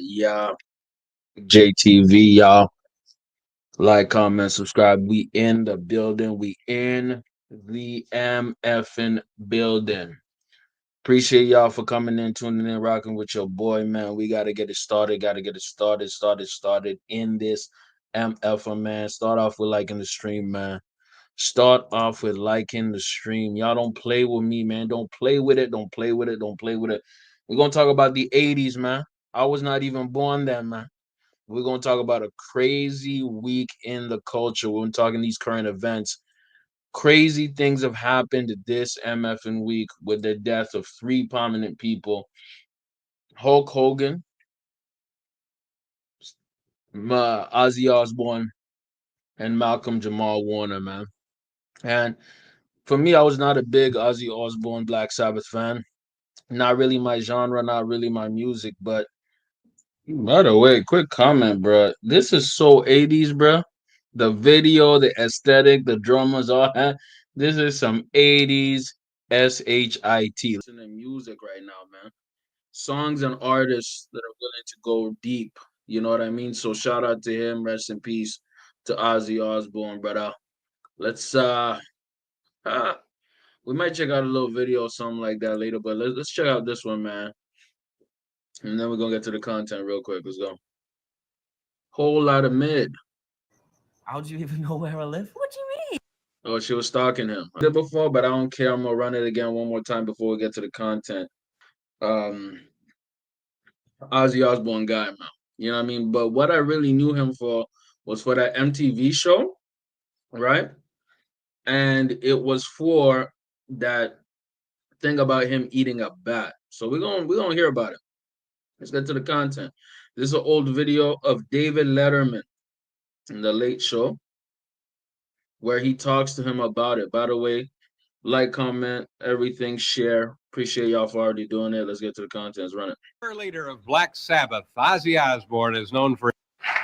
Yeah, JTV, y'all. Like, comment, subscribe. We in the building. We in the MFing building. Appreciate y'all for coming in, tuning in, rocking with your boy, man. We gotta get it started. Gotta get it started in this MFing, man. Start off with liking the stream, man. Start off with liking the stream. Y'all don't play with me, man. Don't play with it. Don't play with it. Don't play with it. We're gonna talk about the 80s, man. I was not even born then, man. We're gonna talk about a crazy week in the culture. We're talking these current events. Crazy things have happened this MFN week with the death of three prominent people: Hulk Hogan, Ozzy Osbourne, and Malcolm-Jamal Warner, man. And for me, I was not a big Ozzy Osbourne Black Sabbath fan. Not really my genre, not really my music. But by the way, quick comment, bro. This is so 80s, bro. The video, the aesthetic, the drummers, all that. This is some 80s shit. Listen to music right now, man. Songs and artists that are willing to go deep. You know what I mean? So shout out to him. Rest in peace to Ozzy Osbourne, brother. Let's uh we might check out a little video or something like that later, but let's check out this one, man. And then we're gonna get to the content real quick. Let's go. Whole lot of mid. How'd you even know where I live? What do you mean? Oh, she was stalking him. I did before, but I don't care. I'm gonna run it again one more time before we get to the content. Um Ozzy Osbourne guy, man. You know what I mean? But what I really knew him for was for that MTV show, right? And it was for that thing about him eating a bat. So we're gonna hear about it. Let's get to the content. This is an old video of David Letterman in the Late Show where he talks to him about it. By the way, like, comment, everything, share. Appreciate y'all for already doing it. Let's get to the content. Let's run it. Former leader of Black Sabbath, Ozzy Osbourne, is known for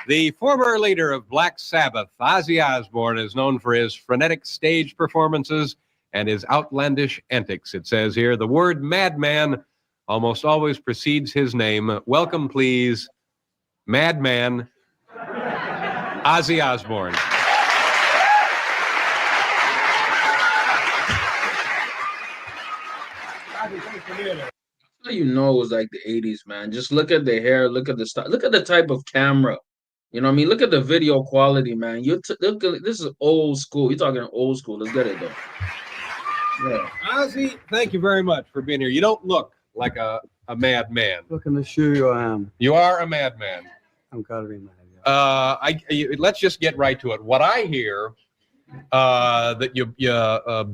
the former leader of Black Sabbath, Ozzy Osbourne, is known for his frenetic stage performances and his outlandish antics. It says here the word madman almost always precedes his name. Welcome, please, Madman Ozzy Osbourne. You know it was like the 80s, man. Just look at the hair, look at the style, look at the type of camera. You know what I mean? Look at the video quality, man. Look at, this is old school. You're talking old school. Let's get it, though. Yeah. Ozzy, thank you very much for being here. You don't look like a madman. Look in the shoe I am. You are a madman. I'm gotta be mad. Yeah. Let's just get right to it. What I hear, that you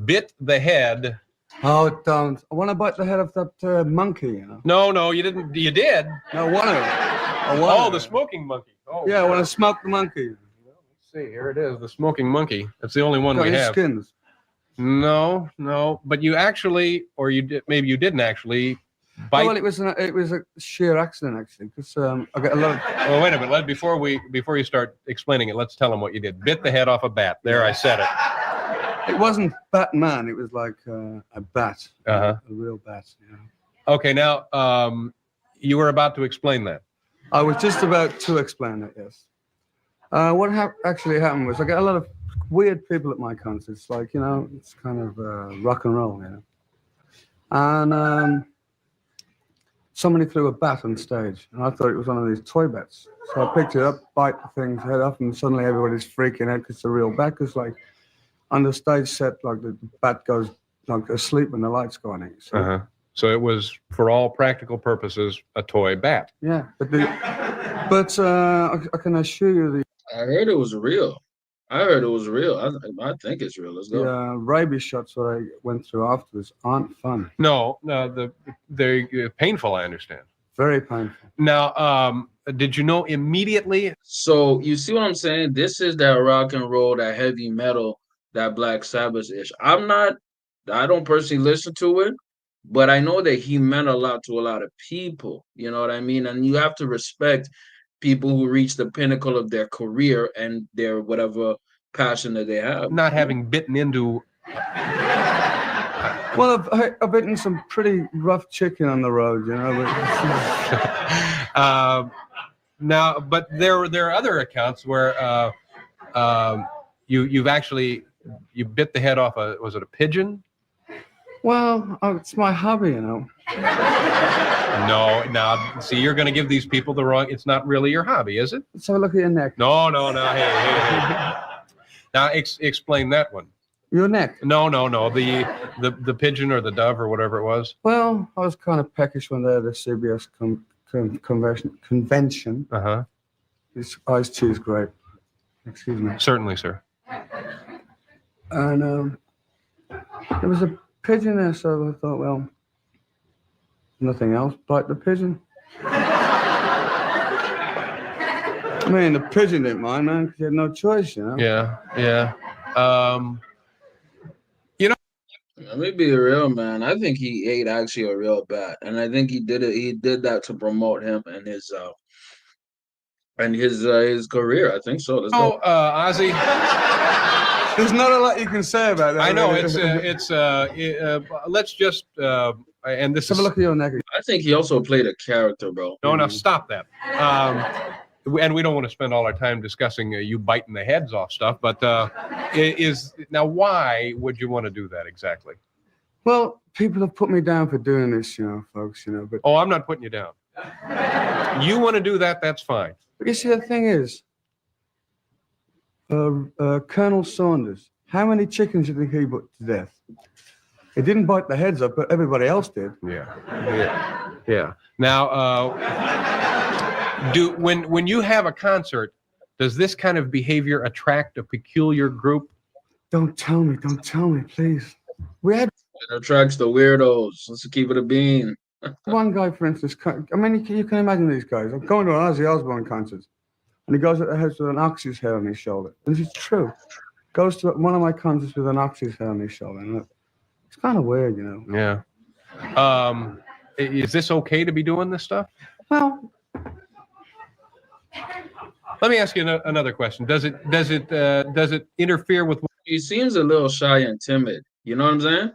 bit the head. Oh, don't. I want to bite the head of that monkey, you know. No, you didn't. You did. No, one of them. The smoking monkey. Oh, yeah, I want to smoke the monkey. Well, let's see. Here it is, the smoking monkey. That's the only one Got we his have. skins. No. But you actually, or you did, maybe you didn't actually bite. Oh, well, it was a sheer accident, actually, because I got a lot of... Oh, wait a minute. Before you start explaining it, let's tell them what you did. Bit the head off a bat. There, I said it. It wasn't Batman. It was like a bat. Uh-huh. A real bat, yeah. Okay, now, you were about to explain that. I was just about to explain it, yes. What actually happened was I got a lot of weird people at my concerts. Like, you know, it's kind of rock and roll, you know. And somebody threw a bat on stage, and I thought it was one of these toy bats. So I picked it up, bite the thing's head off, and suddenly everybody's freaking out because it's a real bat. Because, like, on the stage set, like, the bat goes like asleep when the lights go on it. So. Uh-huh. So it was, for all practical purposes, a toy bat. Yeah, but I can assure you I heard it was real. I think it's real. Let's go. the rabies shots that I went through afterwards aren't fun. No, they're painful, I understand. Very painful. Now, did you know immediately? So you see what I'm saying? This is that rock and roll, that heavy metal, that Black Sabbath-ish. I don't personally listen to it, but I know that he meant a lot to a lot of people. You know what I mean? And you have to respect people who reach the pinnacle of their career and their whatever passion that they have. Not having bitten into... Well, I've eaten some pretty rough chicken on the road, you know. Now, but there are other accounts where you bit the head off was it a pigeon? Well, it's my hobby, you know. No, now see, you're going to give these people the wrong. It's not really your hobby, is it? Let's have a look at your neck. No. Hey. Now explain that one. Your neck? No. The pigeon or the dove or whatever it was. Well, I was kind of peckish when they had the CBS convention. Uh-huh. This iced tea is great. Excuse me. Certainly, sir. And there was a pigeon there, so I thought, well, nothing else, bite the pigeon. I mean, the pigeon didn't mind, man, because he had no choice, you know. Yeah. Let me be real, man. I think he ate actually a real bat, and I think he did it. He did that to promote him and his career. I think so. Ozzy. There's not a lot you can say about that. I know let's just and this Let's have a look at your neck. I think he also played a character, bro. No, now stop that. And we don't want to spend all our time discussing you biting the heads off stuff, but now why would you want to do that exactly? Well, people have put me down for doing this, you know, folks, you know. But I'm not putting you down. You want to do that, that's fine. But you see, the thing is, Colonel Saunders, how many chickens do you think he put to death? He didn't bite the heads up, but everybody else did. Yeah. Now, when you have a concert, does this kind of behavior attract a peculiar group? Don't tell me, please. It attracts the weirdos. Let's keep it a bean. One guy, for instance, I mean, you can imagine these guys. I'm going to an Ozzy Osbourne concert, and he goes at the house with an ox's hair on his shoulder. And this is true. Goes to one of my concerts with an ox's hair on his shoulder. And it's kind of weird, you know. Yeah. Is this okay to be doing this stuff? Well, let me ask you another question. Does it interfere with? He seems a little shy and timid. You know what I'm saying?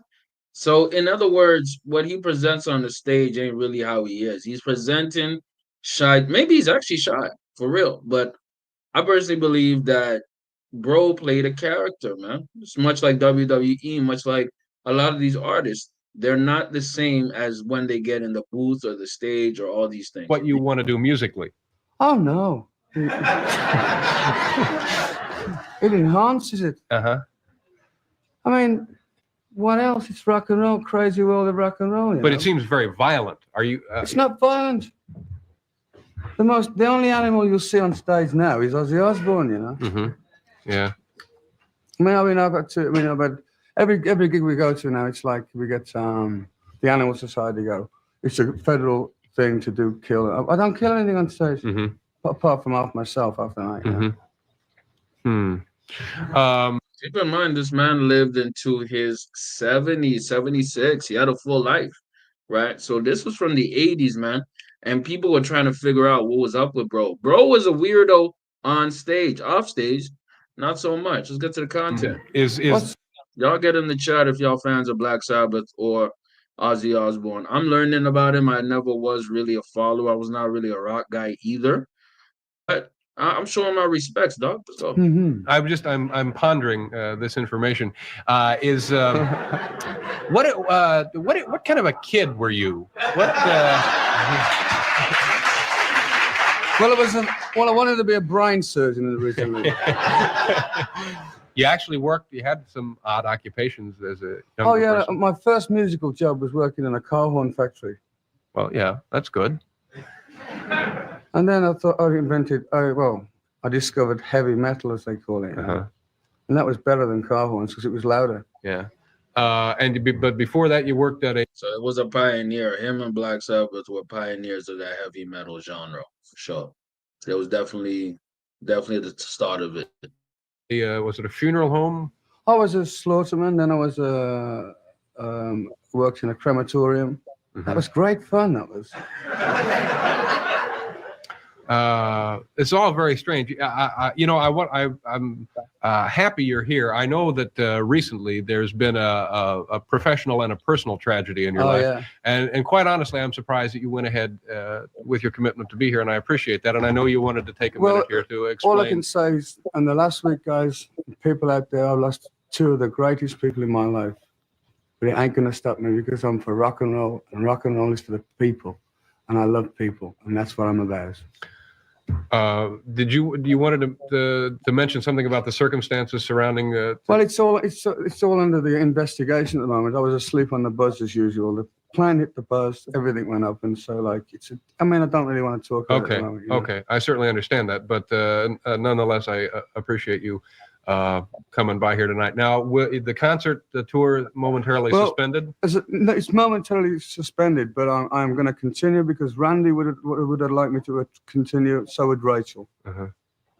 So, in other words, what he presents on the stage ain't really how he is. He's presenting shy. Maybe he's actually shy, for real. But I personally believe that bro played a character, man. It's much like WWE, much like a lot of these artists. They're not the same as when they get in the booth or the stage or all these things. What you want to do musically? Oh, no. It enhances it. Uh-huh. I mean, what else? It's rock and roll, crazy world of rock and roll. But it seems very violent. Are you? It's not violent. The only animal you'll see on stage now is Ozzy Osbourne. You know. Mm-hmm. Yeah. I mean, I've got to. I mean, but every gig we go to now, it's like we get the Animal Society go. It's a federal thing to do kill. I don't kill anything on stage, apart from off myself after the night. You know? Keep in mind, this man lived into his 70s, 76. He had a full life, right? So this was from the 80s, man. And people were trying to figure out what was up with bro. Bro was a weirdo on stage. Off stage, not so much. Let's get to the content. Y'all get in the chat if y'all fans of Black Sabbath or Ozzy Osbourne. I'm learning about him. I never was really a follower. I was not really a rock guy either. But I'm showing my respects, dog. So. I'm pondering this information. What kind of a kid were you? Well, I wanted to be a brain surgeon originally. You actually worked. You had some odd occupations as a younger Oh yeah, person. my first musical job was working in a car horn factory. Well, yeah, that's good. And then I thought I discovered heavy metal, as they call it. And that was better than car horns because it was louder. Yeah. But before that, you worked at a. So it was a pioneer. Him and Black Sabbath were pioneers of that heavy metal genre, for sure. It was definitely the start of it. Was it a funeral home? I was a slaughterman. Then I was worked in a crematorium. That was great fun. That was. It's all very strange. I'm happy you're here. I know that recently there's been a professional and a personal tragedy in your life, yeah. and quite honestly, I'm surprised that you went ahead with your commitment to be here, and I appreciate that. And I know you wanted to take a minute here to explain. All I can say is, in the last week, guys, people out there, I've lost two of the greatest people in my life. But it ain't going to stop me because I'm for rock and roll is for the people. And I love people, and that's what I'm about. Do you wanted to mention something about the circumstances surrounding? Well, it's all under the investigation at the moment. I was asleep on the buzz as usual. The plane hit the buzz, everything went up, and so I don't really want to talk about it at the moment. Okay, I certainly understand that, but nonetheless, I appreciate you coming by here tonight. Now, the concert, the tour, momentarily suspended? It's momentarily suspended, but I'm going to continue because Randy would have liked me to continue. So would Rachel. Uh-huh.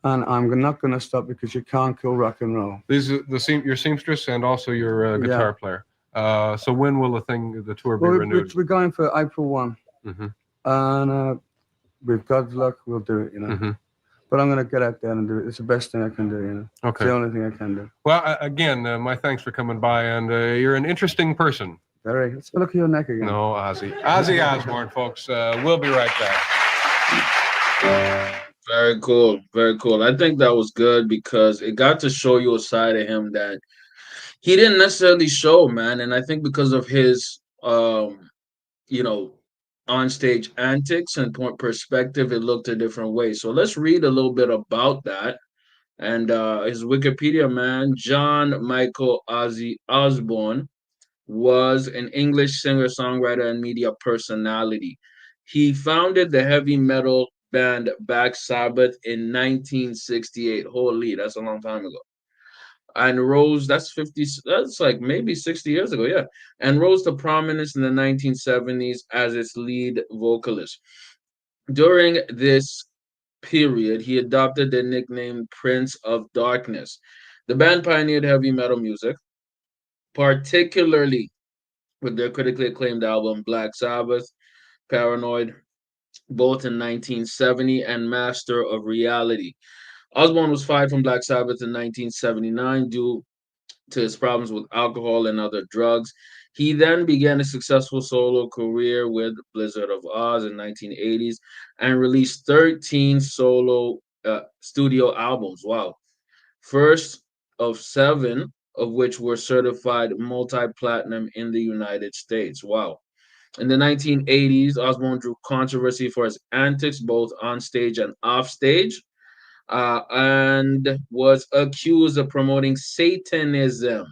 And I'm not going to stop because you can't kill rock and roll. These are your seamstress and also your guitar player. So when will the tour be renewed? We're going for April 1. Mm-hmm. And with God's luck, we'll do it, Mm-hmm. But I'm going to get out there and do it. It's the best thing I can do, Okay. It's the only thing I can do. Well, again, my thanks for coming by, and you're an interesting person. Very. Let's look at your neck again. No, Ozzy. Ozzy Osbourne, folks. We'll be right back. Very cool. Very cool. I think that was good because it got to show you a side of him that he didn't necessarily show, man. And I think because of his, on stage antics and point perspective, it looked a different way. So let's read a little bit about that. And his Wikipedia man, John Michael Ozzy Osbourne, was an English singer, songwriter, and media personality. He founded the heavy metal band Black Sabbath in 1968. Holy, that's a long time ago. And rose, that's like maybe 60 years ago, yeah. And rose to prominence in the 1970s as its lead vocalist. During this period, he adopted the nickname Prince of Darkness. The band pioneered heavy metal music, particularly with their critically acclaimed album Black Sabbath, Paranoid, both in 1970, and Master of Reality. Osbourne was fired from Black Sabbath in 1979 due to his problems with alcohol and other drugs. He then began a successful solo career with Blizzard of Oz in 1980s and released 13 solo studio albums. Wow. First of 7 of which were certified multi-platinum in the United States. Wow. In the 1980s, Osbourne drew controversy for his antics both on stage and off stage, and was accused of promoting Satanism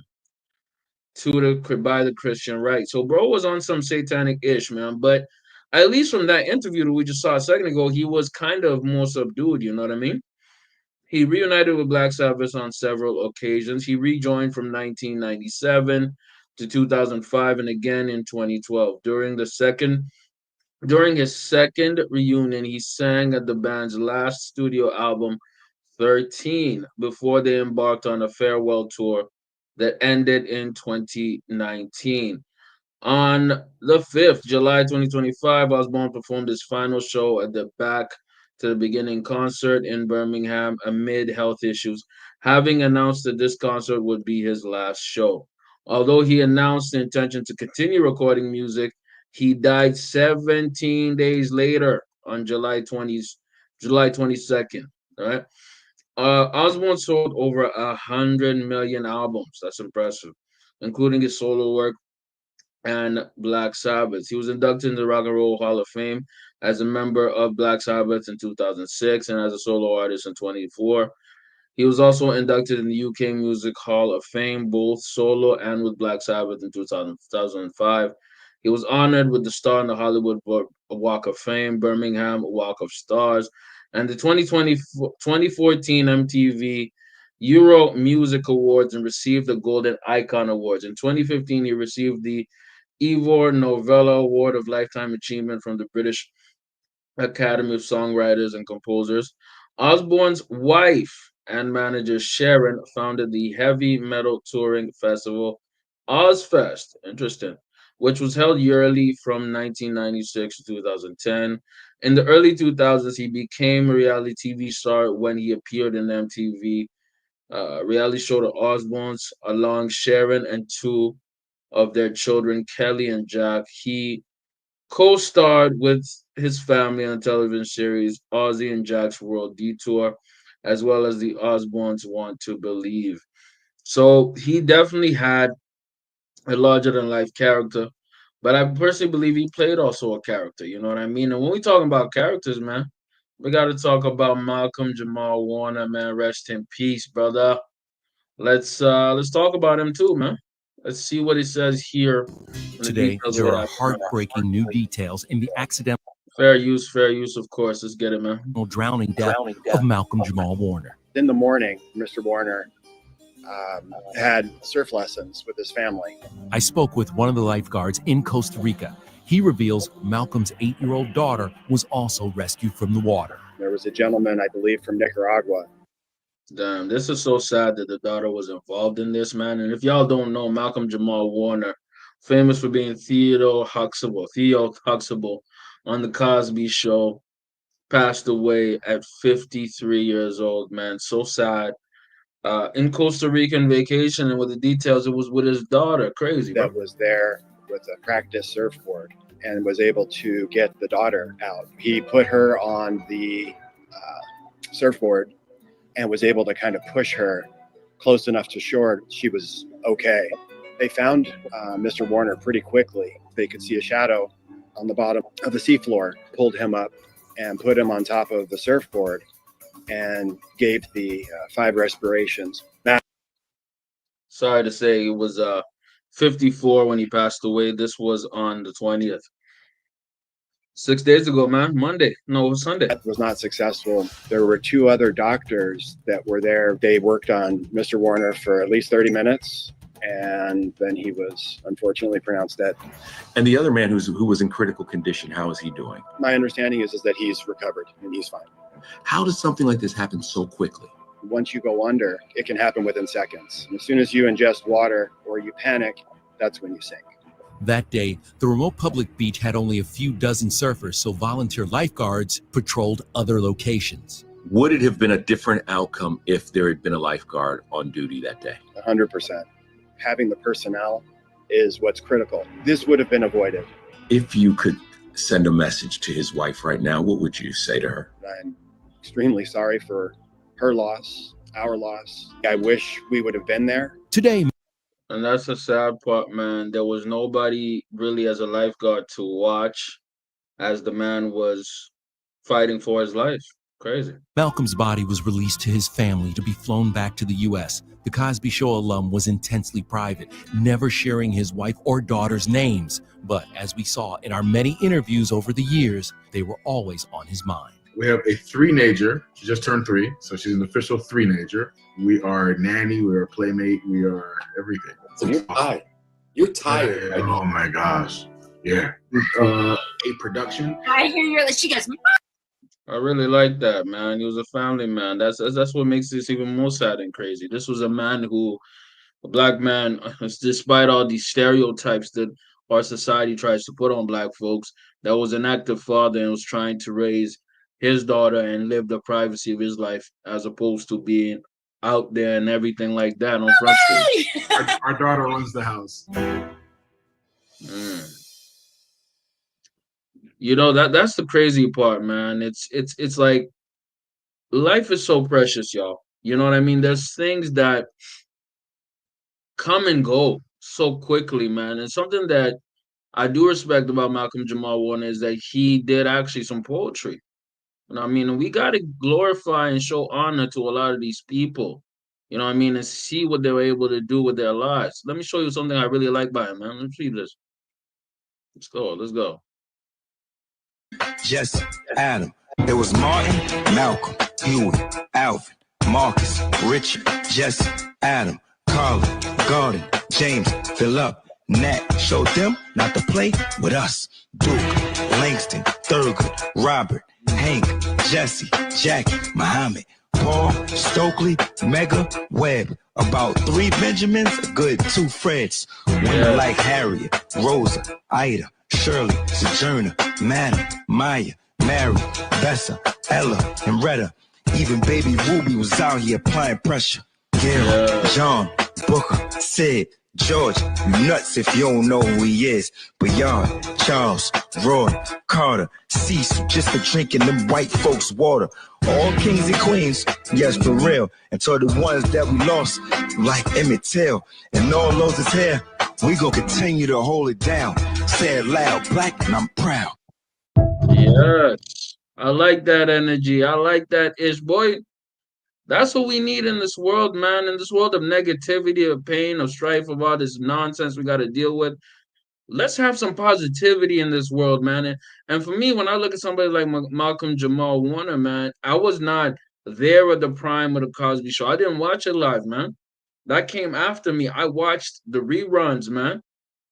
by the Christian right. So, bro was on some satanic ish, man. But at least from that interview that we just saw a second ago, he was kind of more subdued. You know what I mean? He reunited with Black Sabbath on several occasions. He rejoined from 1997 to 2005 and again in 2012. During his second reunion, he sang at the band's last studio album, 13, before they embarked on a farewell tour that ended in 2019. On the 5th, July 2025, Osbourne performed his final show at the Back to the Beginning concert in Birmingham amid health issues, having announced that this concert would be his last show. Although he announced the intention to continue recording music, he died 17 days later on July 22nd. All right. Osbourne sold over 100 million albums. That's impressive, including his solo work and Black Sabbath. He was inducted into the Rock and Roll Hall of Fame as a member of Black Sabbath in 2006 and as a solo artist in 2024. He was also inducted in the UK Music Hall of Fame, both solo and with Black Sabbath in 2005. He was honored with the star in the Hollywood Walk of Fame, Birmingham Walk of Stars, and the 2014 MTV Euro Music Awards, and received the Golden Icon Awards. In 2015, he received the Ivor Novello Award of Lifetime Achievement from the British Academy of Songwriters and Composers. Osbourne's wife and manager Sharon founded the heavy metal touring festival Ozfest. Interesting. which was held yearly from 1996 to 2010. In the early 2000s, he became a reality TV star when he appeared in the MTV reality show The Osbournes, along Sharon and two of their children, Kelly and Jack. He co-starred with his family on television series Ozzy and Jack's World Detour, as well as the Osbournes Want to Believe. So he definitely had a larger than life character, but I personally believe he played also a character. You know what I mean? And when we talking about characters, man, we got to talk about Malcolm-Jamal Warner, man. Rest in peace, brother. Let's talk about him too, man. Let's see what it says here on the Today, details of there what are happened. heartbreaking new details in the accidental Fair use, of course. Let's get it, man. drowning death of Malcolm-Jamal Warner. In the morning, Mr. Warner had surf lessons with his family. I spoke with one of the lifeguards in Costa Rica. He reveals Malcolm's 8-year-old daughter was also rescued from the water. There was a gentleman, I believe, from Nicaragua. Damn, this is so sad that the daughter was involved in this, man. And if y'all don't know, Malcolm-Jamal Warner, famous for being Theo Huxtable on the Cosby Show, passed away at 53 years old, man. So sad. In Costa Rican vacation, and with the details, it was with his daughter. Crazy, bro. That was there with a practice surfboard and was able to get the daughter out. He put her on the surfboard and was able to kind of push her close enough to shore. She was okay. They found Mr. Warner pretty quickly. They could see a shadow on the bottom of the seafloor, pulled him up and put him on top of the surfboard and gave the 5 respirations. Sorry to say, it was 54 when he passed away. This was on the 20th. 6 days ago, man. Monday. No, it was Sunday. That was not successful. There were 2 other doctors that were there. They worked on Mr. Warner for at least 30 minutes, and then he was unfortunately pronounced dead. And the other man who was in critical condition, how is he doing? My understanding is that he's recovered and he's fine. How does something like this happen so quickly? Once you go under, it can happen within seconds. As soon as you ingest water or you panic, that's when you sink. That day, the remote public beach had only a few dozen surfers, so volunteer lifeguards patrolled other locations. Would it have been a different outcome if there had been a lifeguard on duty that day? 100%. Having the personnel is what's critical. This would have been avoided. If you could send a message to his wife right now, what would you say to her? I'm extremely sorry for her loss, our loss. I wish we would have been there. Today, And that's the sad part, man. There was nobody really as a lifeguard to watch as the man was fighting for his life. Crazy. Malcolm's body was released to his family to be flown back to the U.S. The Cosby Show alum was intensely private, never sharing his wife or daughter's names. But as we saw in our many interviews over the years, they were always on his mind. We have a 3-nager. She just turned 3, so she's an official 3-nager. We are a nanny. We are a playmate. We are everything. So you're tired. You're tired. Yeah, oh my gosh. Yeah. A production. I hear you're. She goes. I really like that, man. He was a family man. That's what makes this even more sad and crazy. This was a man who, a black man, despite all these stereotypes that our society tries to put on black folks, that was an active father and was trying to raise his daughter and live the privacy of his life as opposed to being out there and everything like that on Front Street. Our daughter runs the house. You know, that's the crazy part, man. It's like life is so precious, y'all. You know what I mean? There's things that come and go so quickly, man. And something that I do respect about Malcolm-Jamal Warner is that he did actually some poetry. You know what I mean? And we got to glorify and show honor to a lot of these people, you know what I mean, and see what they were able to do with their lives. Let me show you something I really like by him, man. Let's see this. Let's go. Jesse, Adam. There was Martin, Malcolm, Huey, Alvin, Marcus, Richard, Jesse, Adam, Carlin, Gordon, James, Philip, Nat. Showed them not to play with us. Duke, Langston, Thurgood, Robert, Hank, Jesse, Jackie, Muhammad, Paul, Stokely, Mega, Webb, About 3 Benjamins, a good 2 Freds. Women like Harriet, Rosa, Ida, Shirley, Sojourner, Madam, Maya, Mary, Bessa, Ella, and Retta. Even baby Ruby was out here applying pressure. Gary, John, Booker, Sid, George, you nuts if you don't know who he is. Beyond, Charles, Roy, Carter, Cecil, just for drinking them white folks' water. All kings and queens, yes, for real. Until the ones that we lost, like Emmett Till, and all those is here, we gonna continue to hold it down. Say it loud, black, and I'm proud. Yes. I like that energy. I like that ish, boy. That's what we need in this world, man. In this world of negativity, of pain, of strife, of all this nonsense we got to deal with. Let's have some positivity in this world, man. And for me, when I look at somebody like Malcolm-Jamal Warner, man, I was not there at the prime of the Cosby Show. I didn't watch it live, man. That came after me. I watched the reruns, man.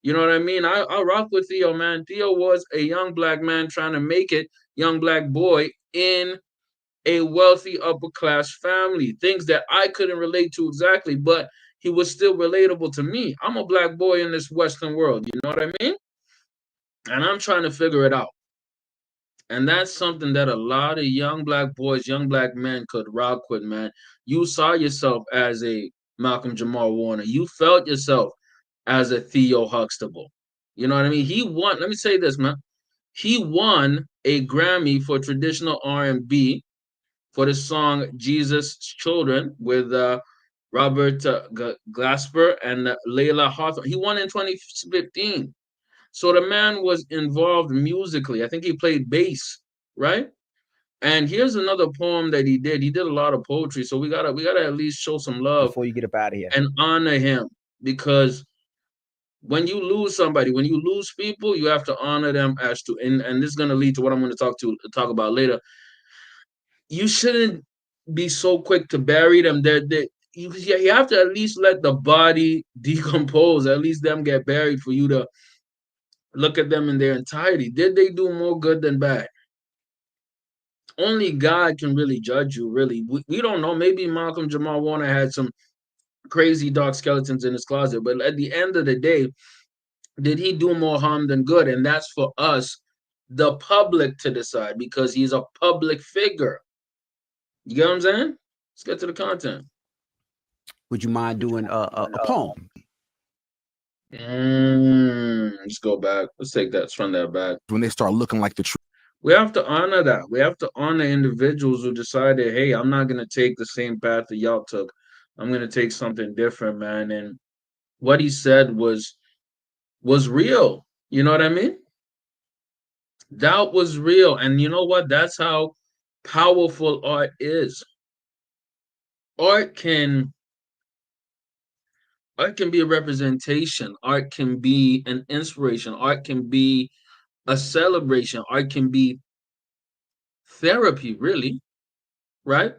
You know what I mean? I rock with Theo, man. Theo was a young black man trying to make it, young black boy in a wealthy upper class family. Things that I couldn't relate to exactly, but he was still relatable to me. I'm a black boy in this Western world, you know what I mean? And I'm trying to figure it out. And that's something that a lot of young black boys, young black men could rock with, man. You saw yourself as a Malcolm-Jamal Warner. You felt yourself as a Theo Huxtable. You know what I mean? He won. Let me say this, man. He won a Grammy for traditional R&B for the song Jesus Children with Robert Glasper and Layla Hawthorne. He won in 2015. So the man was involved musically. I think he played bass, right? And here's another poem that he did. He did a lot of poetry. So we gotta at least show some love before you get up out of here and honor him, because when you lose somebody, when you lose people, you have to honor them as to, and this is gonna lead to what I'm gonna talk about later. You shouldn't be so quick to bury them. You have to at least let the body decompose, at least them get buried for you to look at them in their entirety. Did they do more good than bad? Only God can really judge you, really. We don't know. Maybe Malcolm-Jamal Warner had some crazy dark skeletons in his closet, but at the end of the day, did he do more harm than good? And that's for us, the public, to decide, because he's a public figure. You get what I'm saying? Let's get to the content. Would you mind doing a poem? Let's go back. Let's take that. Let's run that back. When they start looking like the truth. We have to honor that. We have to honor individuals who decided, hey, I'm not going to take the same path that y'all took. I'm going to take something different, man. And what he said was real. You know what I mean? That was real. And you know what? That's how powerful art is. Art can be a representation. Art can be an inspiration. Art can be a celebration. Art can be therapy, really, right?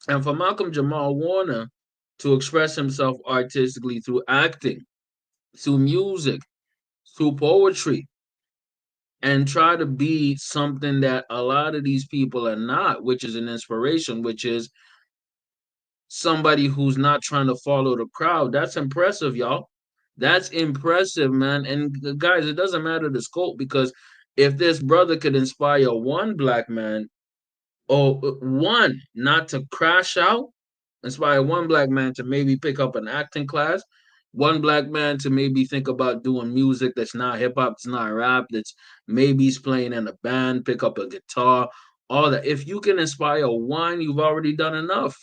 And for Malcolm-Jamal Warner to express himself artistically through acting, through music, through poetry, and try to be something that a lot of these people are not, which is an inspiration, which is somebody who's not trying to follow the crowd. That's impressive, y'all. That's impressive, man. And guys, it doesn't matter the scope, because if this brother could inspire one black man, or one not to crash out, inspire one black man to maybe pick up an acting class, one black man to maybe think about doing music that's not hip hop, it's not rap, that's maybe he's playing in a band, pick up a guitar, all that. If you can inspire one, you've already done enough.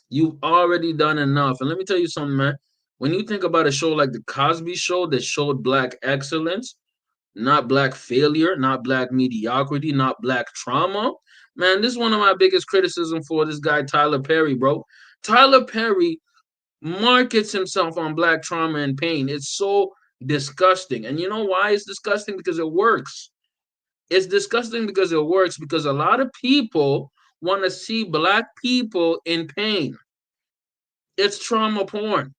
You've already done enough. And let me tell you something, man. When you think about a show like The Cosby Show that showed black excellence, not black failure, not black mediocrity, not black trauma, man, this is one of my biggest criticism for this guy, Tyler Perry, bro. Tyler Perry markets himself on black trauma and pain. It's so disgusting. And you know why it's disgusting? Because it works. It's disgusting because it works, because a lot of people want to see black people in pain. It's trauma porn.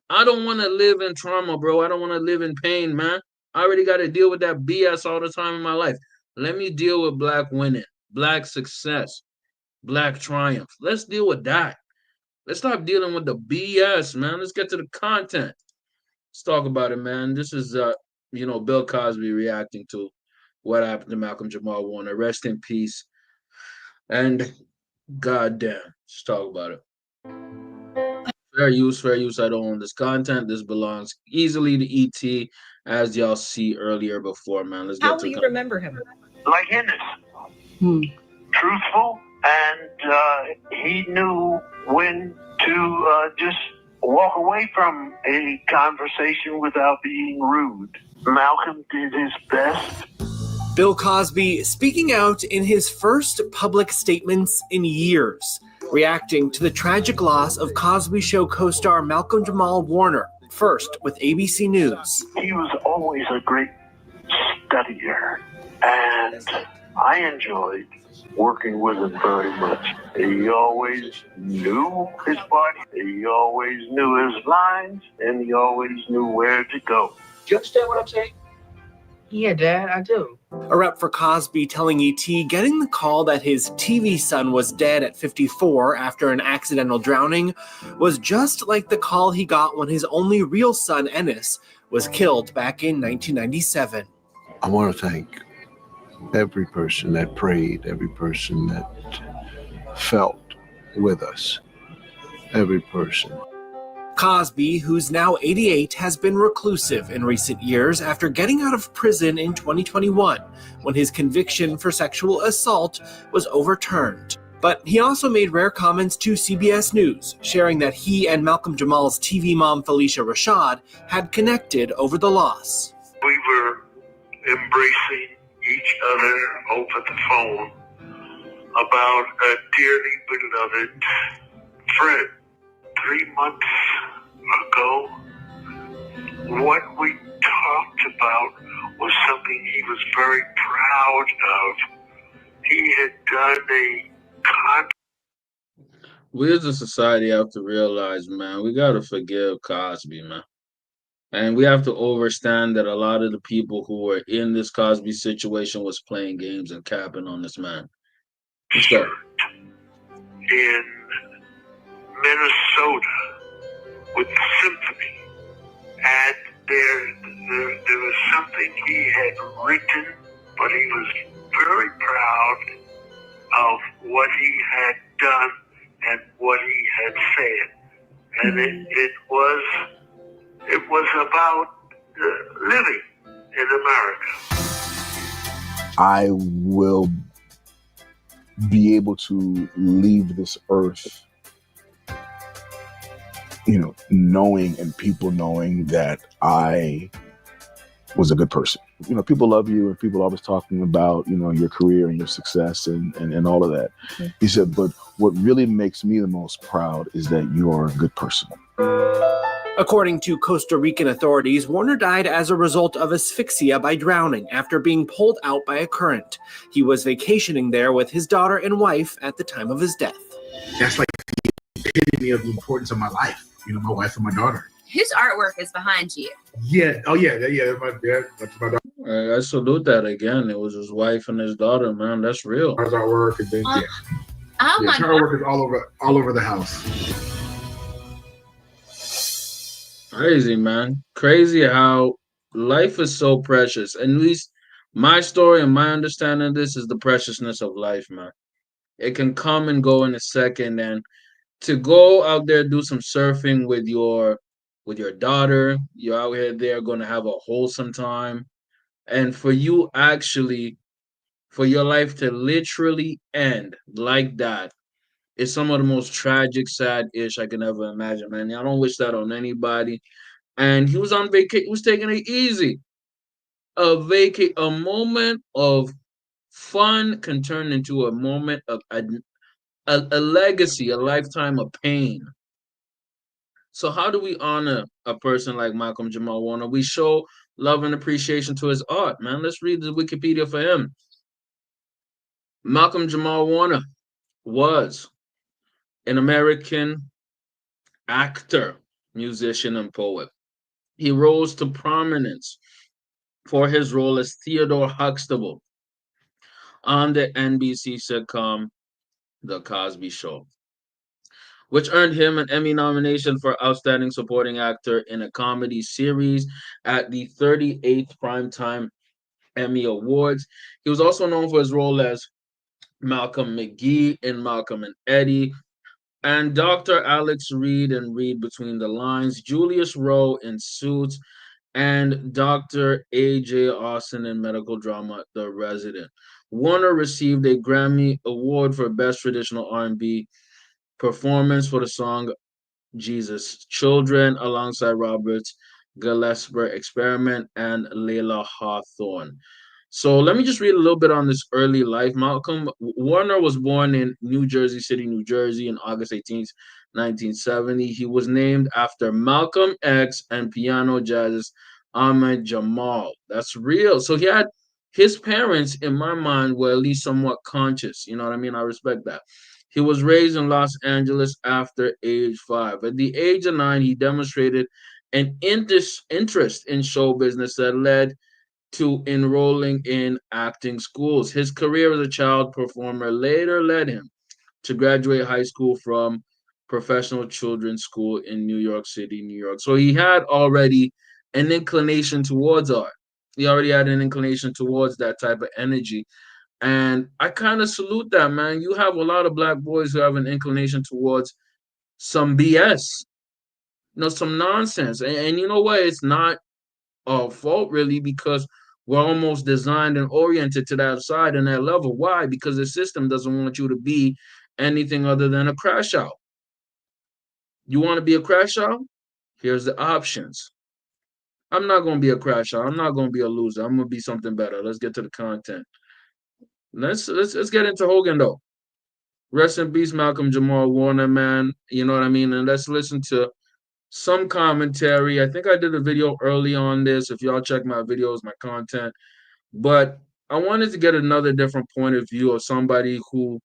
I don't want to live in trauma, bro. I don't want to live in pain, man. I already got to deal with that BS all the time in my life. Let me deal with black winning, black success, black triumph. Let's deal with that. Let's stop dealing with the BS, man. Let's get to the content. Let's talk about it, man. This is Bill Cosby reacting to what happened to Malcolm-Jamal Warner. Rest in peace. And goddamn, let's talk about it. Fair use, fair use. I don't own this content. This belongs easily to ET, as y'all see earlier before, man. Let's How get will to you remember him? Like Henderson. Truthful, and he knew when to just walk away from a conversation without being rude. Malcolm did his best. Bill Cosby speaking out in his first public statements in years, reacting to the tragic loss of Cosby Show co-star Malcolm-Jamal Warner, first with ABC News. He was always a great studier, and I enjoyed working with him very much. He always knew his body, he always knew his lines, and he always knew where to go. Do you understand what I'm saying? Yeah, Dad, I do. A rep for Cosby telling ET getting the call that his TV son was dead at 54 after an accidental drowning was just like the call he got when his only real son, Ennis, was killed back in 1997. I want to thank every person that prayed, every person that felt with us, every person. Cosby, who's now 88, has been reclusive in recent years after getting out of prison in 2021 when his conviction for sexual assault was overturned. But he also made rare comments to CBS News, sharing that he and Malcolm Jamal's TV mom Felicia Rashad had connected over the loss. We were embracing each other over the phone about a dearly beloved friend. 3 months ago, what we talked about was something he was very proud of. He had done a We as a society have to realize, man, we got to forgive Cosby, man. And we have to understand that a lot of the people who were in this Cosby situation was playing games and capping on this man. Let's go. In Minnesota with the symphony, and there was something he had written, but he was very proud of what he had done and what he had said, and it was about living in America. I will be able to leave this earth, knowing and people knowing that I was a good person. People love you and people always talking about, your career and your success and all of that. Mm-hmm. He said, but what really makes me the most proud is that you are a good person. According to Costa Rican authorities, Warner died as a result of asphyxia by drowning after being pulled out by a current. He was vacationing there with his daughter and wife at the time of his death. That's like the epitome of the importance of my life. My wife and my daughter. Whose artwork is behind you? Yeah. Oh, yeah. That's my daughter. I salute that again. It was his wife and his daughter, man. That's real. How's artwork? And then, Oh my her God. artwork is all over the house. Crazy, man. Crazy how life is so precious. At least my story and my understanding of this is the preciousness of life, man. It can come and go in a second, and to go out there do some surfing with your daughter, you're out here there going to have a wholesome time, and for your life to literally end like that is some of the most tragic, sad-ish I can ever imagine, man. I don't wish that on anybody. And he was on vacation. He was taking it easy. A moment of fun can turn into a moment of a legacy, a lifetime of pain. So how do we honor a person like Malcolm-Jamal Warner? We show love and appreciation to his art, man. Let's read the Wikipedia for him. Malcolm-Jamal Warner was an American actor, musician, and poet. He rose to prominence for his role as Theodore Huxtable on the NBC sitcom The Cosby Show. which earned him an Emmy nomination for Outstanding Supporting Actor in a Comedy Series at the 38th Primetime Emmy Awards. He was also known for his role as Malcolm McGee in Malcolm and Eddie, and Dr. Alex Reed in Read Between the Lines, Julius Rowe in Suits, and Dr. A.J. Austin in medical drama The Resident. Warner received a Grammy Award for Best Traditional R&B Performance for the song Jesus Children alongside Roberts Gillespie Experiment and Layla Hawthorne. So let me just read a little bit on this early life. Malcolm Warner was born in New Jersey City, New Jersey on August 18th, 1970. He was named after Malcolm X and piano jazzist Ahmed Jamal. That's real. So he had his parents, in my mind, were at least somewhat conscious. You know what I mean? I respect that. He was raised in Los Angeles after age 5. At the age of 9, he demonstrated an interest in show business that led to enrolling in acting schools. His career as a child performer later led him to graduate high school from Professional Children's School in New York City, New York. So he had already an inclination towards art. He already had an inclination towards that type of energy. And I kind of salute that, man. You have a lot of black boys who have an inclination towards some BS, some nonsense. And you know what? It's not fault really, because we're almost designed and oriented to that side and that level. Why? Because the system doesn't want you to be anything other than a crash out. You want to be a crash out? Here's the options. I'm not going to be a crash out. I'm not going to be a loser. I'm going to be something better. Let's get to the content. Let's get into Hogan though. Rest in peace, Malcolm-Jamal Warner, man. You know what I mean? And let's listen to some commentary. I think I did a video early on this. If y'all check my videos, my content. But I wanted to get another different point of view of somebody who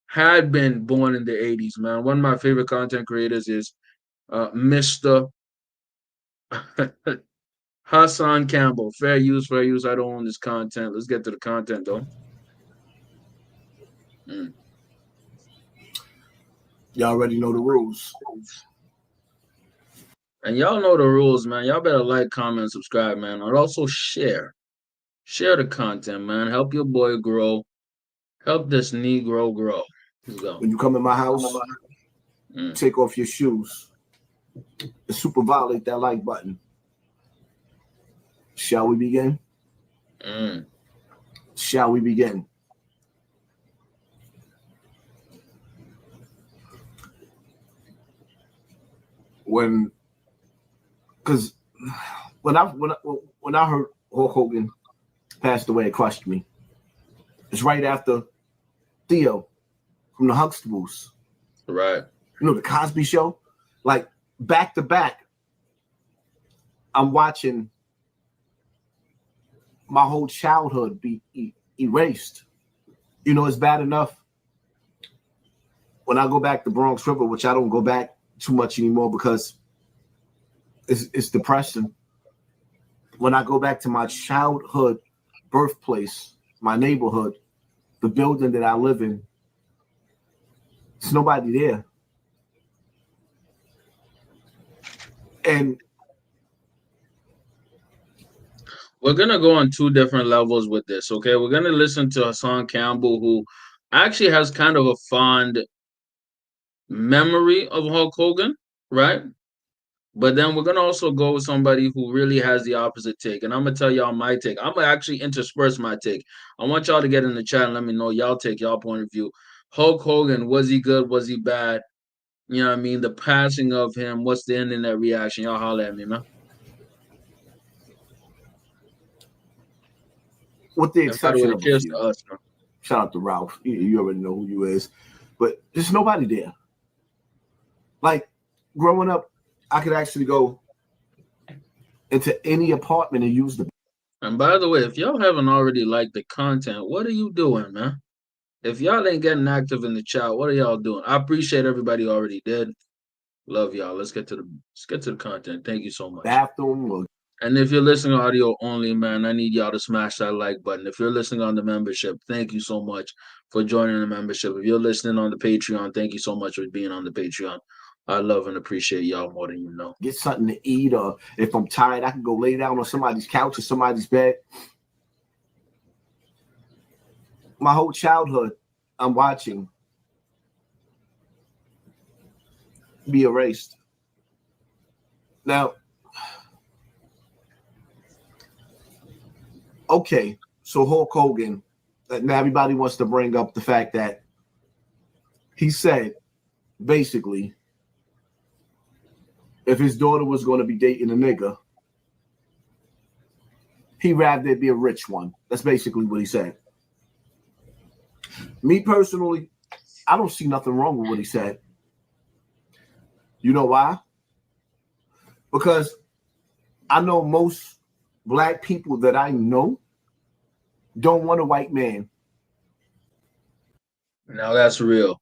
had been born in the 80s, man. One of my favorite content creators is Mr. Hassan Campbell. Fair use, fair use. I don't own this content. Let's get to the content, though. Y'all already know the rules. And y'all know the rules, man. Y'all better like, comment, subscribe, man. And also share. Share the content, man. Help your boy grow. Help this Negro grow. Let's go. When you come in my house, take off your shoes. Super violate that like button. Shall we begin? Shall we begin? Because when I heard Hulk Hogan passed away, it crushed me. It's right after Theo from the Huxtables. Right. You know, the Cosby Show? Like, back to back, I'm watching my whole childhood be erased. You know, it's bad enough when I go back to Bronx River, which I don't go back too much anymore because it's depressing. When I go back to my childhood birthplace, my neighborhood, the building that I live in, there's nobody there. And we're going to go on two different levels with this, okay? We're going to listen to Hassan Campbell, who actually has kind of a fond memory of Hulk Hogan, right? But then we're going to also go with somebody who really has the opposite take. And I'm going to tell y'all my take. I'm going to actually intersperse my take. I want y'all to get in the chat and let me know y'all take, y'all point of view. Hulk Hogan, was he good? Was he bad? You know what I mean? The passing of him, what's the internet reaction? Y'all holler at me, man. With the exception of cheers to us, man. Shout out to Ralph. You already know who you is. But there's nobody there. Like, growing up, I could actually go into any apartment and use the. And by the way, if y'all haven't already liked the content, what are you doing, man? If y'all ain't getting active in the chat, what are y'all doing? I appreciate everybody who already did. Love y'all. Let's get to the content. Thank you so much. Bathroom. And if you're listening audio only, man, I need y'all to smash that like button. If you're listening on the membership, thank you so much for joining the membership. If you're listening on the Patreon, thank you so much for being on the Patreon. I love and appreciate y'all more than you know. Get something to eat, or if I'm tired, I can go lay down on somebody's couch or somebody's bed. My whole childhood, I'm watching be erased. Now, okay, so Hulk Hogan, now everybody wants to bring up the fact that he said, basically, if his daughter was going to be dating a nigga, he'd rather it be a rich one. That's basically what he said. Me personally, I don't see nothing wrong with what he said. You know why? Because I know most black people that I know don't want a white man. Now that's real.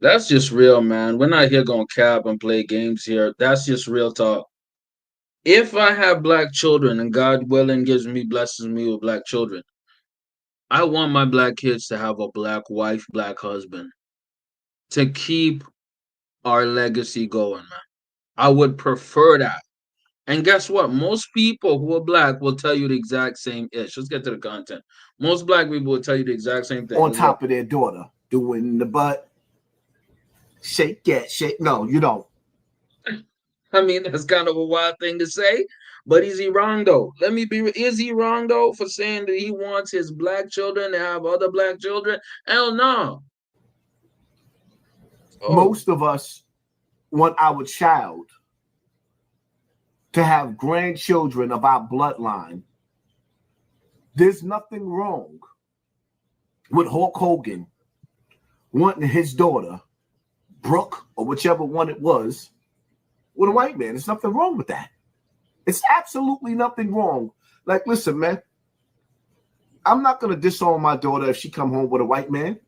That's just real, man. We're not here gonna cap and play games here. That's just real talk. If I have black children and God willing blesses me with black children, I want my black kids to have a black wife, black husband, to keep our legacy going, man. I would prefer that. And guess what? Most people who are black will tell you the exact same ish. Let's get to the content. Most black people will tell you the exact same thing. On top of their daughter, doing the butt. Shake that, shake. No, you don't. I mean, that's kind of a wild thing to say, but is he wrong though? Is he wrong though for saying that he wants his black children to have other black children? Hell no. Most of us want our child to have grandchildren of our bloodline. There's nothing wrong with Hulk Hogan wanting his daughter, Brooke, or whichever one it was, with a white man. There's nothing wrong with that. It's absolutely nothing wrong. Like, listen, man, I'm not going to disown my daughter if she come home with a white man.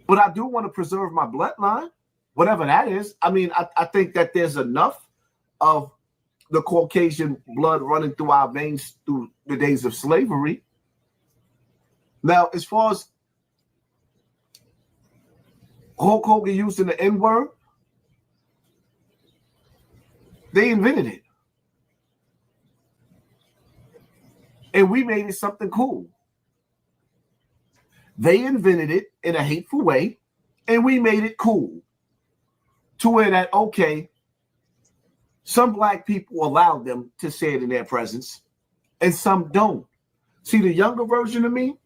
But I do want to preserve my bloodline, whatever that is. I mean, I think that there's enough of the Caucasian blood running through our veins through the days of slavery. Now, as far as Hulk Hogan using the N-word, they invented it. And we made it something cool. They invented it in a hateful way, and we made it cool. To where that, okay, some black people allow them to say it in their presence, and some don't. See, the younger version of me,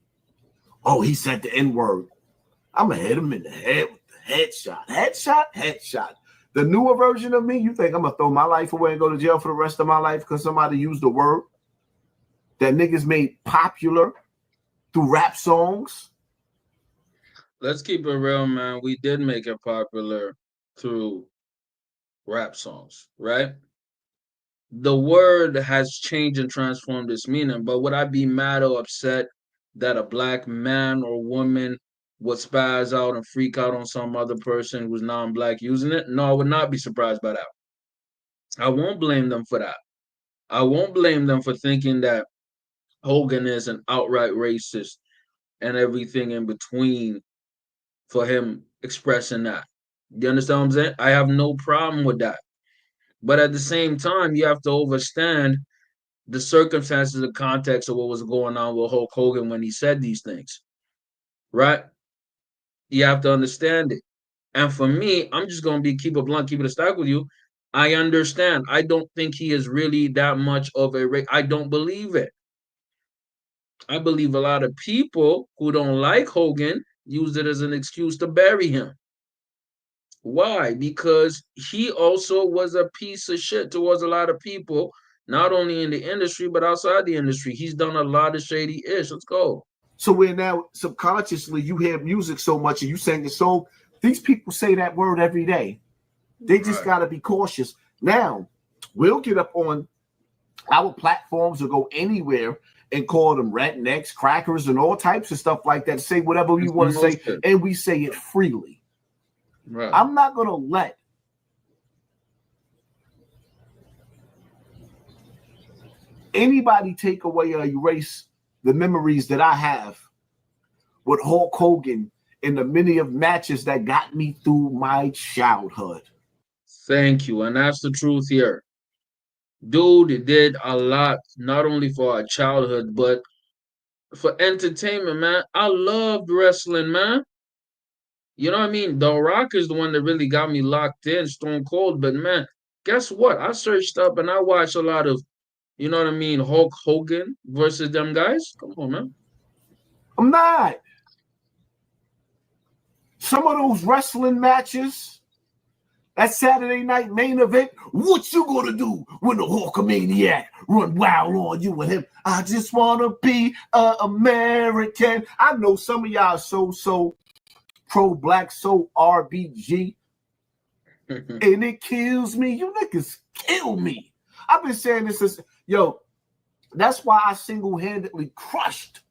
oh, he said the N-word. I'm going to hit him in the head with the headshot. Headshot. The newer version of me, you think I'm going to throw my life away and go to jail for the rest of my life because somebody used a word that niggas made popular through rap songs? Let's keep it real, man. We did make it popular through rap songs, right? The word has changed and transformed its meaning, but would I be mad or upset that a black man or woman would spaz out and freak out on some other person who's non-black using it? No, I would not be surprised by that. I won't blame them for that. I won't blame them for thinking that Hogan is an outright racist and everything in between for him expressing that. You understand what I'm saying? I have no problem with that. But at the same time, you have to understand the circumstances, the context of what was going on with Hulk Hogan when he said these things, right? You have to understand it. And for me, I'm just going to keep it blunt, keep it a stack with you. I understand. I don't think he is really that much of I don't believe it. I believe a lot of people who don't like Hogan use it as an excuse to bury him. Why? Because he also was a piece of shit towards a lot of people, not only in the industry, but outside the industry. He's done a lot of shady ish. Let's go. So we're now subconsciously, you hear music so much and you sing it. So these people say that word every day. They just got to be cautious. Now, we'll get up on our platforms or go anywhere and call them rednecks, crackers, and all types of stuff like that. Say whatever we want to say, and we say it freely. Right. I'm not going to let anybody take away or erase the memories that I have with Hulk Hogan in the many of matches that got me through my childhood. Thank you. And that's the truth here. Dude did a lot, not only for our childhood, but for entertainment, man. I loved wrestling, man. You know what I mean? The Rock is the one that really got me locked in, Stone Cold. But man, guess what? I searched up and I watched a lot of, you know what I mean, Hulk Hogan versus them guys. Come on, man. I'm not. Some of those wrestling matches, that Saturday night main event, what you gonna do when the Hulkamaniac run wild on you and him? I just wanna be an American. I know some of y'all so pro-black, so RBG, and it kills me. You niggas kill me. I've been saying this since, that's why I single-handedly crushed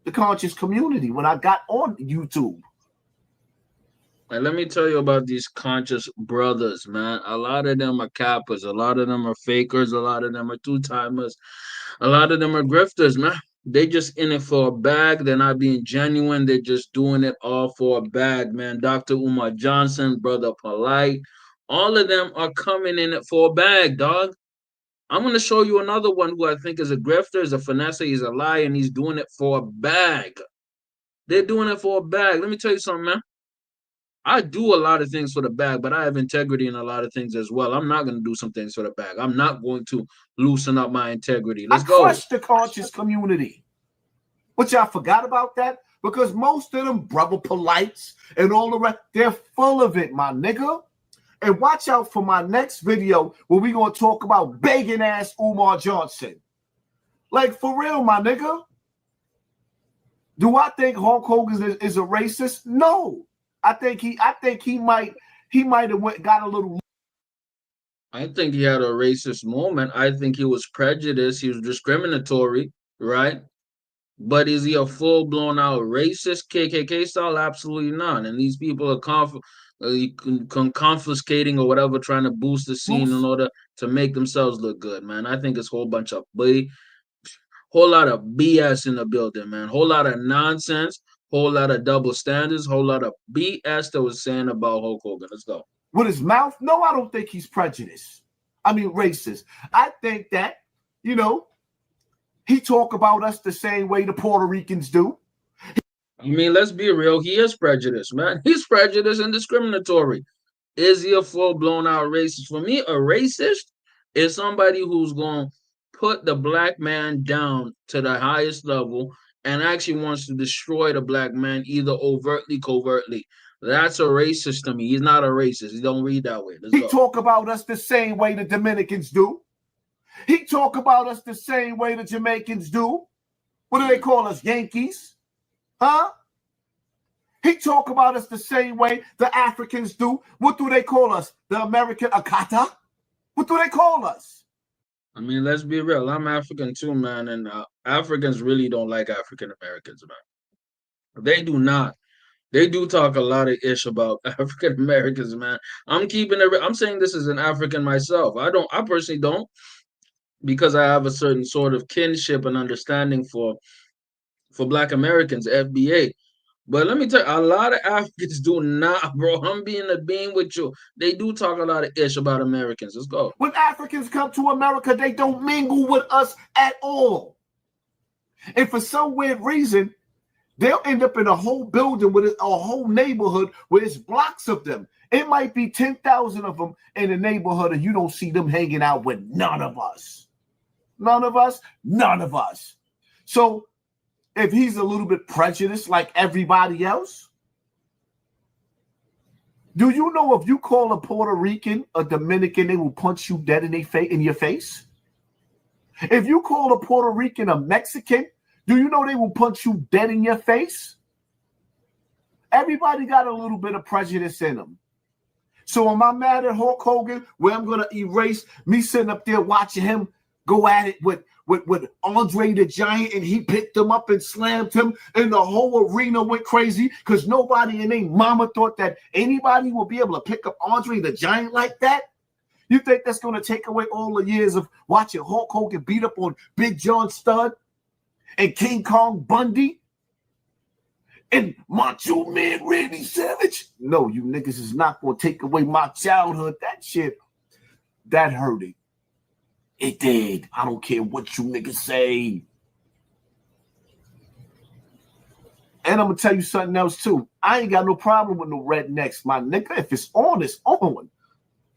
the conscious community when I got on YouTube. And let me tell you about these conscious brothers, man. A lot of them are cappers. A lot of them are fakers. A lot of them are two-timers. A lot of them are grifters, man. They just in it for a bag. They're not being genuine. They're just doing it all for a bag, man. Dr. Umar Johnson, Brother Polite, all of them are coming in it for a bag, dog. I'm going to show you another one who I think is a grifter, is a finesser, he's a liar, and he's doing it for a bag. They're doing it for a bag. Let me tell you something, man. I do a lot of things for the bag, but I have integrity in a lot of things as well. I'm not going to do some things for the bag. I'm not going to loosen up my integrity. Let's go. I crushed the conscious community. But y'all forgot about that? Because most of them Brother Polites and all the rest, they're full of it, my nigga. And watch out for my next video where we're going to talk about begging ass Umar Johnson. Like, for real, my nigga. Do I think Hulk Hogan is a racist? No. I think he might have got a little. I think he had a racist moment. I think he was prejudiced. He was discriminatory, right? But is he a full-blown out racist KKK style? Absolutely not. And these people are confiscating or whatever, trying to boost the scene in order to make themselves look good, man. I think it's a whole bunch of whole lot of BS in the building, man. Whole lot of nonsense. Whole lot of double standards, whole lot of BS that was saying about Hulk Hogan. Let's go. With his mouth? No, I don't think he's prejudiced. I mean, racist. I think that, he talk about us the same way the Puerto Ricans do. I mean, let's be real. He is prejudiced, man. He's prejudiced and discriminatory. Is he a full-blown out racist? For me, a racist is somebody who's going to put the black man down to the highest level and actually wants to destroy the black man either overtly, covertly. That's a racist to me. He's not a racist. He don't read that way. He talk about us the same way the Dominicans do. He talk about us the same way the Jamaicans do. What do they call us, Yankees? Huh? He talk about us the same way the Africans do. What do they call us? The American Akata? What do they call us? I mean, let's be real. I'm African too, man, and Africans really don't like African Americans, man. They do not. They do talk a lot of ish about African Americans, man. I'm keeping it. I'm saying this as an African myself. I personally don't, because I have a certain sort of kinship and understanding for Black Americans, FBA. But let me tell you, a lot of Africans do not, bro. I'm being with you. They do talk a lot of ish about Americans. Let's go. When Africans come to America, they don't mingle with us at all. And for some weird reason, they'll end up in a whole building with a whole neighborhood where it's blocks of them. It might be 10,000 of them in a neighborhood, and you don't see them hanging out with none of us. None of us, none of us. So if he's a little bit prejudiced like everybody else, do you know if you call a Puerto Rican a Dominican, they will punch you dead in your face? If you call a Puerto Rican a Mexican, do you know they will punch you dead in your face? Everybody got a little bit of prejudice in them. So am I mad at Hulk Hogan where I'm going to erase me sitting up there watching him go at it with Andre the Giant, and he picked him up and slammed him, and the whole arena went crazy because nobody in their mama thought that anybody would be able to pick up Andre the Giant like that? You think that's going to take away all the years of watching Hulk Hogan beat up on Big John Studd and King Kong Bundy and Macho Man Randy Savage. No, you niggas is not gonna take away my childhood. That shit, that hurt it. It did. I don't care what you niggas say. And I'm gonna tell you something else too. I ain't got no problem with no rednecks, my nigga. If it's on, it's on.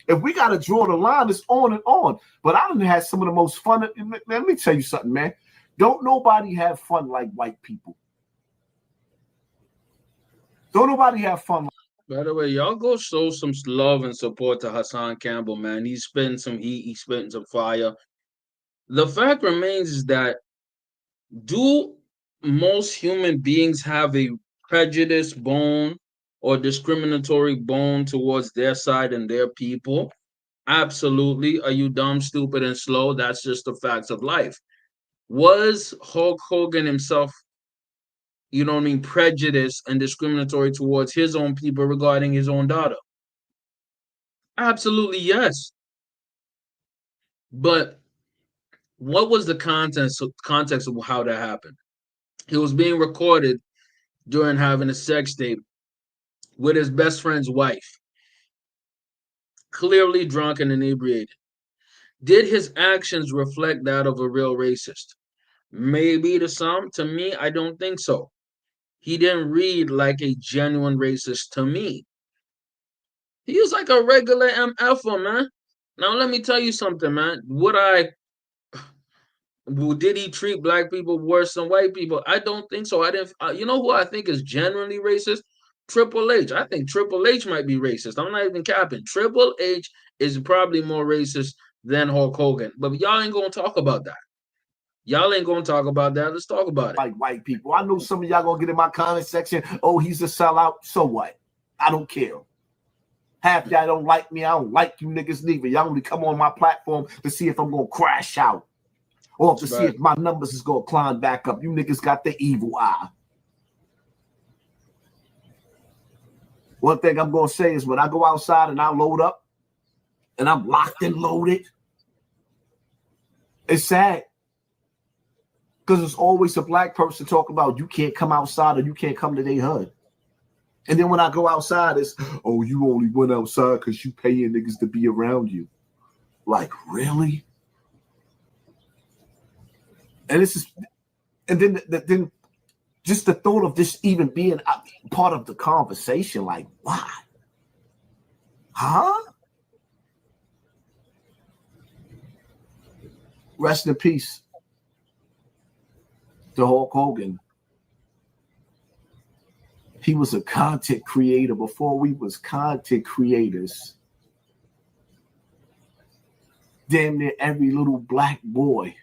If we gotta draw the line, it's on and on. But I done had some of the most fun. Man, let me tell you something, man. Don't nobody have fun like white people. Don't nobody have fun. By the way, y'all go show some love and support to Hassan Campbell, man. He's spitting some heat. He's spitting some fire. The fact remains is that do most human beings have a prejudice bone or discriminatory bone towards their side and their people? Absolutely. Are you dumb, stupid, and slow? That's just the facts of life. Was Hulk Hogan himself, you know what I mean, prejudiced and discriminatory towards his own people regarding his own daughter? Absolutely, yes. But what was the context of how that happened? He was being recorded during having a sex tape with his best friend's wife, clearly drunk and inebriated. Did his actions reflect that of a real racist? Maybe to some. To me, I don't think so. He didn't read like a genuine racist to me. He was like a regular MFer, man. Now, let me tell you something, man. Did he treat black people worse than white people? I don't think so. I didn't. You know who I think is genuinely racist? Triple H. I think Triple H might be racist. I'm not even capping. Triple H is probably more racist than Hulk Hogan. But y'all ain't gonna talk about that. Y'all ain't gonna talk about that. Let's talk about it. Like white people. I know some of y'all gonna get in my comment section. Oh, he's a sellout. So what? I don't care. Half y'all don't like me. I don't like you niggas neither. Y'all only come on my platform to see if I'm gonna crash out. Or to see if my numbers is gonna climb back up. You niggas got the evil eye. One thing I'm gonna say is when I go outside and I load up and I'm locked and loaded, it's sad. Because there's always a black person talking about you can't come outside or you can't come to their hood. And then when I go outside, it's, oh, you only went outside because you paying niggas to be around you. Like, really? And this is, and then just the thought of this even being part of the conversation, like, why? Huh? Rest in peace to Hulk Hogan. He was a content creator before we was content creators. Damn near every little black boy.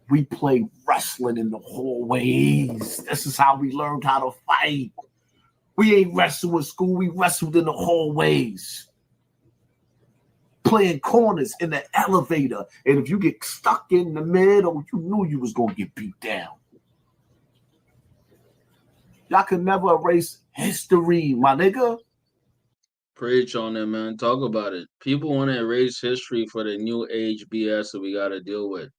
We played wrestling in the hallways. This is how we learned how to fight. We ain't wrestled in school. We wrestled in the hallways. Playing corners in the elevator. And if you get stuck in the middle, you knew you was going to get beat down. Y'all can never erase history, my nigga. Preach on it, man. Talk about it. People want to erase history for the new age BS that we got to deal with.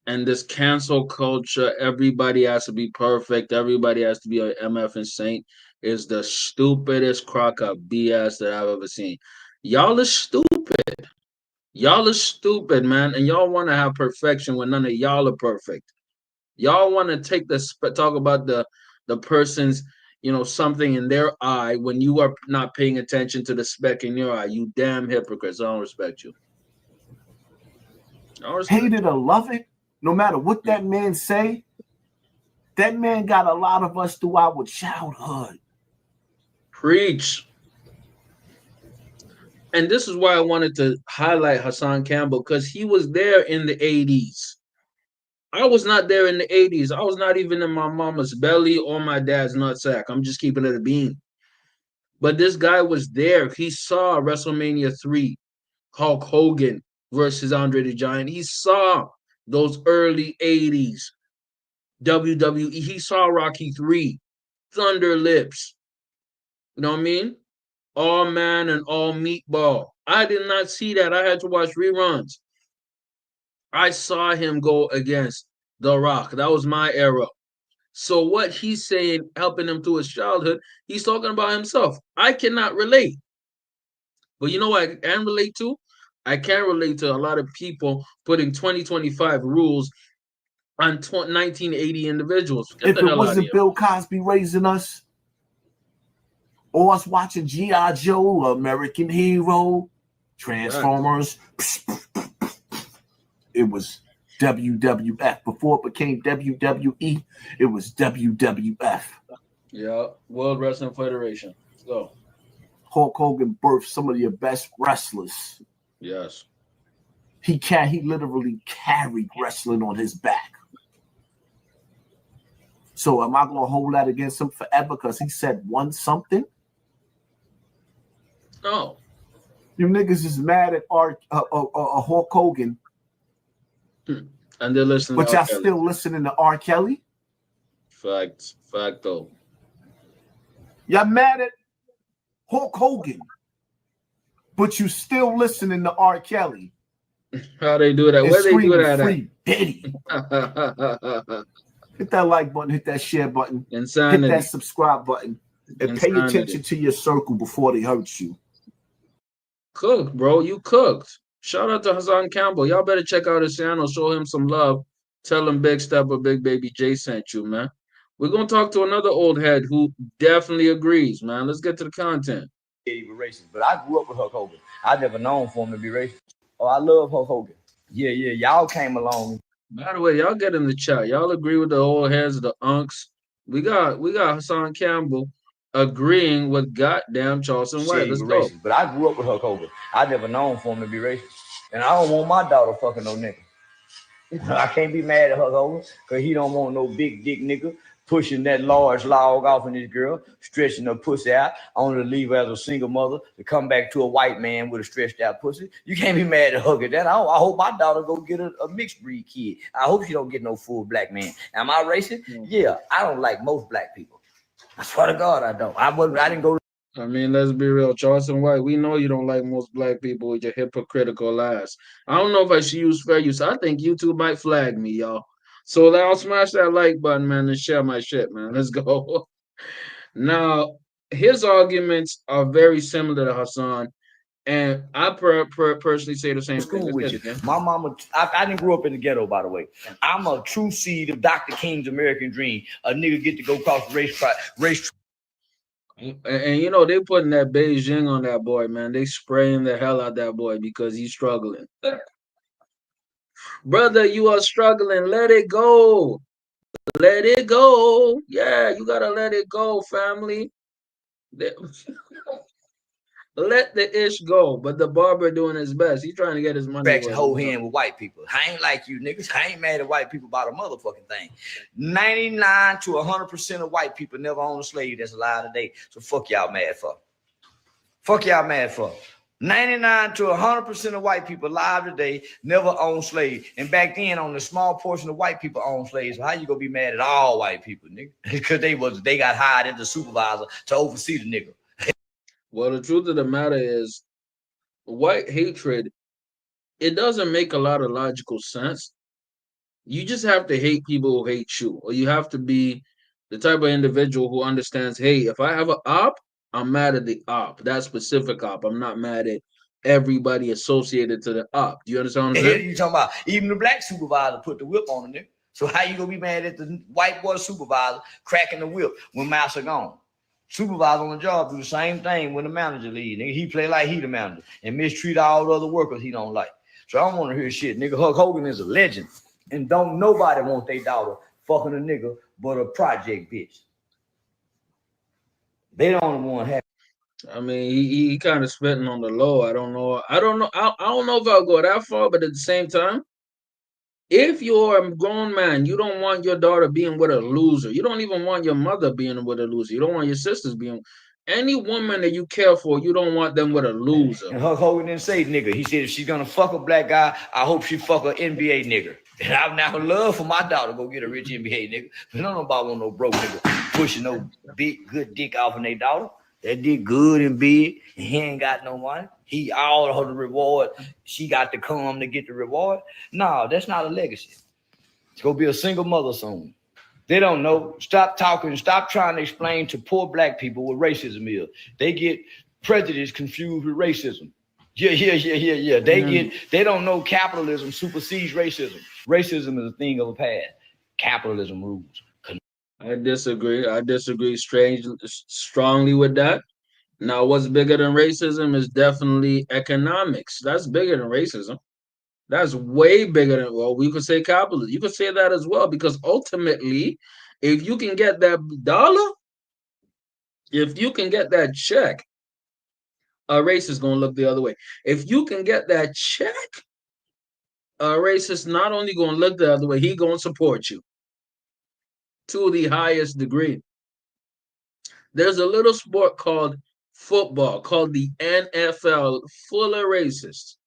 And this cancel culture, everybody has to be perfect. Everybody has to be an MF and Saint is the stupidest crock of BS that I've ever seen. Y'all are stupid. Y'all are stupid, man. And y'all want to have perfection when none of y'all are perfect. Y'all want to take talk about the person's, something in their eye when you are not paying attention to the speck in your eye. You damn hypocrites. I don't respect you. Hate it or love it, no matter what that man say, that man got a lot of us through our childhood. Preach. And this is why I wanted to highlight Hassan Campbell, because he was there in the 80s. I was not there in the 80s. I was not even in my mama's belly or my dad's nutsack. I'm just keeping it a bean. But this guy was there. He saw WrestleMania 3, Hulk Hogan versus Andre the Giant. He saw those early 80s WWE. He saw Rocky 3, Thunder Lips. You know what I mean? All Man and All Meatball. I did not see that. I had to watch reruns. I saw him go against The Rock. That was my era. So what he's saying, helping him through his childhood, he's talking about himself. I cannot relate. But you know what I can relate to? I can relate to a lot of people putting 2025 rules on 1980 individuals. Get If the it hell out of wasn't here. Bill Cosby raising us, or us watching G.I. Joe, American Hero, Transformers, it was WWF. Before it became WWE, it was WWF. Yeah, World Wrestling Federation. Let's go. Hulk Hogan birthed some of your best wrestlers. Yes. He literally carried wrestling on his back. So am I going to hold that against him forever because he said something? No. You niggas is mad at Hulk Hogan. And they're listening but to y'all R. Kelly. still listening to R. Kelly? Facto. Y'all mad at Hulk Hogan, but you still listening to R. Kelly. How they do that? Where they do that free Diddy. Hit that like button, hit that share button, Insanity. hit that subscribe button, and pay attention to your circle before they hurt you. Cooked, bro. You cooked. Shout out to Hassan Campbell. Y'all better check out his channel. Show him some love. Tell him Big Stepper, Big Baby J sent you, man. We're going to talk to another old head who definitely agrees, man. Let's get to the content. He was racist, but I grew up with Hulk Hogan. I never known for him to be racist. Oh, I love Hulk Hogan. Yeah, y'all came along. By the way, y'all get in the chat. Y'all agree with the old heads, the unks. We got Hassan Campbell agreeing with goddamn Charleston White. Let's go. Racist, but I grew up with Hulk Hogan. I never known for him to be racist. And I don't want my daughter fucking no nigga. I can't be mad at Hulk Hogan because he don't want no big dick nigga pushing that large log off in this girl, stretching her pussy out, only to leave her as a single mother to come back to a white man with a stretched out pussy. You can't be mad at Hulk at that. I hope my daughter go get a mixed breed kid. I hope she don't get no full black man. Am I racist? Yeah, I don't like most black people. I swear to God, I don't. I didn't go. I mean, let's be real. Charleston White, we know you don't like most black people with your hypocritical ass. I don't know if I should use fair use. I think YouTube might flag me, y'all. So I'll smash that like button, man, and share my shit, man. Let's go. Now, his arguments are very similar to Hassan, and I personally say the same thing. With you. My mama, I didn't grow up in the ghetto, by the way. I'm a true seed of Dr. King's American Dream. A nigga get to go across the race. And you know, they putting that Beijing on that boy, man. They spraying the hell out that boy because he's struggling. Brother, you are struggling. Let it go. Let it go. Yeah, you gotta let it go, family. Let the ish go. But the barber doing his best. He's trying to get his money. Cracks whole hand with white people. I ain't like you niggas. I ain't mad at white people about a motherfucking thing. 99 to 100% of white people never own a slave that's alive today. So fuck y'all mad for. Fuck y'all mad for. 99 to 100% of white people alive today never own slaves. And back then, only a small portion of white people own slaves. So how you gonna be mad at all white people, nigga? Because they got hired as the supervisor to oversee the nigga. Well, the truth of the matter is, white hatred, it doesn't make a lot of logical sense. You just have to hate people who hate you, or you have to be the type of individual who understands, hey, if I have an op, I'm mad at the op, that specific op. I'm not mad at everybody associated to the op. Do you understand what I'm saying? You talking about even the black supervisor put the whip on the nigga. So how you gonna be mad at the white boy supervisor cracking the whip when master gone? Supervisor on the job do the same thing when the manager leave. Nigga, he play like he the manager and mistreat all the other workers he don't like. So I don't want to hear shit. Nigga, Hulk Hogan is a legend. And don't nobody want their daughter fucking a nigga but a project bitch. They don't want to have. I mean, he kind of spitting on the low. I don't know. I don't know if I'll go that far, but at the same time, if you're a grown man, you don't want your daughter being with a loser. You don't even want your mother being with a loser. You don't want your sisters being. Any woman that you care for, you don't want them with a loser. And Hulk Hogan didn't say nigga. He said if she's gonna fuck a black guy, I hope she fuck an NBA nigga. And I would now love for my daughter to go get a rich NBA nigga. But don't nobody want no broke nigga pushing no big good dick off in their daughter. That dick good and big, and he ain't got no money. He all her the reward. She got to come to get the reward. No, that's not a legacy. It's gonna be a single mother soon. They don't know. Stop talking. Stop trying to explain to poor black people what racism is. They get prejudice confused with racism. Yeah. They don't know capitalism supersedes racism. Racism is a thing of the past. Capitalism rules. I disagree. I disagree strongly with that. Now, what's bigger than racism is definitely economics. That's bigger than racism. That's way bigger than, well, we could say capitalism. You could say that as well, because ultimately, if you can get that dollar, if you can get that check, a race is going to look the other way. If you can get that check, a racist not only going to look the other way, he going to support you to the highest degree. There's a little sport called football, called the NFL, full of racists.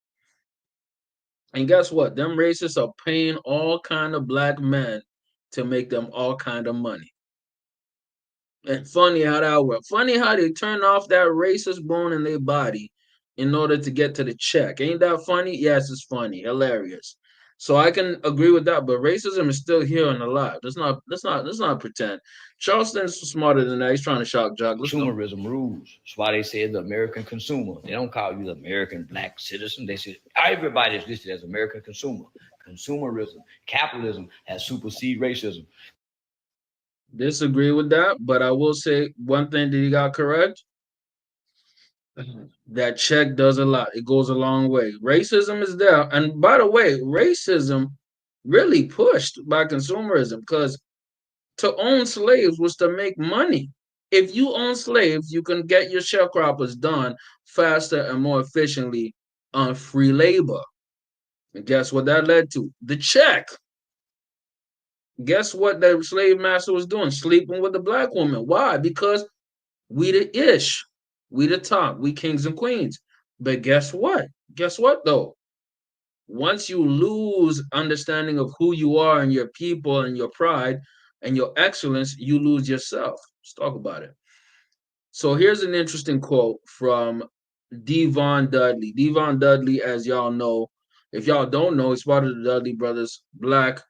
And guess what? Them racists are paying all kind of black men to make them all kind of money. And funny how that works. Funny how they turn off that racist bone in their body in order to get to the check. Ain't that funny? Yes, it's funny, hilarious. So I can agree with that, but racism is still here and alive. Let's not pretend. Charleston's smarter than that. He's trying to shock jock. Consumerism rules. That's why they say the American consumer. They don't call you the American black citizen. They say everybody is listed as American consumer. Consumerism, capitalism has superseded racism. Disagree with that, but I will say one thing that you got correct. That check does a lot. It goes a long way. Racism is there. And by the way, racism really pushed by consumerism, because to own slaves was to make money. If you own slaves, you can get your sharecroppers done faster and more efficiently on free labor. And guess what that led to? The check. Guess what the slave master was doing? Sleeping with the black woman. Why? Because we the ish. We the top. We kings and queens. But guess what? Guess what though? Once you lose understanding of who you are and your people and your pride and your excellence, you lose yourself. Let's talk about it. So here's an interesting quote from Devon Dudley. Devon Dudley, as y'all know, if y'all don't know, he's part of the Dudley brothers, black,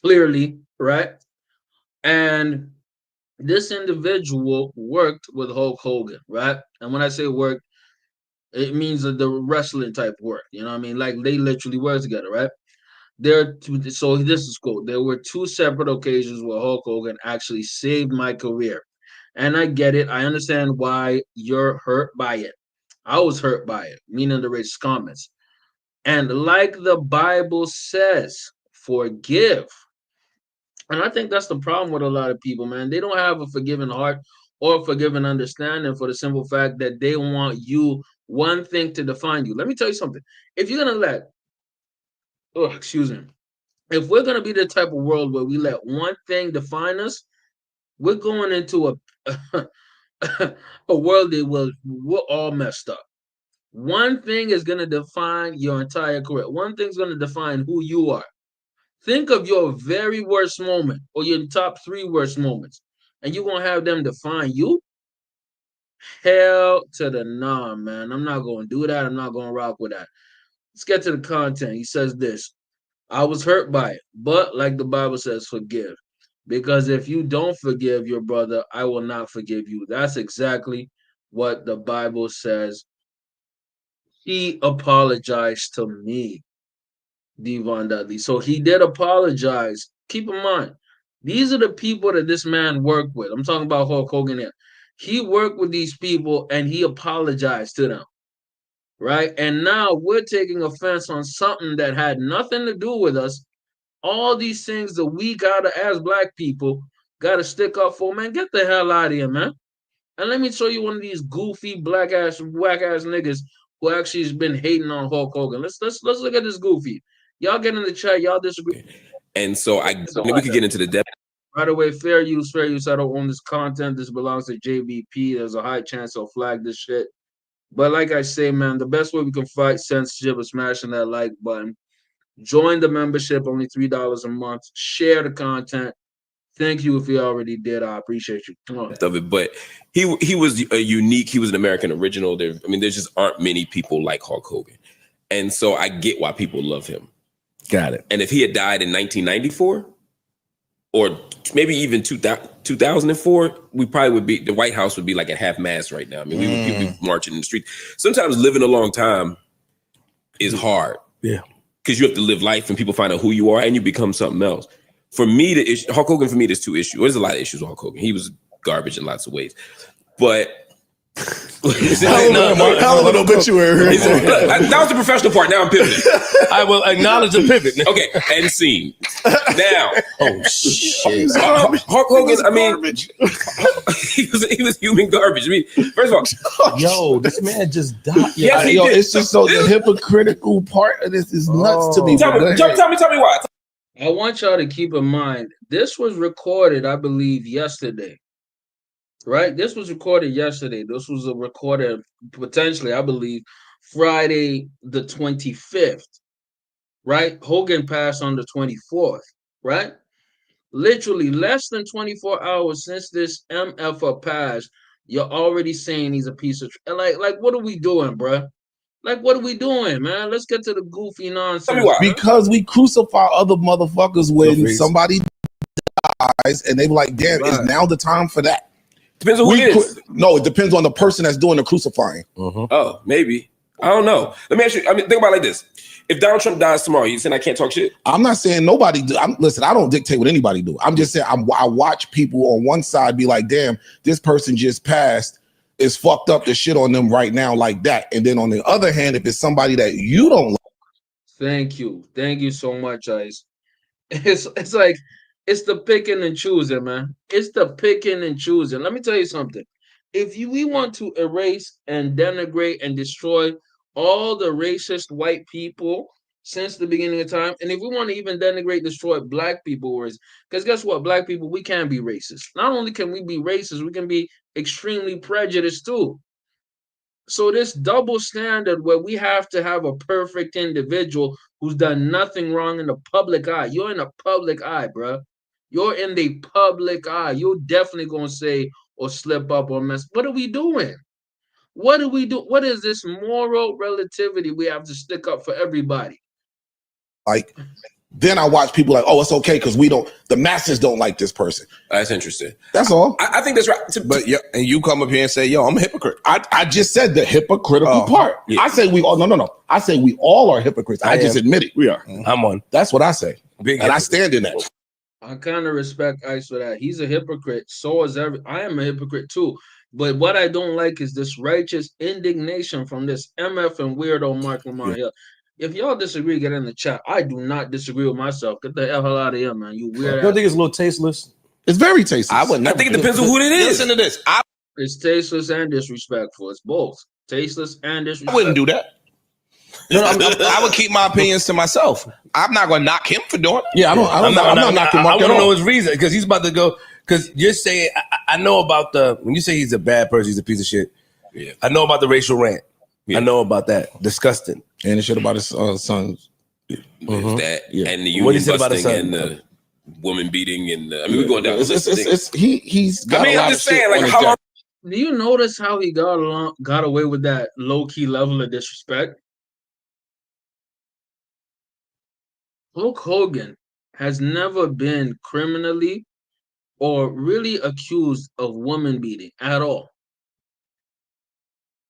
clearly, right? And this individual worked with Hulk Hogan, right? And when I say work, it means the wrestling type work. You know what I mean? Like they literally work together, right? So this is cool. There were two separate occasions where Hulk Hogan actually saved my career. And I get it. I understand why you're hurt by it. I was hurt by it, meaning the racist comments. And like the Bible says, forgive. And I think that's the problem with a lot of people, man. They don't have a forgiving heart or forgiving understanding for the simple fact that they want you one thing to define you. Let me tell you something. If you're gonna if we're gonna be the type of world where we let one thing define us, we're going into a a world that we're all messed up. One thing is gonna define your entire career. One thing's gonna define who you are. Think of your very worst moment or your top 3 worst moments, and you're gonna have them define you? Hell to the nah, man. I'm not gonna do that. I'm not gonna rock with that. Let's get to the content. He says this: I was hurt by it, but like the Bible says, forgive. Because if you don't forgive your brother, I will not forgive you. That's exactly what the Bible says. He apologized to me, Devon Dudley. So he did apologize. Keep in mind, these are the people that this man worked with. I'm talking about Hulk Hogan here. He worked with these people and he apologized to them, right? And now we're taking offense on something that had nothing to do with us. All these things that we gotta, as black people, gotta stick up for, man. Get the hell out of here, man. And let me show you one of these goofy black ass, whack ass niggas who actually has been hating on Hulk Hogan. Let's look at this goofy. Y'all get in the chat. Y'all disagree. And so we could get into the depth. By the way, fair use, fair use. I don't own this content. This belongs to JBP. There's a high chance I'll flag this shit. But like I say, man, the best way we can fight censorship is smashing that like button. Join the membership, only $3 a month. Share the content. Thank you if you already did. I appreciate you. Come on. Of it, but he was a unique. He was an American original. There just aren't many people like Hulk Hogan, and so I get why people love him. Got it. And if he had died in 1994, or maybe even 2004, we probably would be, the White House would be like at half mast right now. I mean, people be marching in the street. Sometimes living a long time is hard. Yeah. Because you have to live life and people find out who you are and you become something else. For me, Hulk Hogan, for me, there's two issues. There's a lot of issues with Hulk Hogan. He was garbage in lots of ways. But hell of an obituary. That was the professional part. Now I'm pivoting. I will acknowledge the pivot. Okay, end scene. Now, oh shit, Hulk Hogan. I mean, he was human garbage. I mean, first of all, yo, this man just died. Yes, he did. It's just so the hypocritical part of this is nuts to me. Tell me why. I want y'all to keep in mind, this was recorded, I believe, yesterday. Right? This was recorded yesterday. This was recorded potentially, I believe, Friday the 25th. Right? Hogan passed on the 24th. Right? Literally less than 24 hours since this MFer passed, you're already saying he's a piece of like what are we doing, bruh? Like, what are we doing, man? Let's get to the goofy nonsense. Because we crucify other motherfuckers when somebody dies, and they be like, damn, is now the time for that? Depends on who it is. No, it depends on the person that's doing the crucifying. Oh, maybe. I don't know. Let me ask you, I mean, think about it like this. If Donald Trump dies tomorrow, you saying I can't talk shit? I'm not saying nobody do. Listen, I don't dictate what anybody do. I'm just saying I watch people on one side be like, damn, this person just passed. It's fucked up to shit on them right now like that. And then on the other hand, if it's somebody that you don't like. Thank you so much, Ice. It's like it's the picking and choosing, man. It's the picking and choosing. Let me tell you something. If we want to erase and denigrate and destroy all the racist white people since the beginning of time, and if we want to even denigrate, destroy black people, because guess what, black people, we can be racist. Not only can we be racist, we can be extremely prejudiced too. So this double standard where we have to have a perfect individual who's done nothing wrong in the public eye. You're in the public eye, bro. You're in the public eye. You're definitely going to say or slip up or mess. What are we doing? What do we do? What is this moral relativity we have to stick up for everybody? Like, then I watch people like, oh, it's okay because the masses don't like this person. That's interesting. That's all. I think that's right. But yeah, and you come up here and say, yo, I'm a hypocrite. I just said the hypocritical part. Yeah. I say we all, no. I say we all are hypocrites. I just admit it. We are. I'm one. That's what I say. And I stand in that. I kind of respect Ice for that. He's a hypocrite. So is I am a hypocrite too. But what I don't like is this righteous indignation from this MF and weirdo Malcolm-Jamal here. If y'all disagree, get in the chat. I do not disagree with myself. Get the hell out of here, man. You weird. You don't think it's a little tasteless? It's very tasteless. I think it depends on who it is. Listen to this. It's tasteless and disrespectful. It's both. Tasteless and disrespectful. I wouldn't do that. No, I would keep my opinions to myself. I'm not going to knock him for doing it. Yeah, I'm not knocking Mark. I want to know his reason because he's about to go. Because you're saying, I know about when you say he's a bad person, he's a piece of shit. Yeah. I know about the racial rant. Yeah. I know about that. Disgusting. And the shit about his sons. That and the union busting and the woman beating and I mean we're going down. He's got I'm just saying, like, how long? Do you notice how he got away with that low key level of disrespect? Hulk Hogan has never been criminally or really accused of woman beating at all.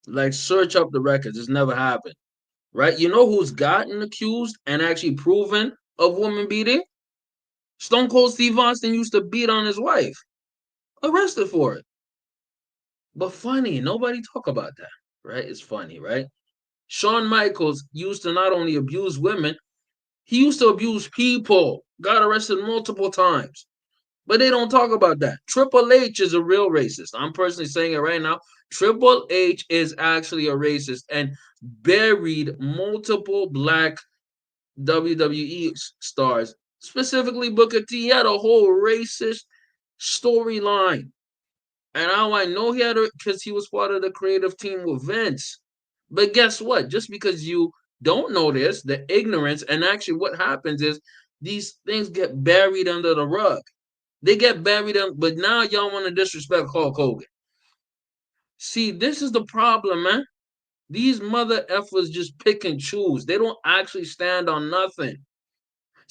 Like, search up the records. It's never happened. Right? You know who's gotten accused and actually proven of woman beating? Stone Cold Steve Austin used to beat on his wife. Arrested for it. But funny, nobody talk about that. Right? It's funny, right? Shawn Michaels used to not only abuse women, he used to abuse people. Got arrested multiple times. But they don't talk about that. Triple H is a real racist. I'm personally saying it right now. Triple H is actually a racist and buried multiple black WWE stars, specifically Booker T. He had a whole racist storyline. And how I know he had it because he was part of the creative team with Vince. But guess what? Just because you don't know this, the ignorance, and actually what happens is these things get buried under the rug. They get buried, but now y'all want to disrespect Hulk Hogan. See, this is the problem, man. These mother effers just pick and choose. They don't actually stand on nothing.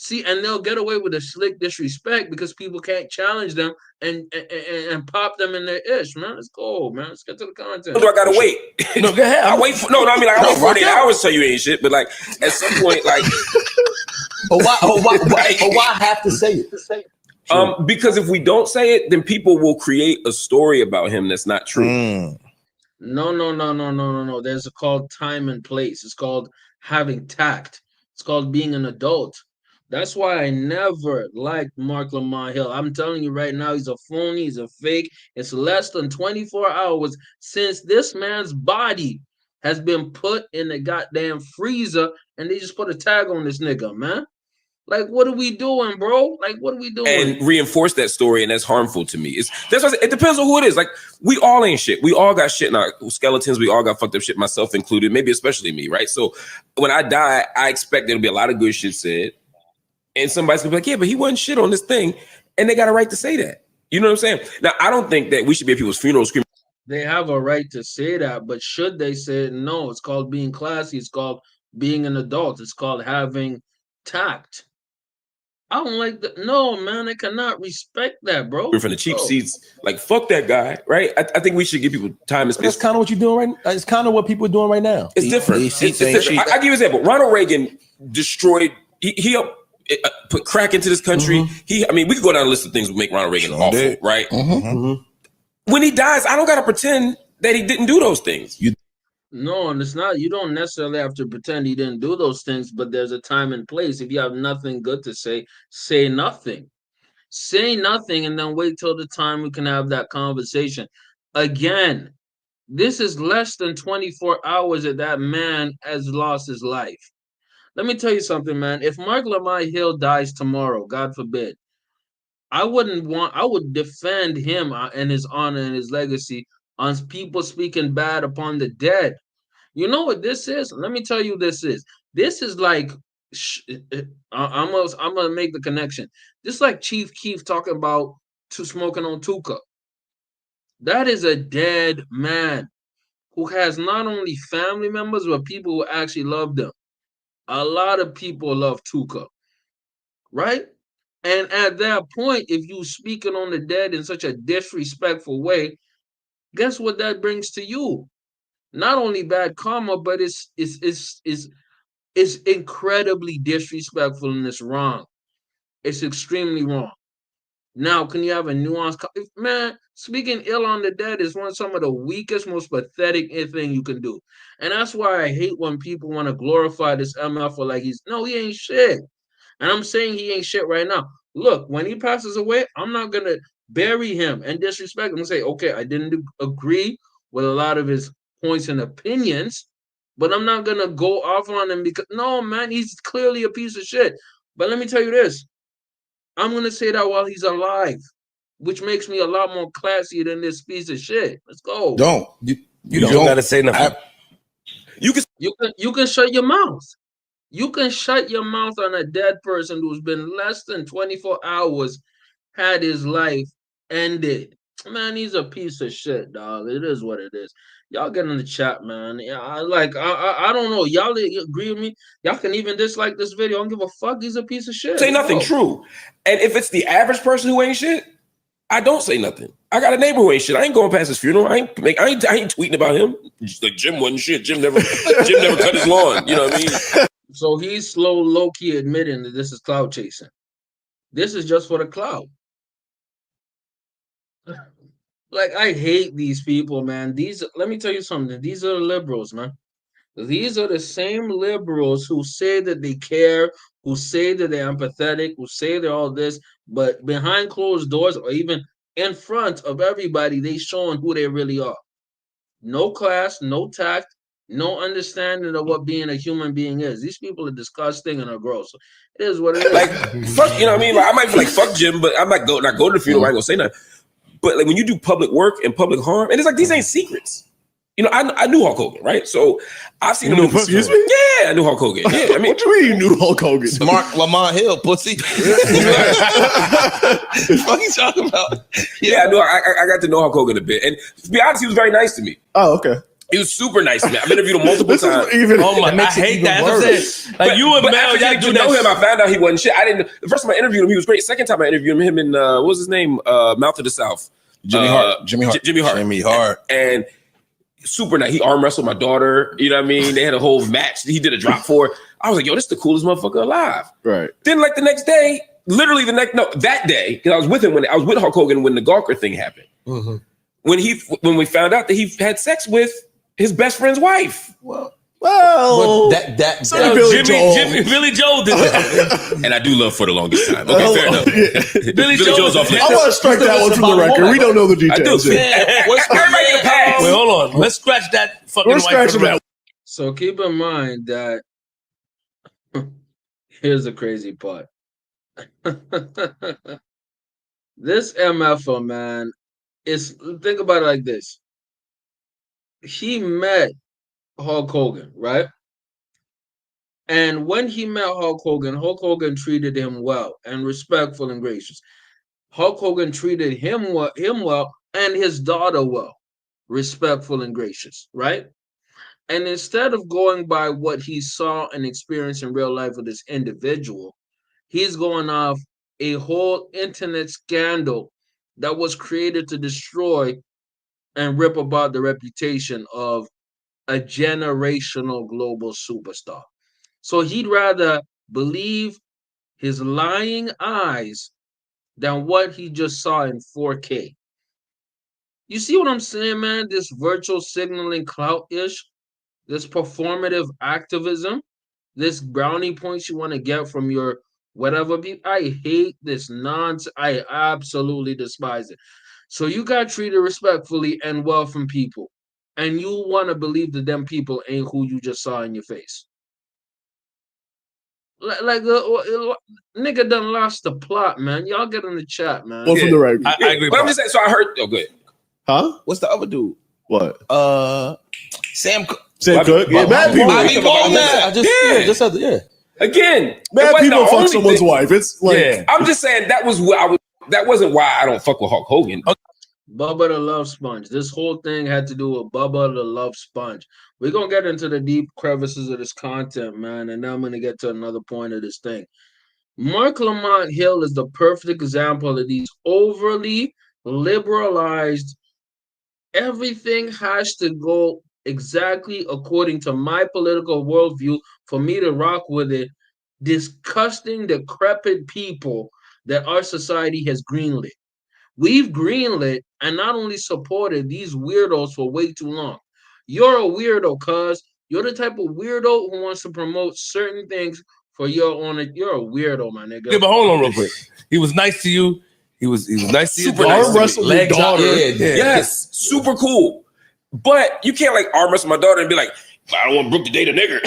See, and they'll get away with a slick disrespect because people can't challenge them and pop them in their ish, man. Let's go, man. Let's get to the content. Do I gotta wait? No, go ahead. I wait for I mean, like I wait 48 hours to tell you ain't shit, but like at some point, like, why have to say it? Because if we don't say it, then people will create a story about him that's not true. No. There's called time and place. It's called having tact. It's called being an adult. That's why I never liked Mark Lamar Hill. I'm telling you right now, he's a phony, he's a fake. It's less than 24 hours since this man's body has been put in the goddamn freezer and they just put a tag on this nigga, man. Like, what are we doing, bro? Like, what are we doing? And reinforce that story, and that's harmful to me. That's why it depends on who it is. Like, we all ain't shit. We all got shit in our skeletons. We all got fucked up shit, myself included, maybe especially me, right? So when I die, I expect there'll be a lot of good shit said. And somebody's gonna be like, yeah, but he wasn't shit on this thing. And they got a right to say that. You know what I'm saying? Now, I don't think that we should be at people's funerals screaming. They have a right to say that, but should they say it? No, it's called being classy. It's called being an adult. It's called having tact. I don't like that. No, man, I cannot respect that, bro. From the cheap seats, like, fuck that guy, right? I think we should give people time and space. That's kind of what you're doing right now. It's kind of what people are doing right now. It's different. It's different. I give you an example. Ronald Reagan destroyed, he put crack into this country. I mean, we could go down a list of things that make Ronald Reagan awful, right? When he dies, I don't got to pretend that he didn't do those things. No, and it's not, you don't necessarily have to pretend he didn't do those things, but there's a time and place. If you have nothing good to say, say nothing. Say nothing and then wait till the time we can have that conversation. Again, this is less than 24 hours that man has lost his life. Let me tell you something, man. If Mark Lamar Hill dies tomorrow, God forbid, I would defend him and his honor and his legacy on people speaking bad upon the dead. You know what this is? Let me tell you this is. This is like, I'm gonna make the connection. This is like Chief Keef talking about smoking on Tuka. That is a dead man who has not only family members, but people who actually love them. A lot of people love Tuka, right? And at that point, if you speaking on the dead in such a disrespectful way, guess what that brings to you? Not only bad karma, but it's incredibly disrespectful and it's wrong. It's extremely wrong. Now, can you have a nuanced man? Speaking ill on the dead is some of the weakest, most pathetic thing you can do, and that's why I hate when people want to glorify this MF for like he ain't shit. And I'm saying he ain't shit right now. Look, when he passes away, I'm not gonna bury him and disrespect him and say, okay, I didn't agree with a lot of his points and opinions, but I'm not gonna go off on him because no, man, he's clearly a piece of shit. But let me tell you this. I'm gonna say that while he's alive, which makes me a lot more classy than this piece of shit. Let's go. You don't gotta say nothing. You can shut your mouth. You can shut your mouth on a dead person who's been less than 24 hours, had his life ended. Man, he's a piece of shit, dog. It is what it is. Y'all get in the chat, man. Yeah, I don't know. Y'all agree with me? Y'all can even dislike this video. I don't give a fuck. He's a piece of shit. Say nothing. True. And if it's the average person who ain't shit, I don't say nothing. I got a neighbor who ain't shit. I ain't going past his funeral. I ain't tweeting about him. Like Jim wasn't shit. Jim never cut his lawn. You know what I mean? So he's low-key admitting that this is cloud chasing. This is just for the cloud. Like, I hate these people, man. Let me tell you something. These are the liberals, man. These are the same liberals who say that they care, who say that they're empathetic, who say they're all this, but behind closed doors or even in front of everybody, they showing who they really are. No class, no tact, no understanding of what being a human being is. These people are disgusting and are gross. It is what it is. Like, fuck, you know what I mean? Like, I might be like, fuck Jim, but I might not go to the funeral. I ain't gonna say nothing. But like when you do public work and public harm, and it's like these ain't secrets. You know, I knew Hulk Hogan, right? So I've seen him. Excuse me? Yeah, I knew Hulk Hogan. Yeah, I mean, what you mean you knew Hulk Hogan? Mark Lamar Hill, pussy. What are you talking about? Yeah, I know. I got to know Hulk Hogan a bit, and to be honest, he was very nice to me. Oh, okay. He was super nice, man. I've interviewed him multiple times. Oh my! I hate that. Like you and Mel, y'all y'all do know him. I found out he wasn't shit. I didn't. The first time I interviewed him, he was great. Second time I interviewed him and what was his name? Mouth of the South. Jimmy Hart. Jimmy Hart. And super nice. He arm wrestled my daughter. You know what I mean? They had a whole match. He did a drop for her. I was like, yo, this is the coolest motherfucker alive. Right. Then like the next day, literally that day, because I was with him when I was with Hulk Hogan when the Gawker thing happened. Mm-hmm. When we found out that he had sex with his best friend's wife. Well, Billy Billy Joel did that. And I do love For the Longest Time. Okay, fair enough. Billy Joel's off I want to strike that one from the record. We don't know the details. I do. Wait, hold on. Let's scratch that fucking We're scratching that. So keep in mind that here's the crazy part. This MFer, man, think about it like this. He met Hulk Hogan, right? And when he met Hulk Hogan treated him well and respectful and gracious. Hulk Hogan treated him well and his daughter well, respectful and gracious, right? And instead of going by what he saw and experienced in real life with this individual, he's going off a whole internet scandal that was created to destroy and rip about the reputation of a generational global superstar. So he'd rather believe his lying eyes than what he just saw in 4K. You see what I'm saying, man? This virtual signaling clout-ish, this performative activism, this brownie points you want to get from your whatever. I hate this nonsense. I absolutely despise it. So you got treated respectfully and well from people, and you want to believe that them people ain't who you just saw in your face. Like nigga done lost the plot, man. Y'all get in the chat, man. Well, from the record. I agree. But I'm just saying, so I heard, oh, good. Huh? What's the other dude? What? Sam Cook. Yeah, bad people. Just said yeah. Again, bad people fuck someone's wife. It's like I'm just saying that wasn't why I don't fuck with Hulk Hogan. Bubba the Love Sponge. This whole thing had to do with Bubba the Love Sponge. We're going to get into the deep crevices of this content, man, and now I'm going to get to another point of this thing. Mark Lamont Hill is the perfect example of these overly liberalized, everything has to go exactly according to my political worldview for me to rock with it, disgusting, decrepit people that our society has greenlit. We've greenlit and not only supported these weirdos for way too long. You're a weirdo, cuz. You're the type of weirdo who wants to promote certain things for your own. You're a weirdo, my nigga. Yeah, but hold on real quick. He was nice to you. He was nice to you. Super nice to me. Legs out. Yes, super cool. But you can't like arm wrestle my daughter and be like, I don't want Brooke to date a nigger.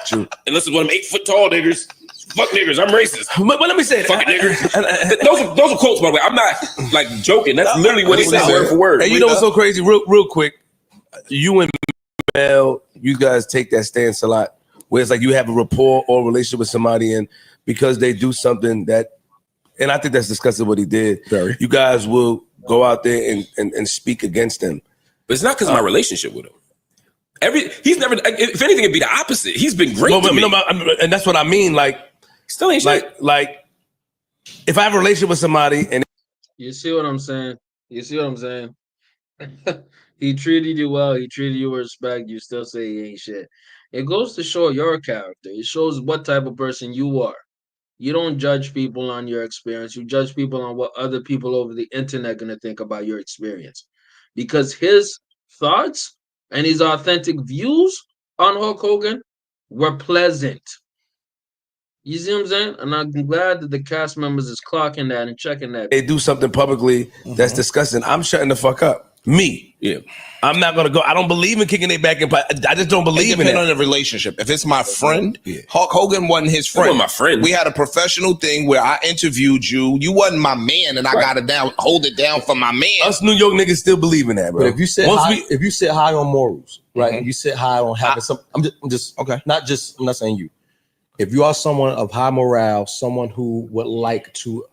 True. Unless it's one of them 8 foot tall niggers. Fuck niggers, I'm racist. But let me say that. Fucking niggers. Those are quotes, by the way. I'm not like joking. That's literally what he said word for word. And you know what's so crazy? Real quick, you and Mel, you guys take that stance a lot, where it's like you have a rapport or relationship with somebody, and because they do something that, and I think that's disgusting what he did. Very. You guys will go out there and speak against them. But it's not because of my relationship with him. He's never. If anything, it'd be the opposite. He's been great to me. And that's what I mean. Like, still ain't shit. Like, if I have a relationship with somebody, and you see what I'm saying? He treated you well. He treated you with respect. You still say he ain't shit. It goes to show your character. It shows what type of person you are. You don't judge people on your experience. You judge people on what other people over the internet going to think about your experience. Because his thoughts and his authentic views on Hulk Hogan were pleasant. You see what I'm saying? And I'm glad that the cast members is clocking that and checking that. they do something publicly that's disgusting, I'm shutting the fuck up. Me. Yeah. I'm not gonna go. I don't believe in kicking it back in. I just don't believe in it. On the relationship. If it's my friend, Hulk Hogan wasn't his friend. Wasn't my friend. We had a professional thing where I interviewed you. You wasn't my man, and I got it down, hold it down for my man. Us New York niggas still believe in that, bro. But if you sit high on morals, right? And you sit high on having some, I'm just okay. I'm not saying you. If you are someone of high morale, someone who would like to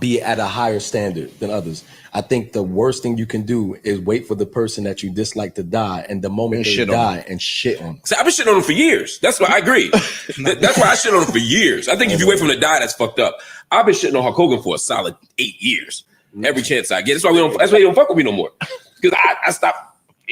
be at a higher standard than others. I think the worst thing you can do is wait for the person that you dislike to die, and the moment And they shit on die, and shit on them. See, I've been shitting on him for years. That's why I agree. That's why I shit on him for years. I think if you wait for him to die, that's fucked up. I've been shitting on Hulk Hogan for a solid 8 years. Every chance I get. That's why he don't fuck with me no more. Because I stopped.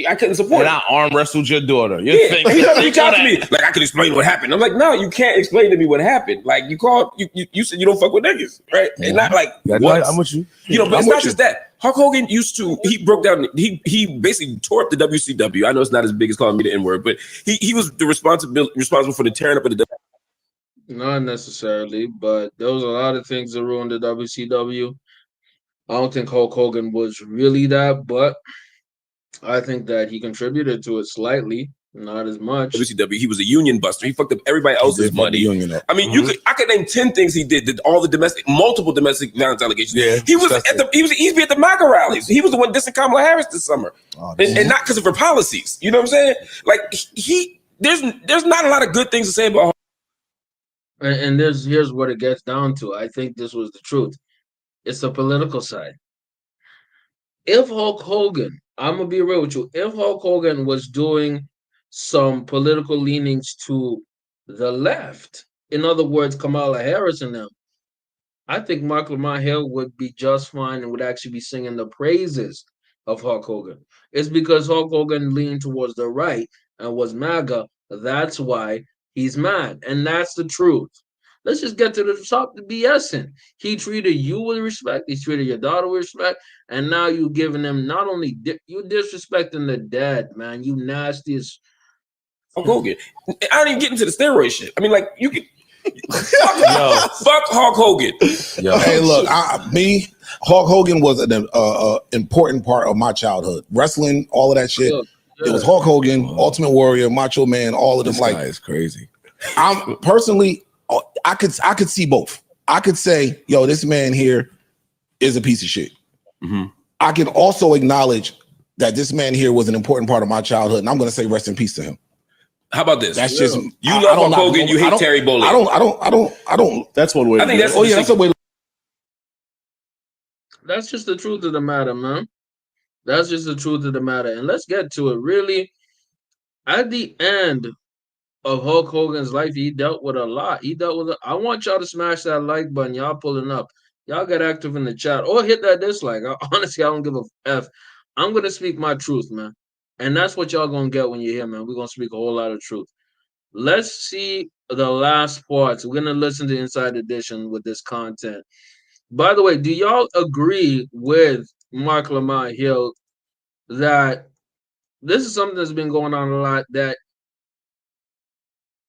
I couldn't support and it. I arm wrestled your daughter. You Yeah, think he reached out to me like I could explain what happened. I'm like, no, you can't explain to me what happened. Like you called, you said you don't fuck with niggas, right? And not like what? I'm with you. But it's not just that. Hulk Hogan he broke down. He basically tore up the WCW. I know it's not as big as calling me the N word, but he was responsible for the tearing up of the. Not necessarily, but there was a lot of things that ruined the WCW. I don't think Hulk Hogan was really that, but I think that he contributed to it slightly, not as much. WCW, he was a union buster. He fucked up everybody else's money. I mean, I could name 10 things he did all the multiple domestic violence allegations. Yeah, he was he'd be at the MAGA rallies. He was the one dissing Kamala Harris this summer, and not because of her policies. You know what I'm saying? Like there's not a lot of good things to say about Hulk. And here's what it gets down to. I think this was the truth. It's the political side. If Hulk Hogan, I'm gonna be real with you, if Hulk Hogan was doing some political leanings to the left, in other words, Kamala Harris and them, I think Malcolm-Jamal Warner would be just fine and would actually be singing the praises of Hulk Hogan. It's because Hulk Hogan leaned towards the right and was MAGA. That's why he's mad. And that's the truth. Let's just get to the top of the BSing. He treated you with respect. He treated your daughter with respect. And now you giving them not only you disrespecting the dead, man. You nastiest. Hulk Hogan. I didn't even get into the steroid shit. I mean, like you can. Fuck Hulk Hogan. Hey, look, Hulk Hogan was an important part of my childhood. Wrestling, all of that shit. It was Hulk Hogan, Ultimate Warrior, Macho Man, all of them. This like, guy is crazy. I'm personally, I could see both. I could say, yo, this man here is a piece of shit. Mm-hmm. I can also acknowledge that this man here was an important part of my childhood, and I'm going to say rest in peace to him. How about this? That's just you love Hulk Hogan. You hate Terry Bollea. I don't. That's one way. I think that's that's a way. That's just the truth of the matter, man. That's just the truth of the matter. And let's get to it. Really, at the end of Hulk Hogan's life, he dealt with a lot. I want y'all to smash that like button. Y'all pulling up. Y'all get active in the chat or hit that dislike. Honestly, I don't give a F. I'm going to speak my truth, man. And that's what y'all going to get when you're here, man. We're going to speak a whole lot of truth. Let's see the last parts. We're going to listen to Inside Edition with this content. By the way, do y'all agree with Mark Lamar Hill that this is something that's been going on a lot, that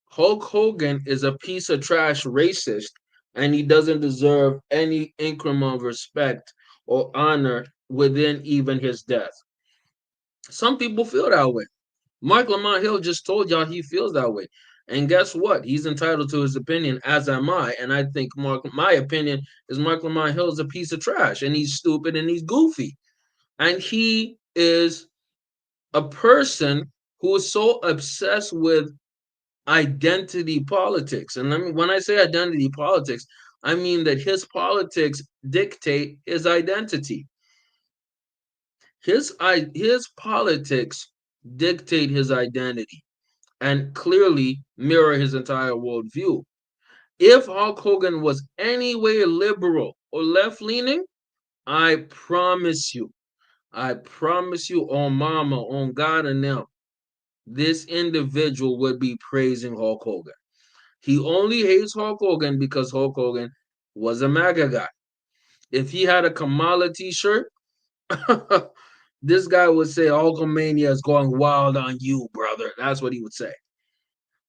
Hulk Hogan is a piece of trash racist and he doesn't deserve any increment of respect or honor within even his death? Some people feel that way. Mark Lamar Hill just told y'all he feels that way. And guess what? He's entitled to his opinion, as am I. And I think my opinion is Mark Lamar Hill is a piece of trash and he's stupid and he's goofy. And he is a person who is so obsessed with identity politics. And when I say identity politics, I mean that his politics dictate his identity. His politics dictate his identity and clearly mirror his entire worldview. If Hulk Hogan was any way liberal or left-leaning, I promise you on mama, on God and them, this individual would be praising Hulk Hogan. He only hates Hulk Hogan because Hulk Hogan was a MAGA guy. If he had a Kamala t-shirt, this guy would say Hulkamania is going wild on you, brother. That's what he would say.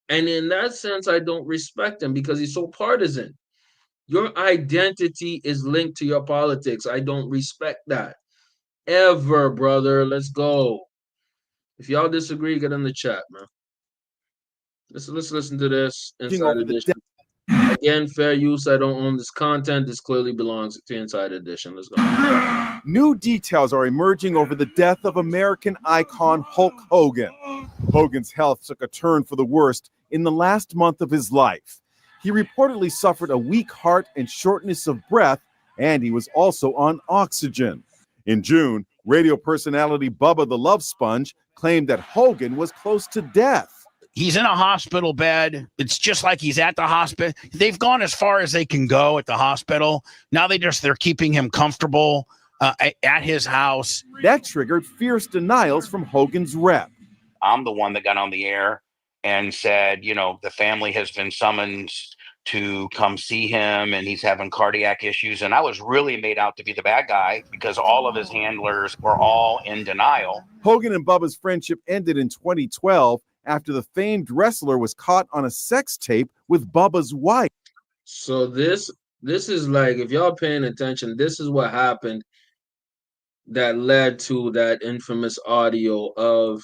And in that sense, I don't respect him because he's so partisan. Your identity is linked to your politics. I don't respect that. Ever, brother. Let's go. If y'all disagree, get in the chat, man. Let's listen to this Inside Edition. Again, fair use. I don't own this content. This clearly belongs to Inside Edition. Let's go. New details are emerging over the death of American icon Hulk Hogan. Hogan's health took a turn for the worst in the last month of his life. He reportedly suffered a weak heart and shortness of breath and he was also on oxygen. In June, radio personality Bubba the Love Sponge claimed that Hogan was close to death. He's in a hospital bed. It's just like he's at the hospital. They've gone as far as they can go at the hospital. Now they're keeping him comfortable at his house. That triggered fierce denials from Hogan's rep. I'm the one that got on the air and said, the family has been summoned to come see him and he's having cardiac issues. And I was really made out to be the bad guy because all of his handlers were all in denial. Hogan and Bubba's friendship ended in 2012 after the famed wrestler was caught on a sex tape with Bubba's wife. So this is like, if y'all paying attention, this is what happened that led to that infamous audio of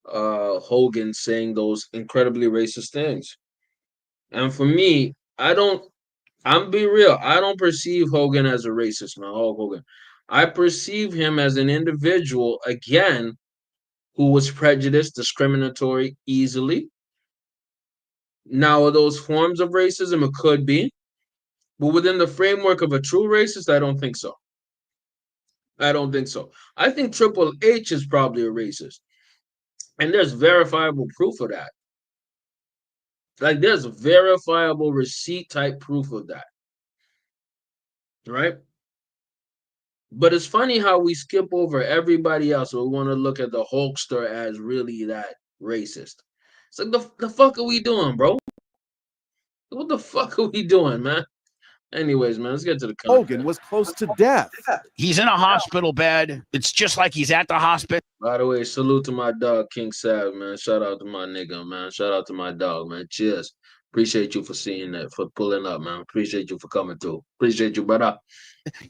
Hogan saying those incredibly racist things. And for me, I'm be real, I don't perceive Hogan as a racist, man. Hulk Hogan. I perceive him as an individual, again, who was prejudiced, discriminatory easily. Now, are those forms of racism? It could be. But within the framework of a true racist, I don't think so. I don't think so. I think Triple H is probably a racist. And there's verifiable proof of that. Like, there's verifiable receipt type proof of that. Right? But it's funny how we skip over everybody else. So we want to look at the Hulkster as really that racist. It's like, the fuck are we doing, bro? What the fuck are we doing, man? Anyways, man, let's get to the content. Hogan was close to death. He's in a hospital bed. It's just like he's at the hospital. By the way, salute to my dog, King Sav, man. Shout out to my nigga, man. Shout out to my dog, man. Cheers. Appreciate you for seeing that, for pulling up, man. Appreciate you for coming through. Appreciate you, brother.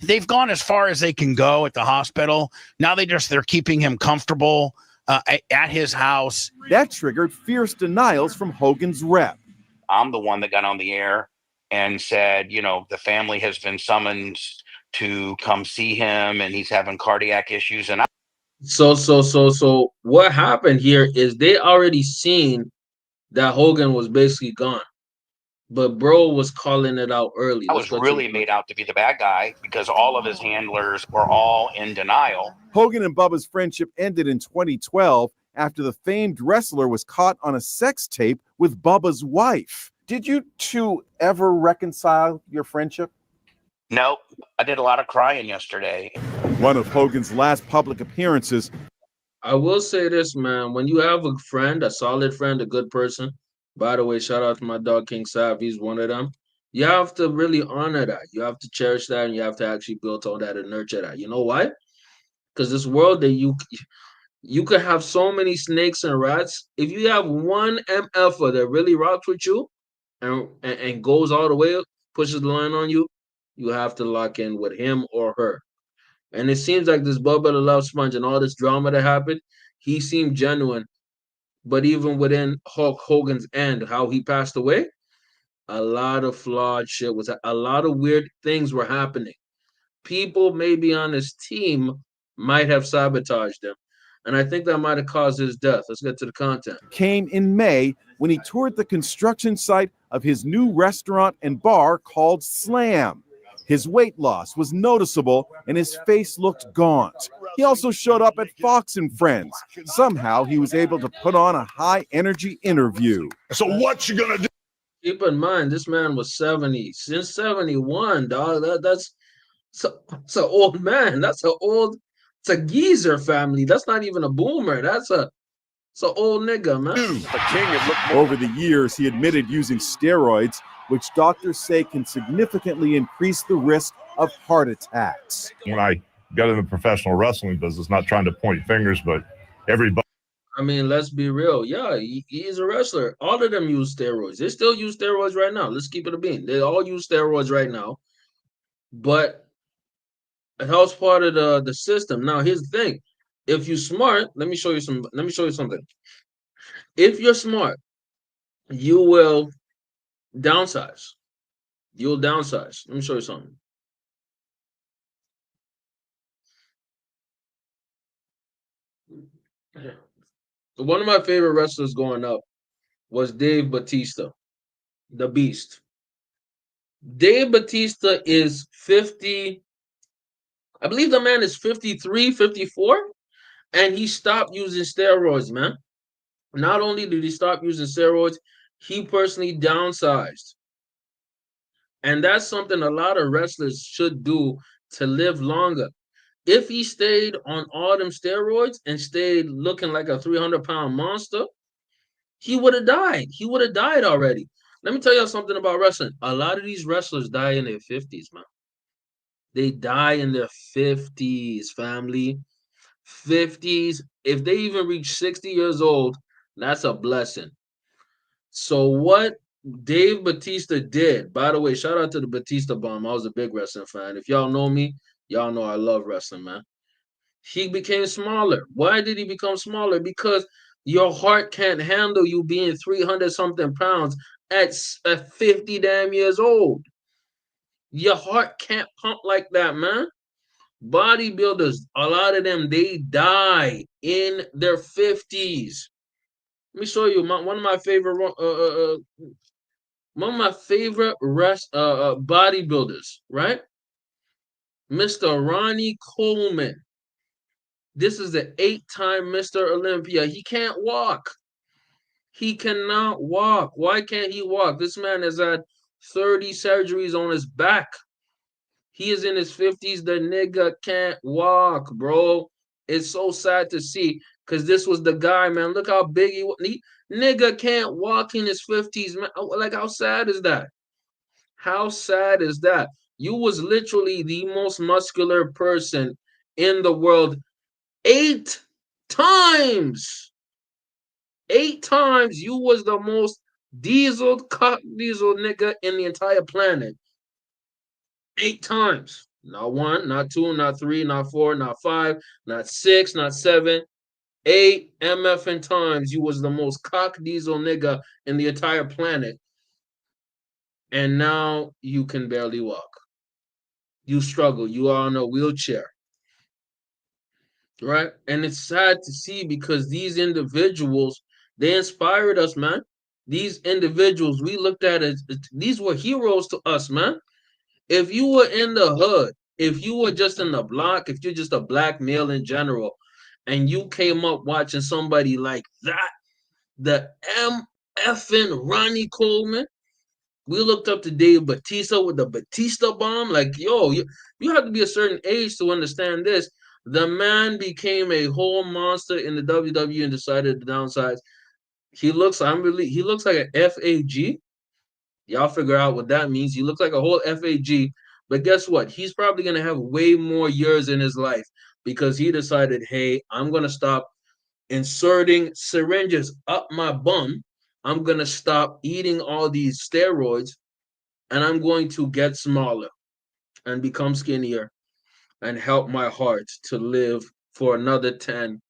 They've gone as far as they can go at the hospital. Now they're keeping him comfortable at his house. That triggered fierce denials from Hogan's rep. I'm the one that got on the air and said, the family has been summoned to come see him and he's having cardiac issues. And So what happened here is they already seen that Hogan was basically gone. But bro was calling it out early. I was really made out to be the bad guy because all of his handlers were all in denial. Hogan and Bubba's friendship ended in 2012 after the famed wrestler was caught on a sex tape with Bubba's wife. Did you two ever reconcile your friendship? Nope. I did a lot of crying yesterday. One of Hogan's last public appearances. I will say this, man. When you have a friend, a solid friend, a good person, by the way, shout out to my dog, King Sav. He's one of them. You have to really honor that. You have to cherish that, and you have to actually build on that and nurture that. You know why? Because this world that you could have so many snakes and rats. If you have one MFer that really rocks with you and goes all the way up, pushes the line on you, you have to lock in with him or her. And it seems like this Bubba the Love Sponge and all this drama that happened, he seemed genuine. But even within Hulk Hogan's end, how he passed away, a lot of flawed shit was, a lot of weird things were happening. People maybe on his team might have sabotaged him. And I think that might have caused his death. Let's get to the content. Came in May when he toured the construction site of his new restaurant and bar called Slam. His weight loss was noticeable and his face looked gaunt. He also showed up at Fox and Friends. Somehow he was able to put on a high-energy interview. So what you gonna do? Keep in mind, this man was 70. Since 71, dog. That's an old man. It's a geezer family. That's not even a boomer. It's an old nigga, man. Over the years, he admitted using steroids, which doctors say can significantly increase the risk of heart attacks. When I got in the professional wrestling business, not trying to point fingers, but everybody. I mean, let's be real. Yeah, he's a wrestler. All of them use steroids. They still use steroids right now. Let's keep it a bean. They all use steroids right now. But it helps part of the system. Now, here's the thing. If you're smart, let me show you something. If you're smart, you will downsize. You'll downsize. Let me show you something. One of my favorite wrestlers growing up was Dave Bautista, the Beast. Dave Batista is 50. I believe the man is 53, 54, and he stopped using steroids, man. Not only did he stop using steroids, he personally downsized. And that's something a lot of wrestlers should do to live longer. If he stayed on all them steroids and stayed looking like a 300-pound monster, he would have died. He would have died already. Let me tell you something about wrestling. A lot of these wrestlers die in their 50s, man. They die in their 50s, family. 50s. If they even reach 60 years old, that's a blessing. So what Dave Batista did, by the way, shout out to the Batista bomb. I was a big wrestling fan. If y'all know me, y'all know I love wrestling, man. He became smaller. Why did he become smaller? Because your heart can't handle you being 300 something pounds at 50 damn years old. Your heart can't pump like that, man. Bodybuilders, a lot of them, they die in their 50s. Let me show you one of my favorite bodybuilders, right? Mr. Ronnie Coleman. This is the 8-time Mr. Olympia. He can't walk. He cannot walk. Why can't he walk? This man has had 30 surgeries on his back. He is in his 50s. The nigga can't walk, bro. It's so sad to see because this was the guy, man. Look how big he was. Nigga can't walk in his 50s, man. Like, how sad is that? How sad is that? You was literally the most muscular person in the world 8 times. 8 times you was the most diesel nigga in the entire planet. 8 times. Not 1, not 2, not 3, not 4, not 5, not 6, not 7. 8 MFing times you was the most cock diesel nigga in the entire planet. And now you can barely walk. You struggle. You are in a wheelchair. Right? And it's sad to see because these individuals, they inspired us, man. These individuals we looked at as these were heroes to us, man. If you were in the hood, if you were just in the block, if you're just a black male in general, and you came up watching somebody like that, the MFing Ronnie Coleman, we looked up to Dave Batista with the Batista bomb. Like, yo, you have to be a certain age to understand this. The man became a whole monster in the WWE and decided to downsize. He looks like an FAG. Y'all figure out what that means. He looks like a whole FAG. But guess what? He's probably gonna have way more years in his life because he decided, hey, I'm gonna stop inserting syringes up my bum. I'm gonna stop eating all these steroids and I'm going to get smaller and become skinnier and help my heart to live for another 10,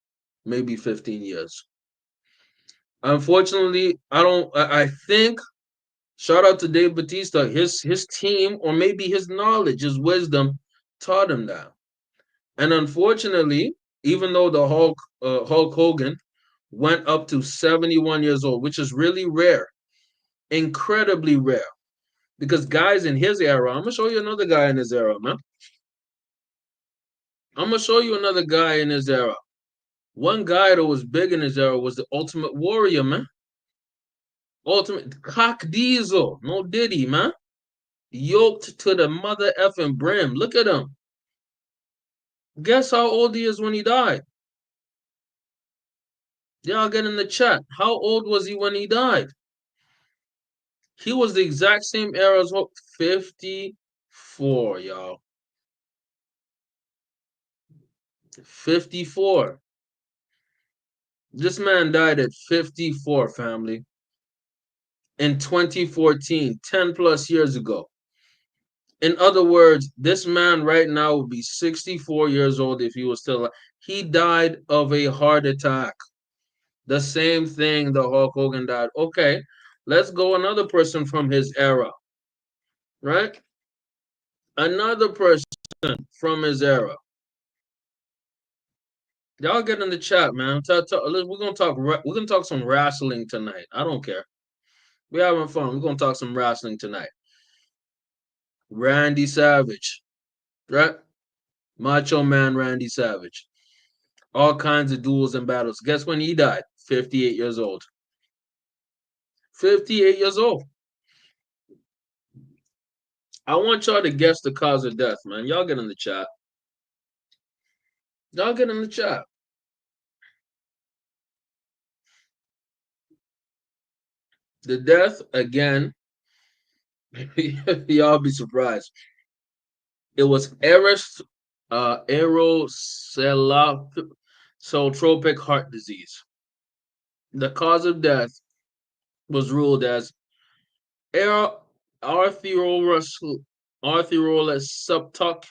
maybe 15 years. Unfortunately, I think shout out to Dave Batista, his team, or maybe his knowledge, his wisdom taught him that. And unfortunately, even though the Hulk Hogan went up to 71 years old, which is really rare, incredibly rare. Because guys in his era, I'm gonna show you another guy in his era, man. I'm gonna show you another guy in his era. One guy that was big in his era was the Ultimate Warrior, man. Ultimate Cock Diesel, no Diddy, man. Yoked to the mother effing brim. Look at him. Guess how old he is when he died? Y'all get in the chat. How old was he when he died? He was the exact same era as Hulk. 54, y'all. 54. This man died at 54, family. In 2014, 10 plus years ago. In other words, this man right now would be 64 years old if he was still alive. He died of a heart attack. The same thing the Hulk Hogan died. Okay, let's go another person from his era. Right? Another person from his era. Y'all get in the chat, man. We're gonna talk some wrestling tonight. I don't care. We're having fun. We're gonna talk some wrestling tonight. Randy Savage, right? Macho Man Randy Savage. All kinds of duels and battles. Guess when he died? 58 years old. 58 years old. I want y'all to guess the cause of death, man. Y'all get in the chat. Y'all get in the chat. The death, again, y'all be surprised. It was aerocelotropic heart disease. The cause of death was ruled as arterioloseptic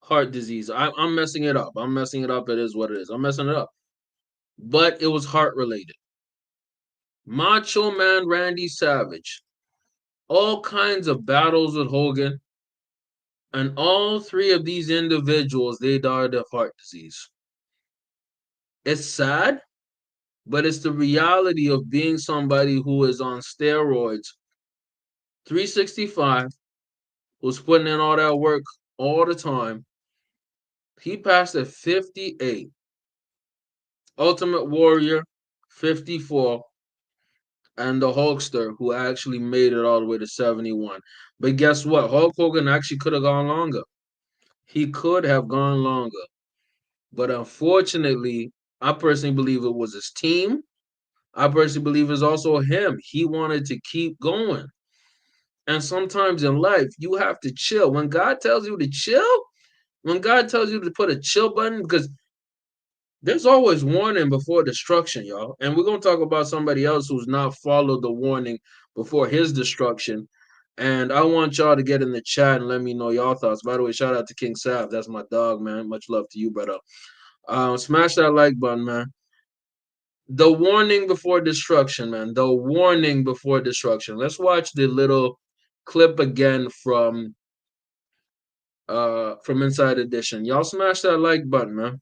heart disease. I'm messing it up. I'm messing it up. It is what it is. I'm messing it up. But it was heart related. Macho Man Randy Savage. All kinds of battles with Hogan. And all three of these individuals, they died of heart disease. It's sad, but it's the reality of being somebody who is on steroids, 365, who's putting in all that work all the time. He passed at 58. Ultimate Warrior, 54. And the Hulkster, who actually made it all the way to 71. But guess what? Hulk Hogan actually could have gone longer. He could have gone longer. But unfortunately, I personally believe it was his team. I personally believe it's also him. He wanted to keep going. And sometimes in life, you have to chill. When God tells you to chill, when God tells you to put a chill button, because there's always warning before destruction, y'all. And we're going to talk about somebody else who's not followed the warning before his destruction. And I want y'all to get in the chat and let me know y'all thoughts. By the way, shout out to King Sav. That's my dog, man. Much love to you, brother. Smash that like button, man. The warning before destruction, man. The warning before destruction. Let's watch the little clip again from Inside Edition. Y'all smash that like button, man.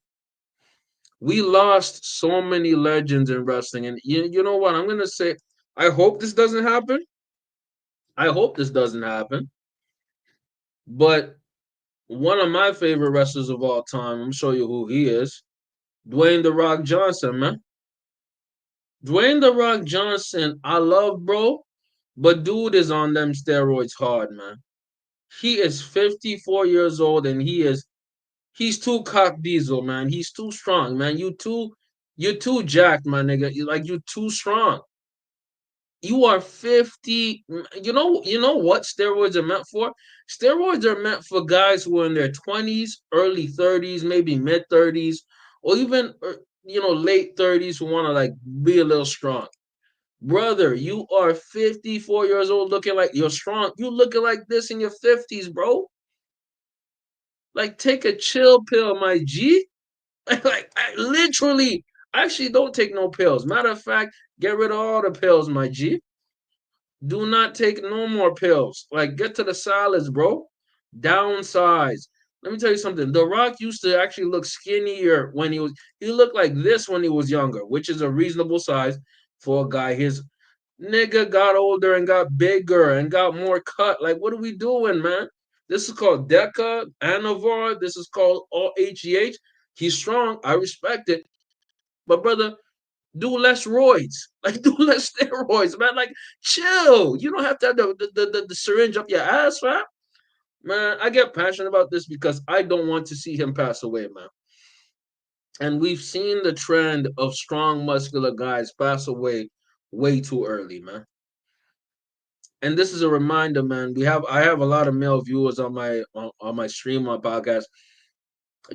We lost so many legends in wrestling, and you know what? I'm gonna say, I hope this doesn't happen. I hope this doesn't happen. But one of my favorite wrestlers of all time, I'm gonna show you who he is. Dwayne The Rock Johnson, man. Dwayne The Rock Johnson, I love, bro, but dude is on them steroids hard, man. He is 54 years old, and he's too cock diesel, man. He's too strong, man. You're too jacked, my nigga. You're too strong. You are 50. You know what steroids are meant for? Steroids are meant for guys who are in their 20s, early 30s, maybe mid 30s, or even late 30s who want to like be a little strong. Brother, you are 54 years old looking like you're strong. You looking like this in your 50s, bro. Like, take a chill pill, my G. I actually don't take no pills. Matter of fact, get rid of all the pills, my G. Do not take no more pills. Like, get to the solids, bro. Downsize. Let me tell you something. The Rock used to actually look skinnier when he looked like this when he was younger, which is a reasonable size for a guy his nigga got older and got bigger and got more cut. Like, what are we doing, man? This is called Deca, Anavar. This is called all HGH. He's strong. I respect it. But, brother, do less roids. Like, do less steroids, man. Like, chill. You don't have to have the syringe up your ass, man. Man, I get passionate about this because I don't want to see him pass away, man. And we've seen the trend of strong, muscular guys pass away way too early, man. And this is a reminder, man. I have a lot of male viewers on my stream, my podcast.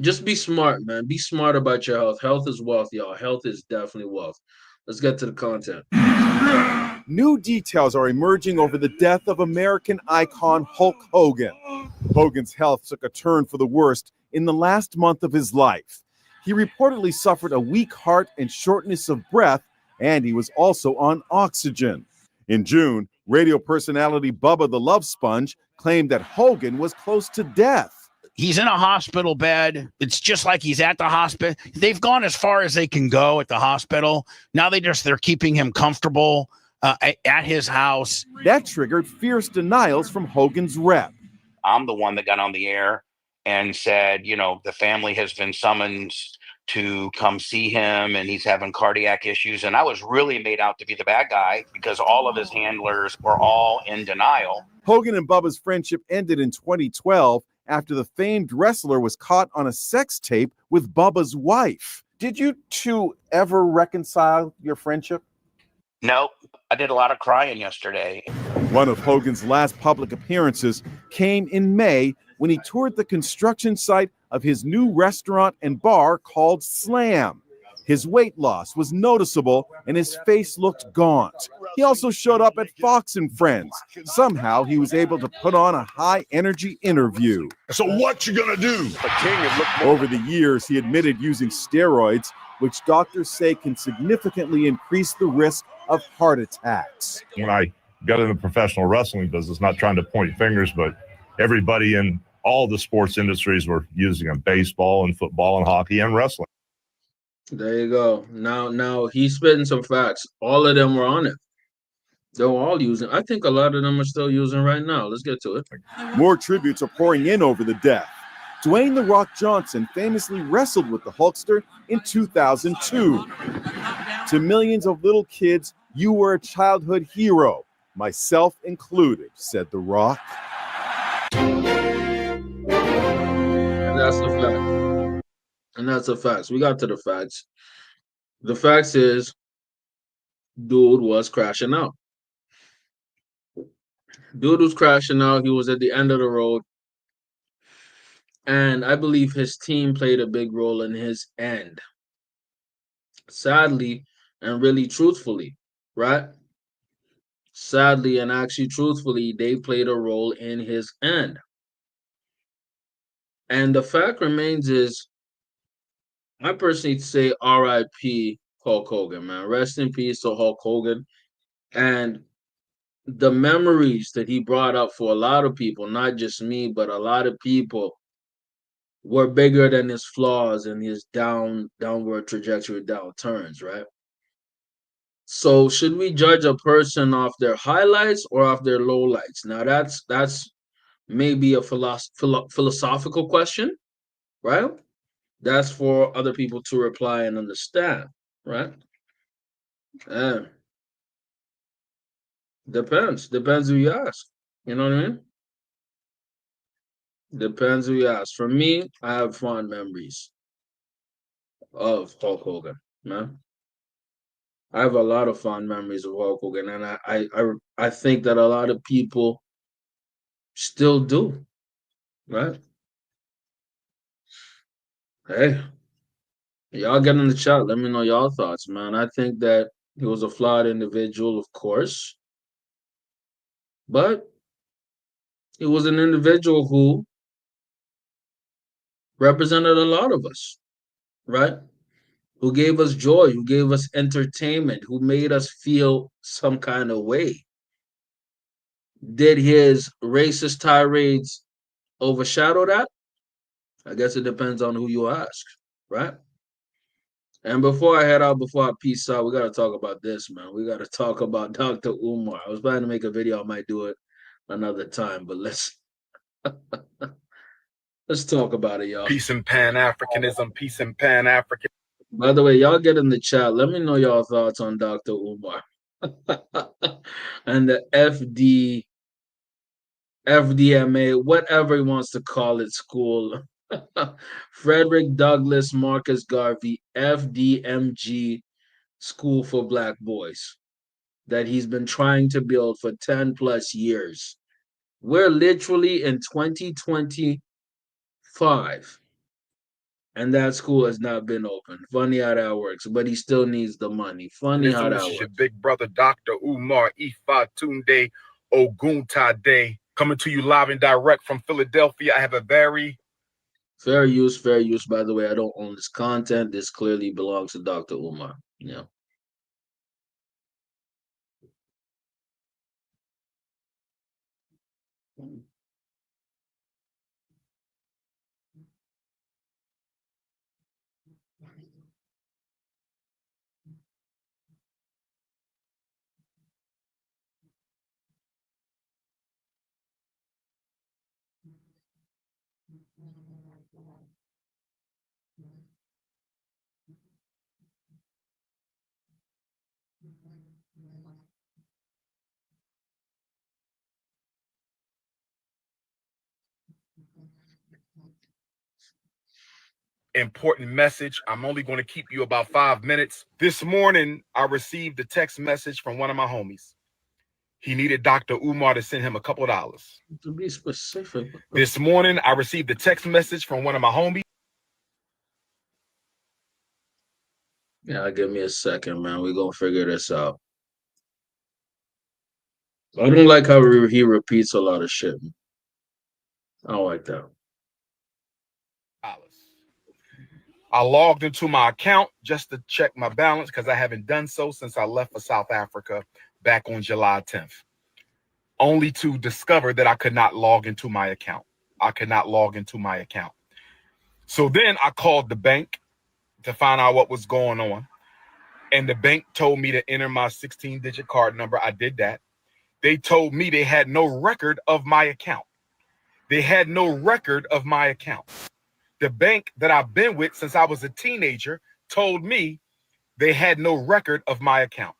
Just be smart, man. Be smart about your health. Health is wealth, y'all. Health is definitely wealth. Let's get to the content. New details are emerging over the death of American icon Hulk Hogan. Hogan's health took a turn for the worst in the last month of his life. He reportedly suffered a weak heart and shortness of breath, and he was also on oxygen. In June, radio personality Bubba the Love Sponge claimed that Hogan was close to death. He's in a hospital bed. It's just like he's at the hospital. They've gone as far as they can go at the hospital. Now they're keeping him comfortable at his house. That triggered fierce denials from Hogan's rep. I'm the one that got on the air and said, you know, the family has been summoned to come see him and he's having cardiac issues. And I was really made out to be the bad guy because all of his handlers were all in denial. Hogan and Bubba's friendship ended in 2012 after the famed wrestler was caught on a sex tape with Bubba's wife. Did you two ever reconcile your friendship? Nope. I did a lot of crying yesterday. One of Hogan's last public appearances came in May when he toured the construction site of his new restaurant and bar called Slam. His weight loss was noticeable and his face looked gaunt. He also showed up at Fox and Friends. Somehow he was able to put on a high-energy interview. So what you gonna do? Over the years, he admitted using steroids, which doctors say can significantly increase the risk of heart attacks. When I got in the professional wrestling business, not trying to point fingers, but everybody in all the sports industries were using them: baseball and football and hockey and wrestling. There you go. Now he's spitting some facts. All of them were on it. They're all using. I think a lot of them are still using right now. Let's get to it. More tributes are pouring in over the death. Dwayne "The Rock" Johnson famously wrestled with the Hulkster in 2002. To millions of little kids, you were a childhood hero, myself included, said The Rock. And that's the fact. And that's the facts. We got to the facts. The facts is, dude was crashing out. Dude was crashing out. He was at the end of the road. And I believe his team played a big role in his end. Sadly, and really truthfully, right? Sadly and actually truthfully, they played a role in his end. And the fact remains is, I personally say R.I.P. Hulk Hogan, man. Rest in peace to Hulk Hogan. And the memories that he brought up for a lot of people, not just me, but a lot of people, were bigger than his flaws and his downward trajectory, downturns, right? So should we judge a person off their highlights or off their lowlights? Now that's maybe a philosophical question, right? That's for other people to reply and understand, right? And depends who you ask. You know what I mean? Depends who you ask. For me, I have fond memories of Hulk Hogan, man. I have a lot of fond memories of Hulk Hogan, and I think that a lot of people still do, right? Hey, y'all get in the chat. Let me know y'all thoughts, man. I think that he was a flawed individual, of course, but he was an individual who represented a lot of us, right? Who gave us joy, who gave us entertainment, who made us feel some kind of way. Did his racist tirades overshadow that? I guess it depends on who you ask, right? And before I head out, before I peace out, we got to talk about this, man. We got to talk about Dr. Umar. I was planning to make a video. I might do it another time, but let's talk about it, y'all. Peace and Pan-Africanism, peace and Pan-African. By the way, y'all get in the chat. Let me know y'all thoughts on Dr. Umar and the FDMA, whatever he wants to call it, school. Frederick Douglass Marcus Garvey, FDMG, School for Black Boys, that he's been trying to build for 10 plus years. We're literally in 2025, and that school has not been open. Funny how that works, but he still needs the money. Funny how that This is works. your big brother, Dr. Umar Ifa Tunde Oguntade, coming to you live and direct from Philadelphia. I have a very Fair use, fair use. By the way, I don't own this content. This clearly belongs to Dr. Umar. Yeah. Important message. I'm only going to keep you about 5 minutes. This morning, I received a text message from one of my homies. He needed Dr. Umar to send him a couple of dollars. To be specific. This morning, I received a text message from one of my homies. Yeah, give me a second, man. We're gonna figure this out. I don't like how he repeats a lot of shit. I don't like that. I logged into my account just to check my balance because I haven't done so since I left for South Africa back on July 10th, only to discover that I could not log into my account. So then I called the bank to find out what was going on. And the bank told me to enter my 16-digit card number. I did that. They told me they had no record of my account. The bank that I've been with since I was a teenager told me they had no record of my account.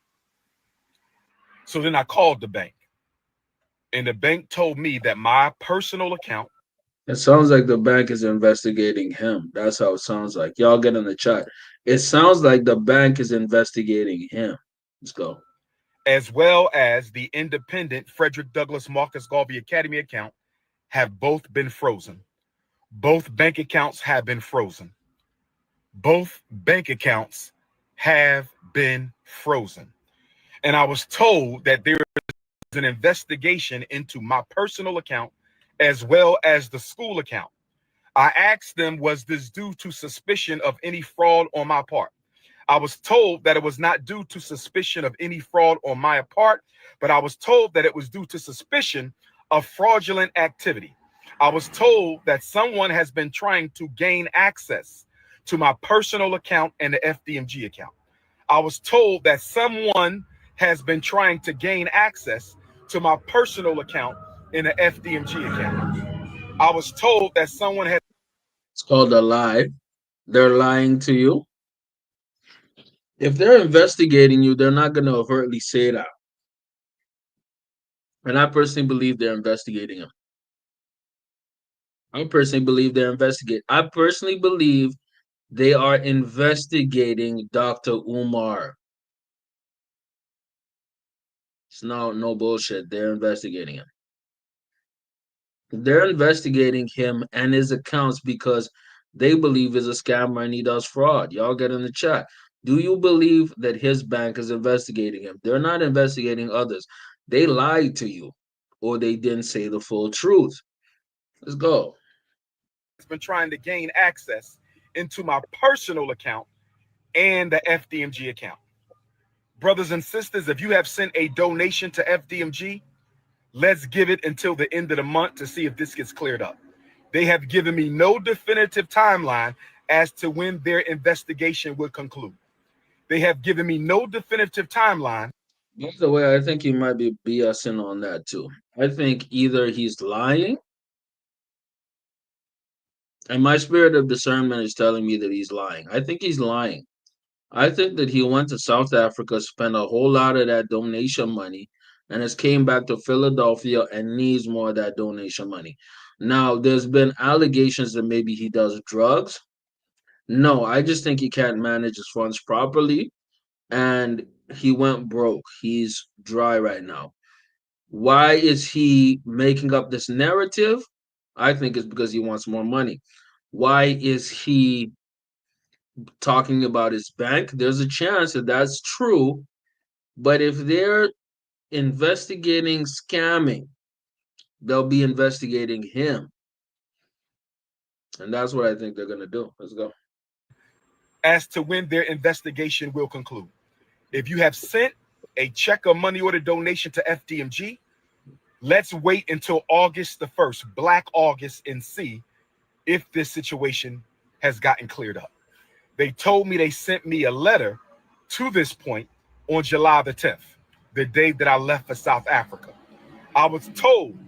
So then I called the bank, and the bank told me that my personal account. It sounds like the bank is investigating him. That's how it sounds like. Y'all get in the chat. It sounds like the bank is investigating him. Let's go. As well as the independent Frederick Douglass Marcus Garvey Academy account have both been frozen. Both bank accounts have been frozen. And I was told that there is an investigation into my personal account as well as the school account. I asked them, was this due to suspicion of any fraud on my part? I was told that it was not due to suspicion of any fraud on my part, but I was told that it was due to suspicion of fraudulent activity. I was told that someone has been trying to gain access to my personal account and the FDMG account. I was told that someone has been trying to gain access to my personal account in the FDMG account. I was told that someone had. It's called a lie. They're lying to you. If they're investigating you, they're not going to overtly say that. And I personally believe they're investigating him. I personally believe they are investigating Dr. Umar. It's no bullshit. They're investigating him. They're investigating him and his accounts because they believe he's a scammer and he does fraud. Y'all get in the chat. Do you believe that his bank is investigating him? They're not investigating others. They lied to you or they didn't say the full truth. Let's go. Has been trying to gain access into my personal account and the FDMG account. Brothers and sisters, if you have sent a donation to FDMG, let's give it until the end of the month to see if this gets cleared up. They have given me no definitive timeline as to when their investigation will conclude. By the way, I think he might be BSing on that too. I think either he's lying, and my spirit of discernment is telling me that he's lying. I think he's lying. I think that he went to South Africa, spent a whole lot of that donation money, and has came back to Philadelphia and needs more of that donation money. Now, there's been allegations that maybe he does drugs. No, I just think he can't manage his funds properly, and he went broke. He's dry right now. Why is he making up this narrative? I think it's because he wants more money. Why is he talking about his bank? There's a chance that that's true, but if they're investigating scamming, they'll be investigating him. And that's what I think they're going to do. Let's go. As to when their investigation will conclude. If you have sent a check or money order donation to FDMG, let's wait until August the 1st, Black August, and see if this situation has gotten cleared up. They told me they sent me a letter to this point on July the 10th, the day that I left for South Africa. I was told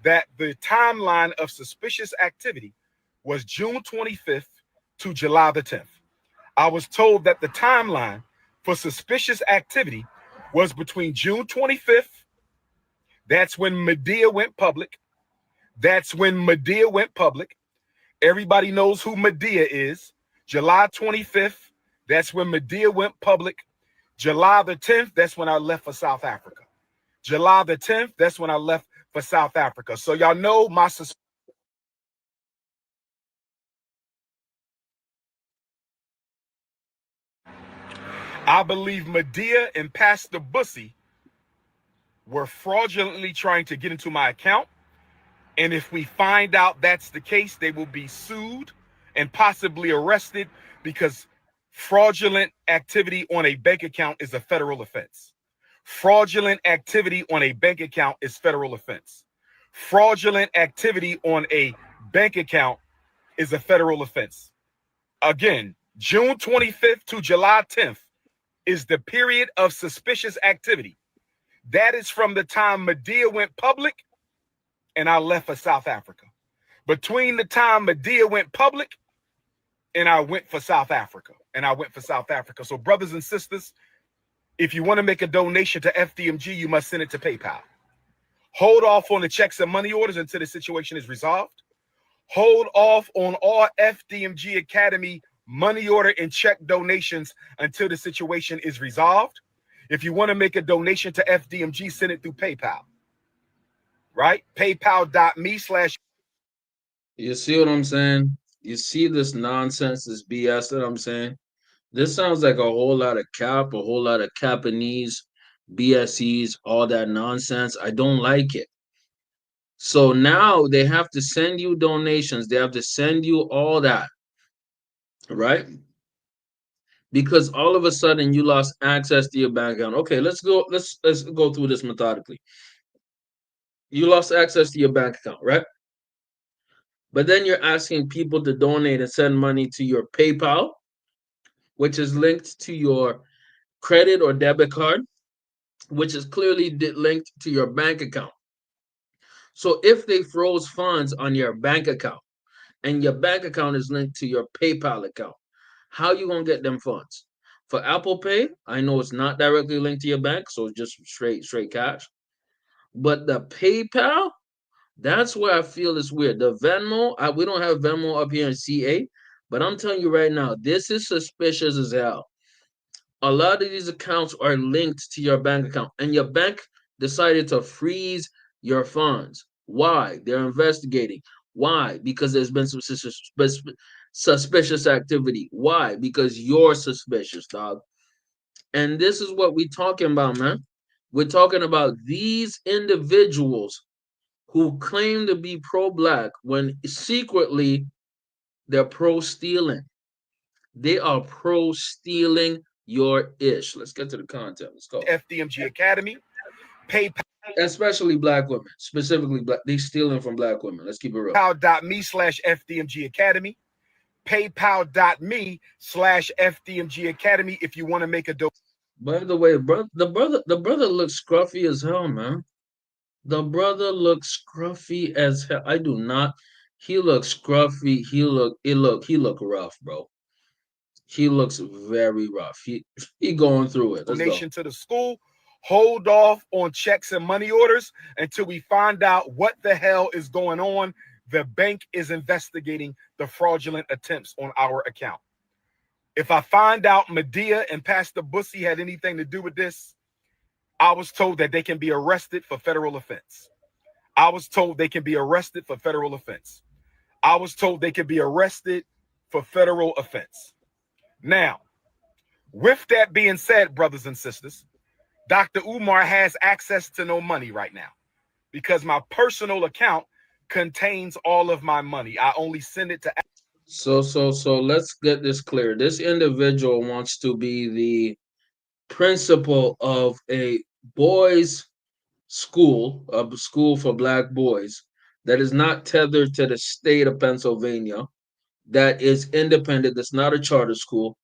that the timeline of suspicious activity was June 25th to July the 10th. I was told that the timeline for suspicious activity was between June 25th, that's when Medea went public. Everybody knows who Medea is. July 25th, that's when Medea went public. July the 10th, that's when I left for South Africa. July the 10th, that's when I left for South Africa. So y'all know my I believe Medea and Pastor Bussy were fraudulently trying to get into my account. And if we find out that's the case, they will be sued and possibly arrested, because fraudulent activity on a bank account is a federal offense. Fraudulent activity on a bank account is federal offense. Fraudulent activity on a bank account is a federal offense. Again, June 25th to July 10th is the period of suspicious activity. That is from the time Medea went public and I left for South Africa. Between the time Medea went public and I went for South Africa. So brothers and sisters, if you want to make a donation to FDMG, you must send it to PayPal. Hold off on the checks and money orders until the situation is resolved. Hold off on all FDMG Academy money order and check donations until the situation is resolved. If you want to make a donation to FDMG, send it through PayPal. Right? PayPal.me/ You see what I'm saying? You see this nonsense, this BS that I'm saying? This sounds like a whole lot of cap, a whole lot of Capanese, BSEs, all that nonsense. I don't like it. So now they have to send you donations. They have to send you all that, right? Because all of a sudden you lost access to your bank account. Okay, let's go through this methodically. You lost access to your bank account, right? But then you're asking people to donate and send money to your PayPal, which is linked to your credit or debit card, which is clearly linked to your bank account. So if they froze funds on your bank account and your bank account is linked to your PayPal account, how you gonna get them funds? For Apple Pay, I know it's not directly linked to your bank, so it's just straight cash. But the PayPal, that's where I feel it's weird. The Venmo, we don't have Venmo up here in CA, but I'm telling you right now, this is suspicious as hell. A lot of these accounts are linked to your bank account, and your bank decided to freeze your funds. Why? They're investigating. Why? Because there's been some suspicious activity. Why? Because you're suspicious, dog. And this is what we're talking about, man. We're talking about these individuals who claim to be pro-black when secretly they're pro-stealing. They are pro-stealing your ish. Let's get to the content. Let's go. FDMG Academy, PayPal. Especially black women, specifically black. They stealing from black women. Let's keep it real. PayPal.me/FDMG Academy. PayPal.me/FDMG Academy if you want to make a donation. By the way, the brother looks scruffy as hell, man. The brother looks scruffy as hell. I do not. He looks scruffy. He look rough, bro. He looks very rough. He going through it. Let's Donation to the school. Hold off on checks and money orders until we find out what the hell is going on. The bank is investigating the fraudulent attempts on our account. If I find out Medea and Pastor Bussy had anything to do with this, I was told that they can be arrested for federal offense. I was told they can be arrested for federal offense. I was told they could be arrested for federal offense. Now, with that being said, brothers and sisters, Dr. Umar has access to no money right now because my personal account contains all of my money. I only send it to. So let's get this clear. This individual wants to be the principal of a boys' school, a school for black boys that is not tethered to the state of Pennsylvania, that is independent, that's not a charter school,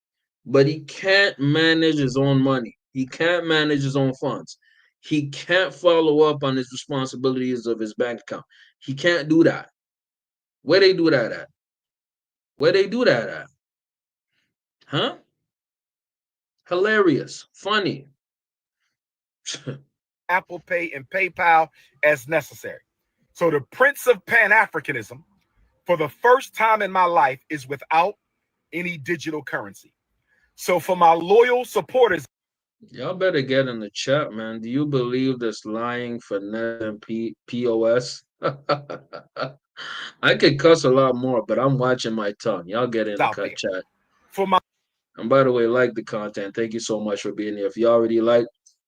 but he can't manage his own money. He can't manage his own funds. He can't follow up on his responsibilities of his bank account. He can't do that. Where they do that at? Where they do that at? Huh? Hilarious, funny. Apple Pay and PayPal as necessary. So the Prince of Pan-Africanism, for the first time in my life, is without any digital currency. So for my loyal supporters, Y'all better get in the chat, man. Do you believe this lying, finesse, and POS? I could cuss a lot more, but I'm watching my tongue. Y'all get in the out there. chat. For my And by the way, like the content. Thank you so much for being here. If you already like,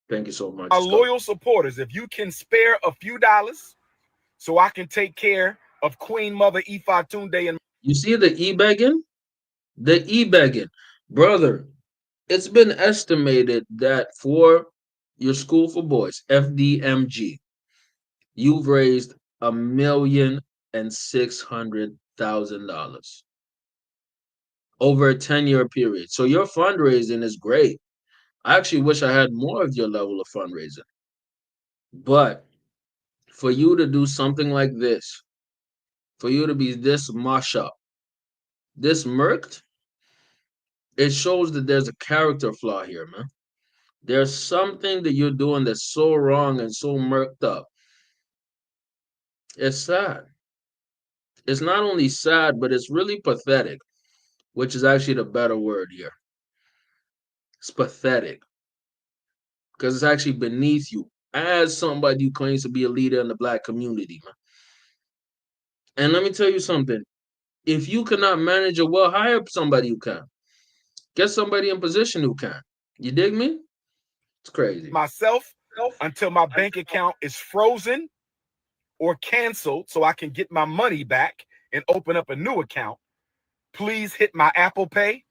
thank you so much. loyal supporters, if you can spare a few dollars so I can take care of Queen Mother Ifatunde and You see the e-begging? The e-begging. Brother, it's been estimated that for your school for boys, FDMG, you've raised $1,600,000 over a 10-year period. So your fundraising is great. I actually wish I had more of your level of fundraising. But for you to do something like this, for you to be this mush up, this murked, it shows that there's a character flaw here, man. There's something that you're doing that's so wrong and so murked up. It's sad. It's not only sad, but it's really pathetic, which is actually the better word here. It's pathetic because it's actually beneath you as somebody who claims to be a leader in the black community, man. And let me tell you something. If you cannot manage it well, hire somebody who can. Get somebody in position who can. You dig me? It's crazy. myself until my bank account is frozen or canceled so I can get my money back and open up a new account. Please hit my Apple Pay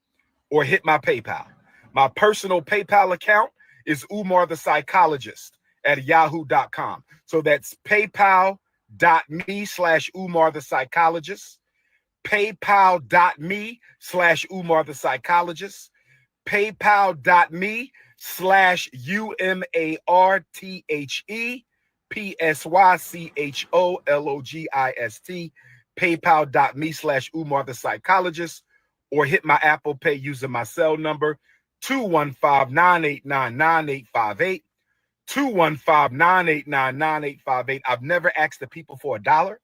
or hit my PayPal. My personal PayPal account is Umar the Psychologist at yahoo.com. So that's paypal.me/Umar the Psychologist, paypal.me/Umar the Psychologist, paypal.me/UMARTHEPSYCHOLOGIST, paypal.me/Umar the Psychologist, or hit my Apple Pay using my cell number 215-989-9858. 215-989-9858. I've never asked the people for $1.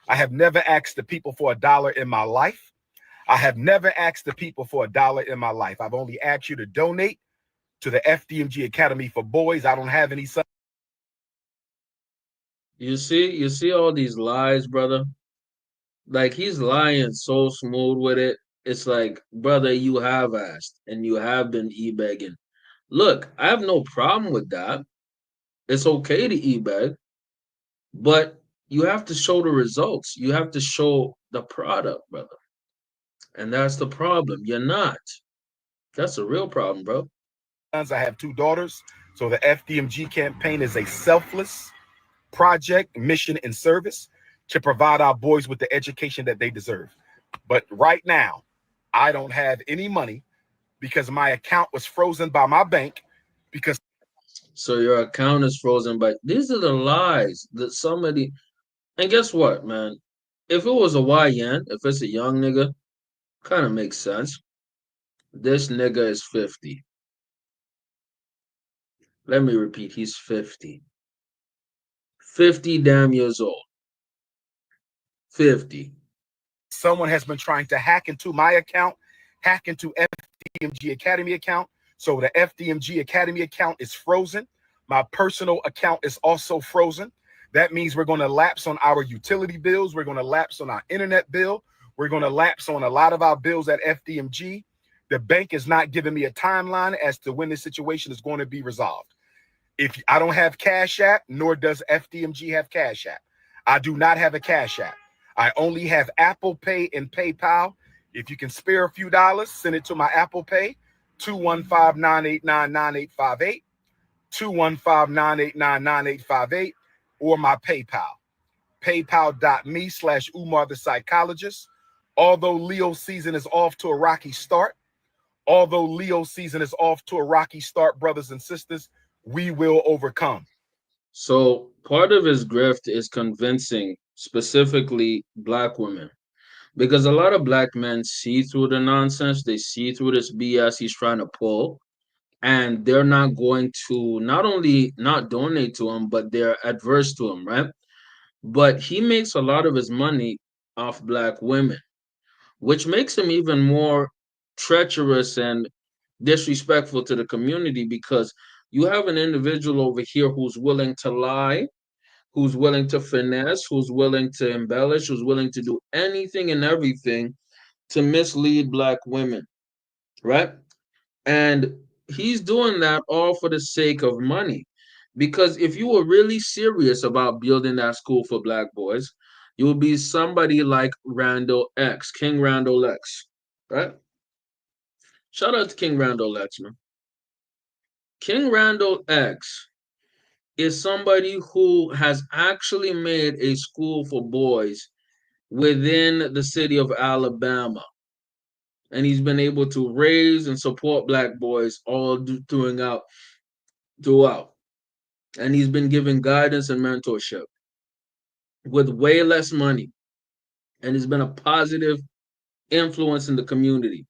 I have never asked the people for $1 in my life. I have never asked the people for $1 in my life. I've only asked you to donate to the FDMG Academy for Boys. I don't have any sons. You see all these lies, brother? Like he's lying so smooth with it. It's like, brother, you have asked and you have been e-begging. Look, I have no problem with that. It's okay to e-beg, but you have to show the results. You have to show the product, brother. And that's the problem. You're not. That's a real problem, bro. I have 2 daughters. So the FDMG campaign is a selfless project, mission, and service to provide our boys with the education that they deserve. But right now, I don't have any money because my account was frozen by my bank because So your account is frozen, but these are the lies that somebody. And guess what, man? If it was a YN, if it's a young nigga, kind of makes sense. This nigga is 50. Let me repeat, he's 50. 50 damn years old. 50. someone has been trying to hack into my account, hack into FDMG Academy account. So the FDMG Academy account is frozen. My personal account is also frozen. That means we're going to lapse on our utility bills. We're going to lapse on our internet bill. We're going to lapse on a lot of our bills at FDMG. The bank is not giving me a timeline as to when this situation is going to be resolved. If I don't have Cash App, nor does FDMG have Cash App. I do not have a Cash App. I only have Apple Pay and PayPal. If you can spare a few dollars, send it to my Apple Pay, 215-989-9858, 215-989-9858, or my PayPal, paypal.me/Umar the Psychologist. Although Leo season is off to a rocky start, brothers and sisters, we will overcome. So part of his grift is convincing specifically black women because a lot of black men see through the nonsense. They see through this BS he's trying to pull, and they're not going to not only not donate to him, but they're adverse to him, right? But he makes a lot of his money off black women, which makes him even more treacherous and disrespectful to the community, because you have an individual over here who's willing to lie, who's willing to finesse, who's willing to embellish, who's willing to do anything and everything to mislead black women, right? And he's doing that all for the sake of money. Because if you were really serious about building that school for black boys, you would be somebody like Randall X, King Randall X, right? Shout out to King Randall X, man. King Randall X is somebody who has actually made a school for boys within the city of Alabama. And he's been able to raise and support black boys all throughout. And he's been giving guidance and mentorship with way less money. And he's been a positive influence in the community.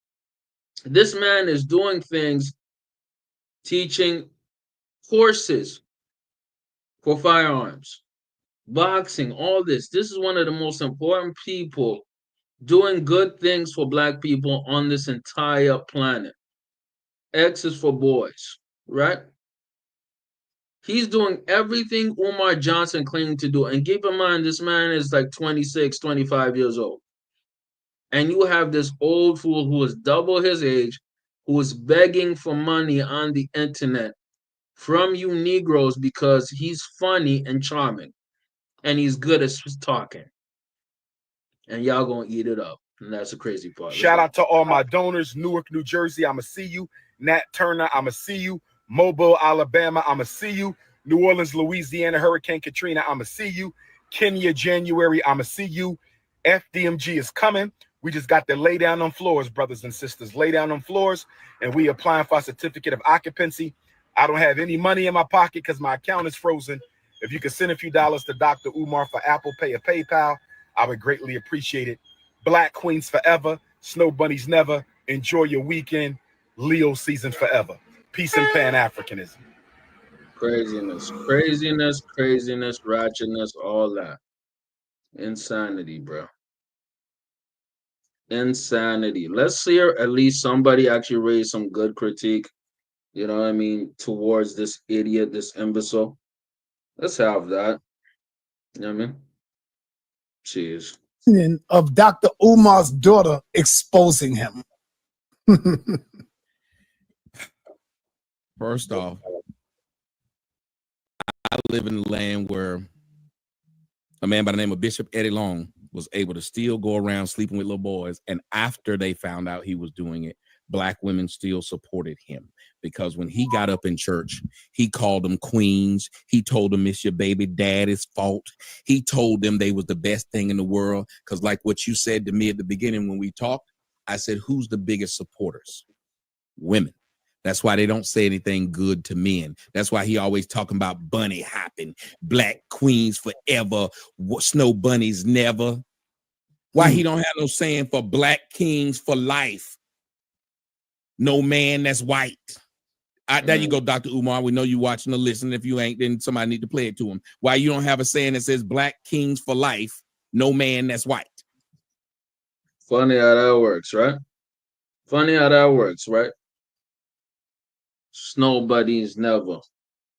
This man is doing things, teaching courses for firearms, boxing, all this. This is one of the most important people doing good things for black people on this entire planet. X is for boys, right? He's doing everything Umar Johnson claimed to do. And keep in mind, this man is like 26, 25 years old. And you have this old fool who is double his age, who is begging for money on the internet from you Negroes because he's funny and charming. And he's good at talking. And y'all gonna eat it up. And that's the crazy part. Shout out to all my donors. Newark, New Jersey, I'ma see you. Nat Turner, I'ma see you. Mobile, Alabama, I'ma see you. New Orleans, Louisiana, Hurricane Katrina, I'ma see you. Kenya, January, I'ma see you. FDMG is coming. We just got to lay down on floors, brothers and sisters. Lay down on floors, and we applying for a certificate of occupancy. I don't have any money in my pocket because my account is frozen. If you could send a few dollars to Dr. Umar for Apple Pay or PayPal, I would greatly appreciate it. Black Queens forever. Snow Bunnies never. Enjoy your weekend. Leo season forever. Peace and Pan-Africanism. Craziness, craziness, craziness, ratchetness, all that. Insanity, bro. Insanity. Let's hear at least somebody actually raise some good critique, you know what I mean, towards this idiot, this imbecile. Let's have that. You know what I mean? Cheers. Of Dr. Umar's daughter exposing him. First off, I live in a land where a man by the name of Bishop Eddie Long was able to still go around sleeping with little boys. And after they found out he was doing it, black women still supported him. Because when he got up in church, he called them queens. He told them it's your baby daddy's fault. He told them they was the best thing in the world. Because like what you said to me at the beginning when we talked, I said, who's the biggest supporters? Women. That's why they don't say anything good to men. That's why he always talking about bunny hopping, black queens forever, snow bunnies never. Why he don't have no saying for black kings for life? No man that's white. There you go, Dr. Umar. We know you watching or listening. If you ain't, then somebody need to play it to him. Why you don't have a saying that says black kings for life, no man that's white? Funny how that works, right? Funny how that works, right? Snow buddies never,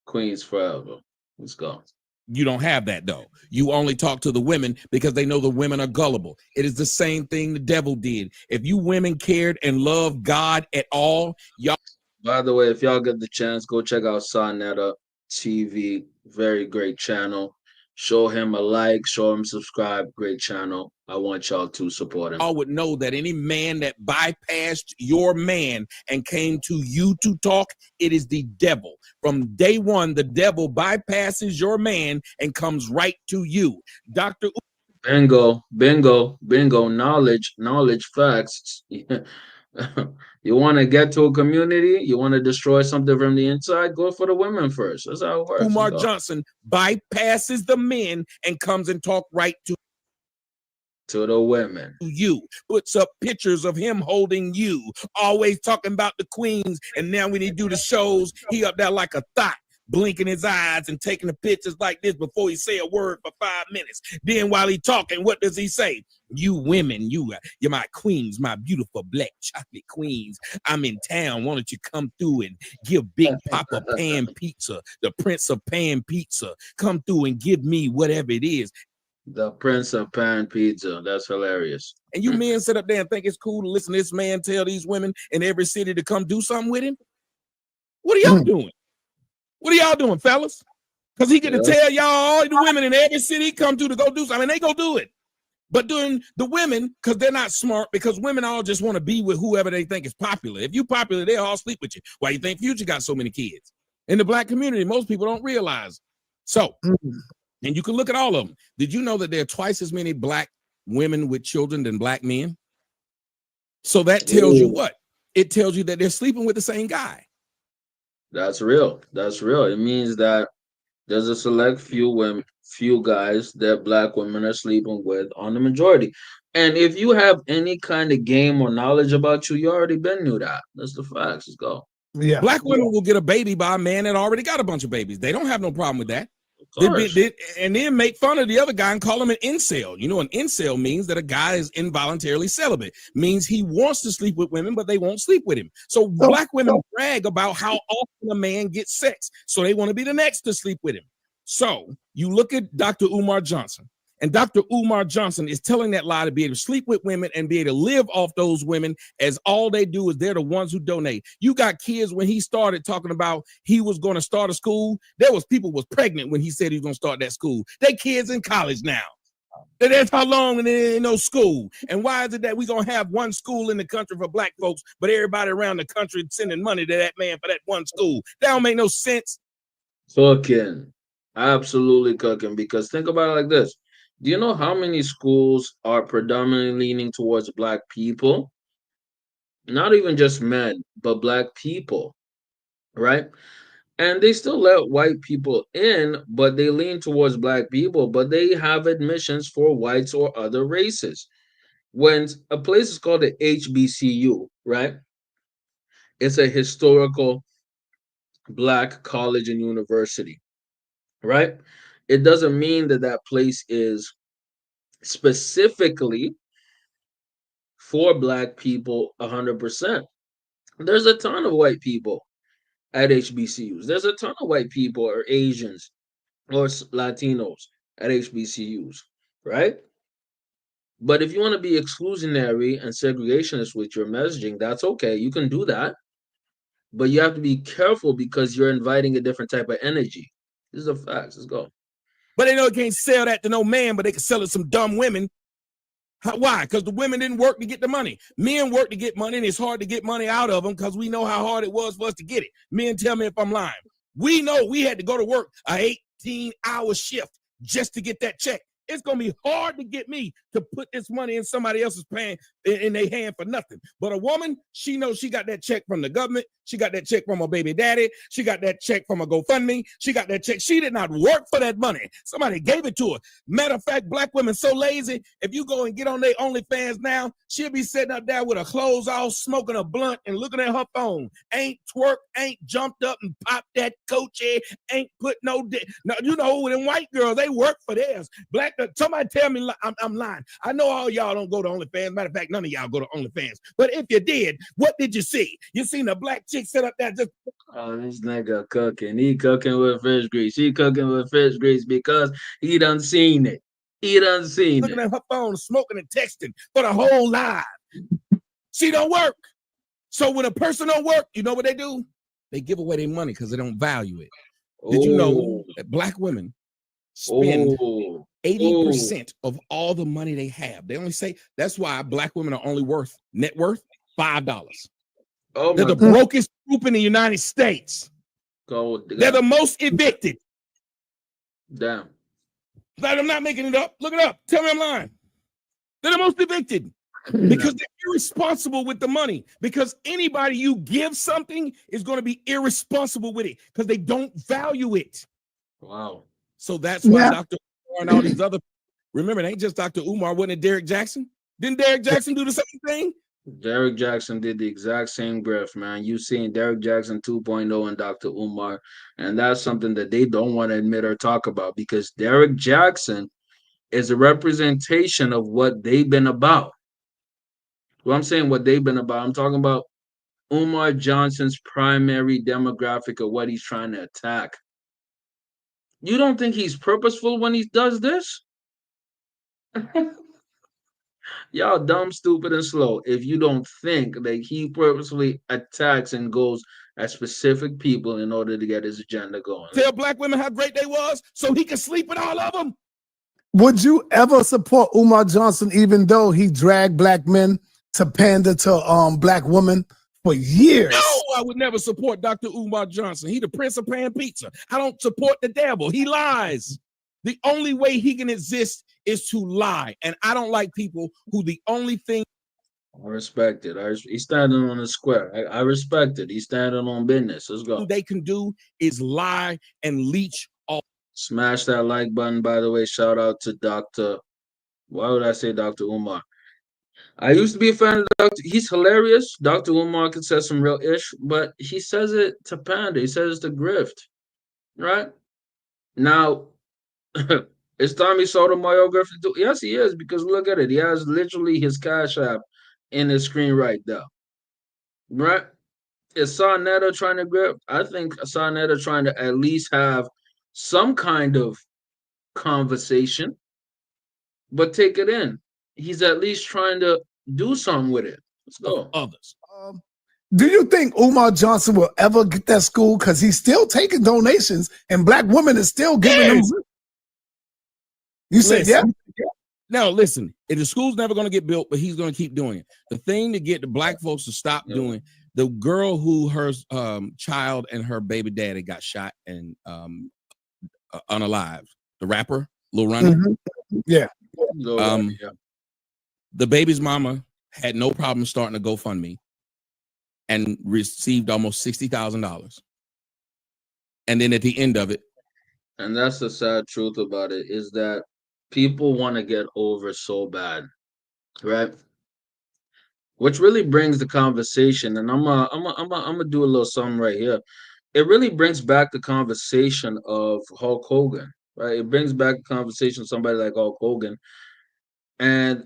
queens forever. Let's go. You don't have that though. You only talk to the women because they know the women are gullible. It is the same thing the devil did. If you women cared and loved God at all, y'all. By the way, if y'all get the chance, go check out Sonetta TV. Very great channel. Show him a like, show him subscribe. Great channel. I want y'all to support him. I would know that any man that bypassed your man and came to you to talk, it is the devil. From day one, the devil bypasses your man and comes right to you. Dr. Bingo, bingo, bingo. Knowledge, facts. You want to get to a community, you want to destroy something from the inside, go for the women first. That's how it works. Umar Johnson bypasses the men and comes and talk right to To the women. You puts up pictures of him holding you, always talking about the queens. And now when he do the shows, he up there like a thought, blinking his eyes and taking the pictures like this before he say a word for 5 minutes. Then while he talking, what does he say? You women, you're my queens, my beautiful black chocolate queens. I'm in town. Why don't you come through and give Big Papa Pan Pizza, the Prince of Pan Pizza, come through and give me whatever it is. The Prince of Pan Pizza. That's hilarious. And you men sit up there and think it's cool to listen to this man tell these women in every city to come do something with him? What are y'all doing? What are y'all doing, fellas? Because he get to tell y'all all the women in every city he come to go do something. I mean, they go do it. But doing the women, because they're not smart, because women all just want to be with whoever they think is popular. If you popular, they'll all sleep with you. Why you think Future got so many kids? In the black community, most people don't realize. So, and you can look at all of them. Did you know that there are twice as many black women with children than black men? So that tells you what? It tells you that they're sleeping with the same guy. That's real. That's real. It means that there's a select few guys that black women are sleeping with on the majority. And if you have any kind of game or knowledge about you already been knew that. That's the facts. Let's go. Yeah. Black women will get a baby by a man that already got a bunch of babies. They don't have no problem with that. And then make fun of the other guy and call him an incel. You know, an incel means that a guy is involuntarily celibate. Means he wants to sleep with women, but they won't sleep with him. So black women brag about how often a man gets sex. So they want to be the next to sleep with him. So you look at Dr. Umar Johnson. And Dr. Umar Johnson is telling that lie to be able to sleep with women and be able to live off those women, as all they do is they're the ones who donate. You got kids when he started talking about he was going to start a school. There was people was pregnant when he said he was going to start that school. They kids in college now. That's how long they're in no school. And why is it that we're going to have one school in the country for black folks, but everybody around the country sending money to that man for that one school? That don't make no sense. Cooking. Absolutely cooking. Because think about it like this. Do you know how many schools are predominantly leaning towards black people? Not even just men, but black people, right? And they still let white people in, but they lean towards black people, but they have admissions for whites or other races. When a place is called the HBCU, right? It's a historical black college and university, right? It doesn't mean that that place is specifically for black people 100%. There's a ton of white people at HBCUs. There's a ton of white people or Asians or Latinos at HBCUs, right? But if you want to be exclusionary and segregationist with your messaging, that's okay. You can do that. But you have to be careful because you're inviting a different type of energy. This is a fact. Let's go. But they know they can't sell that to no man, but they can sell it to some dumb women. Why? Because the women didn't work to get the money. Men work to get money, and it's hard to get money out of them because we know how hard it was for us to get it. Men tell me if I'm lying. We know we had to go to work an 18-hour shift just to get that check. It's going to be hard to get me to put this money in somebody else's pan in their hand for nothing. But a woman, she knows she got that check from the government. She got that check from her baby daddy. She got that check from a GoFundMe. She got that check. She did not work for that money. Somebody gave it to her. Matter of fact, black women so lazy. If you go and get on their OnlyFans now, she'll be sitting up there with her clothes off, smoking a blunt and looking at her phone. Ain't twerk, ain't jumped up and popped that Coachy, ain't put no, you know, them white girls, they work for theirs. Black, somebody tell me I'm lying. I know all y'all don't go to OnlyFans. Matter of fact, none of y'all go to OnlyFans. But if you did, what did you see? You seen a black chick sit up there just... Oh, this nigga cooking. He cooking with fish grease. He cooking with fish grease because he done seen it. He done seen looking it. at her phone, smoking and texting for the whole life. She don't work. So when a person don't work, you know what they do? They give away their money because they don't value it. Did you know that black women spend 80% of all the money they have? They only say that's why black women are only net worth $5. They're the brokest group in the United States. They're the most evicted. Damn. I'm not making it up. Look it up. Tell me I'm lying. They're the most evicted because they're irresponsible with the money. Because anybody you give something is going to be irresponsible with it because they don't value it. Wow. So that's why Dr. and all these other Remember, it ain't just Dr. Umar, wasn't it Derek Jackson? Didn't Derek Jackson do the same thing? Derek Jackson did the exact same grift, man. You seen Derek Jackson 2.0 and Dr. Umar, and that's something that they don't want to admit or talk about because Derek Jackson is a representation of what they've been about. Well, I'm saying what they've been about. I'm talking about Umar Johnson's primary demographic of what he's trying to attack. You don't think he's purposeful when he does this? Y'all dumb, stupid, and slow if you don't think that he purposely attacks and goes at specific people in order to get his agenda going. Tell black women how great they was so he could sleep with all of them. Would you ever support Umar Johnson even though he dragged black men to pander to black women for years? No, I would never support Dr. Umar Johnson. He the prince of pan pizza. I don't support the devil. He lies. The only way he can exist is to lie. And I don't like people who the only thing. I respect it. He's standing on the square. I respect it. He's standing on business. Let's go. They can do is lie and leech all. Smash that like button, by the way. Shout out to Dr. Why would I say Dr. Umar? I used to be a fan of Dr. He's hilarious. Dr. Umar can say some real ish, but he says it to pander. He says it's to grift. Right? Now, is Tommy Sotomayor Griffin too? Yes, he is, because look at it. He has literally his Cash App in his screen right there. Right? Is Sarnetta trying to grip? I think Sarnetta trying to at least have some kind of conversation, but take it in. He's at least trying to do something with it. Let's go. Others. Do you think Umar Johnson will ever get that school? Because he's still taking donations and black women is still giving them. You said, yeah? No, listen, the school's never going to get built, but he's going to keep doing it. The thing to get the black folks to stop doing, the girl who her child and her baby daddy got shot and unalived, the rapper, Lil Ronnie. Mm-hmm. Yeah. The baby's mama had no problem starting a GoFundMe and received almost $60,000. And then at the end of it. And that's the sad truth about it, is that people want to get over so bad, right? Which really brings the conversation, and I'm gonna do a little something right here. It really brings back the conversation of Hulk Hogan, right? It brings back the conversation of somebody like Hulk Hogan. And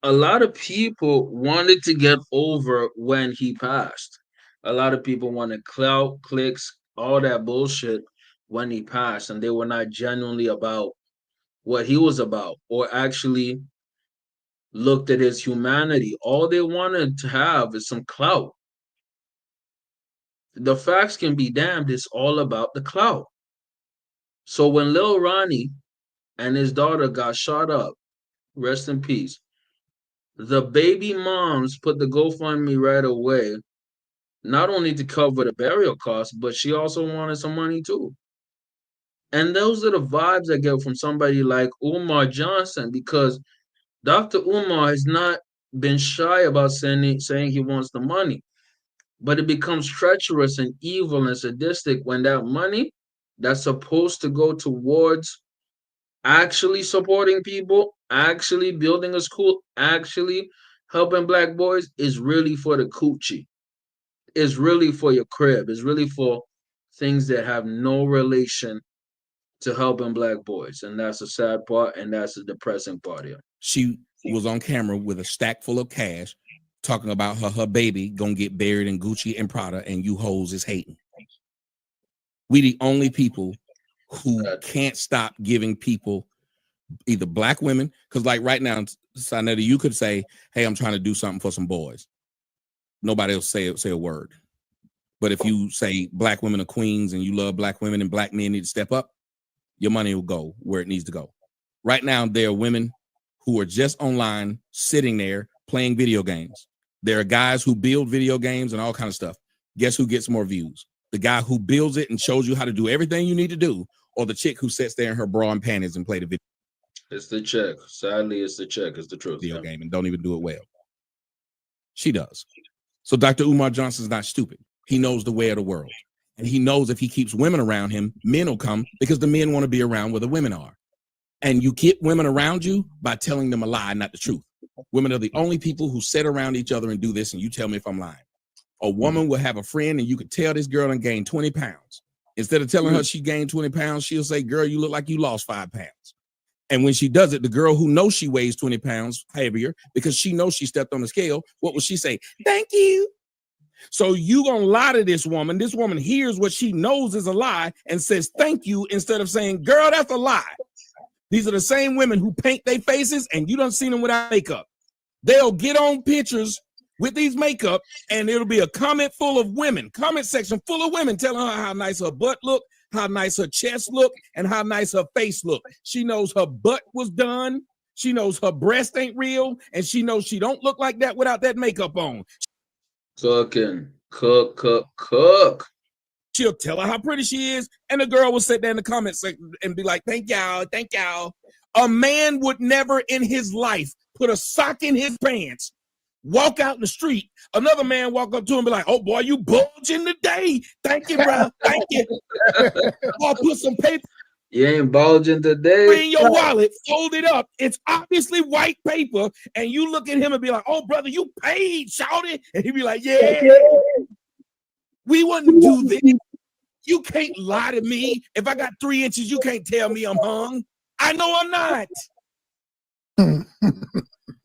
a lot of people wanted to get over when he passed. A lot of people wanted clout, clicks, all that bullshit when he passed, and they were not genuinely about what he was about or actually looked at his humanity. All they wanted to have is some clout. The facts can be damned, it's all about the clout. So when Lil Ronnie and his daughter got shot up, rest in peace, the baby moms put the GoFundMe right away, not only to cover the burial costs, but she also wanted some money too. And those are the vibes I get from somebody like Umar Johnson, because Dr. Umar has not been shy about saying he wants the money. But it becomes treacherous and evil and sadistic when that money that's supposed to go towards actually supporting people, actually building a school, actually helping black boys is really for the coochie. It's really for your crib. It's really for things that have no relation to helping black boys. And that's the sad part, and that's the depressing part here. She was on camera with a stack full of cash talking about her baby gonna get buried in Gucci and Prada, and you hoes is hating. We the only people who can't stop giving people, either black women, because like right now, Sarnetta, you could say, hey, I'm trying to do something for some boys. Nobody will say a word. But if you say black women are queens and you love black women and black men need to step up, your money will go where it needs to go. Right now, there are women who are just online sitting there playing video games. There are guys who build video games and all kind of stuff. Guess who gets more views? The guy who builds it and shows you how to do everything you need to do, or the chick who sits there in her bra and panties and play the video. It's the chick. Sadly, it's the chick. It's the truth. Video game and don't even do it well. She does. So Dr. Umar Johnson's not stupid. He knows the way of the world. And he knows if he keeps women around him, men will come because the men want to be around where the women are. And you keep women around you by telling them a lie, not the truth. Women are the only people who sit around each other and do this, and you tell me if I'm lying. A woman will have a friend, and you could tell this girl done gained 20 pounds. Instead of telling her she gained 20 pounds, she'll say, girl, you look like you lost 5 pounds. And when she does it, the girl who knows she weighs 20 pounds heavier because she knows she stepped on the scale, what will she say? Thank you. So you gonna lie to this woman. This woman hears what she knows is a lie and says thank you instead of saying, girl, that's a lie. These are the same women who paint their faces, and you done seen them without makeup. They'll get on pictures with these makeup, and it'll be a comment full of women, comment section full of women telling her how nice her butt look, how nice her chest look, and how nice her face look. She knows her butt was done. She knows her breast ain't real, and she knows she don't look like that without that makeup on. Cooking, cook. She'll tell her how pretty she is, and the girl will sit there in the comment section and be like, thank y'all, thank y'all. A man would never in his life put a sock in his pants, walk out in the street, another man walk up to him and be like, oh boy, you bulging today. Thank you, bro. Thank you. Or put some paper You ain't bulging today. in your wallet, fold it up. It's obviously white paper, and you look at him and be like, oh, brother, you paid, shouty. And he'd be like, yeah. We wouldn't do this. You can't lie to me. If I got 3 inches, you can't tell me I'm hung. I know I'm not.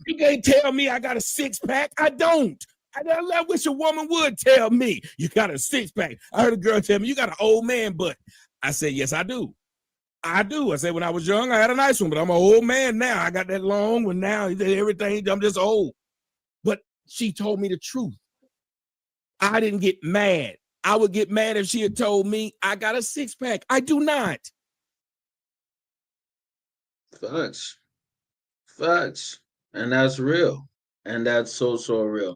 You can't tell me I got a 6-pack. I don't. I wish a woman would tell me you got a 6-pack. I heard a girl tell me you got an old man butt. I said, yes, I do. I do. I said, when I was young, I had a nice one, but I'm an old man now. I got that long one now. Everything, I'm just old. But she told me the truth. I didn't get mad. I would get mad if she had told me I got a 6-pack. I do not. Facts. And that's real. And that's so real.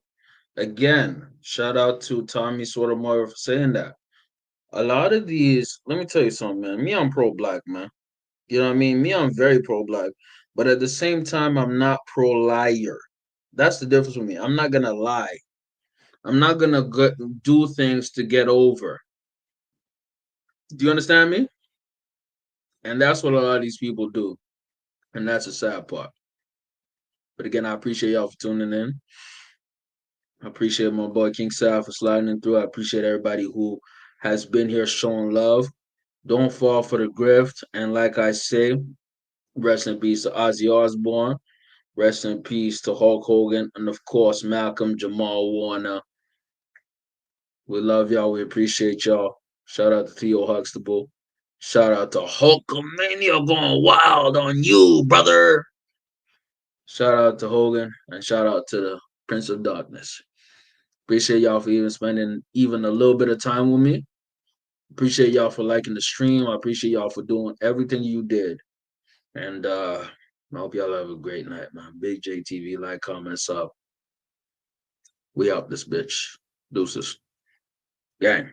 Again, shout out to Tommy Sotomayor for saying that. A lot of these, let me tell you something, man. Me, I'm pro-black, man. You know what I mean? Me, I'm very pro-black. But at the same time, I'm not pro-liar. That's the difference with me. I'm not going to lie. I'm not going to do things to get over. Do you understand me? And that's what a lot of these people do. And that's the sad part. But again, I appreciate y'all for tuning in. I appreciate my boy King Sal for sliding in through. I appreciate everybody who has been here showing love. Don't fall for the grift. And like I say, rest in peace to Ozzy Osbourne. Rest in peace to Hulk Hogan. And of course, Malcolm-Jamal Warner. We love y'all. We appreciate y'all. Shout out to Theo Huxtable. Shout out to Hulkamania going wild on you, brother. Shout out to Hogan. And shout out to the Prince of Darkness. Appreciate y'all for even spending even a little bit of time with me. Appreciate y'all for liking the stream. I appreciate y'all for doing everything you did. And I hope y'all have a great night, man. Big JTV, like, comment, sub. We out this bitch. Deuces. Gang.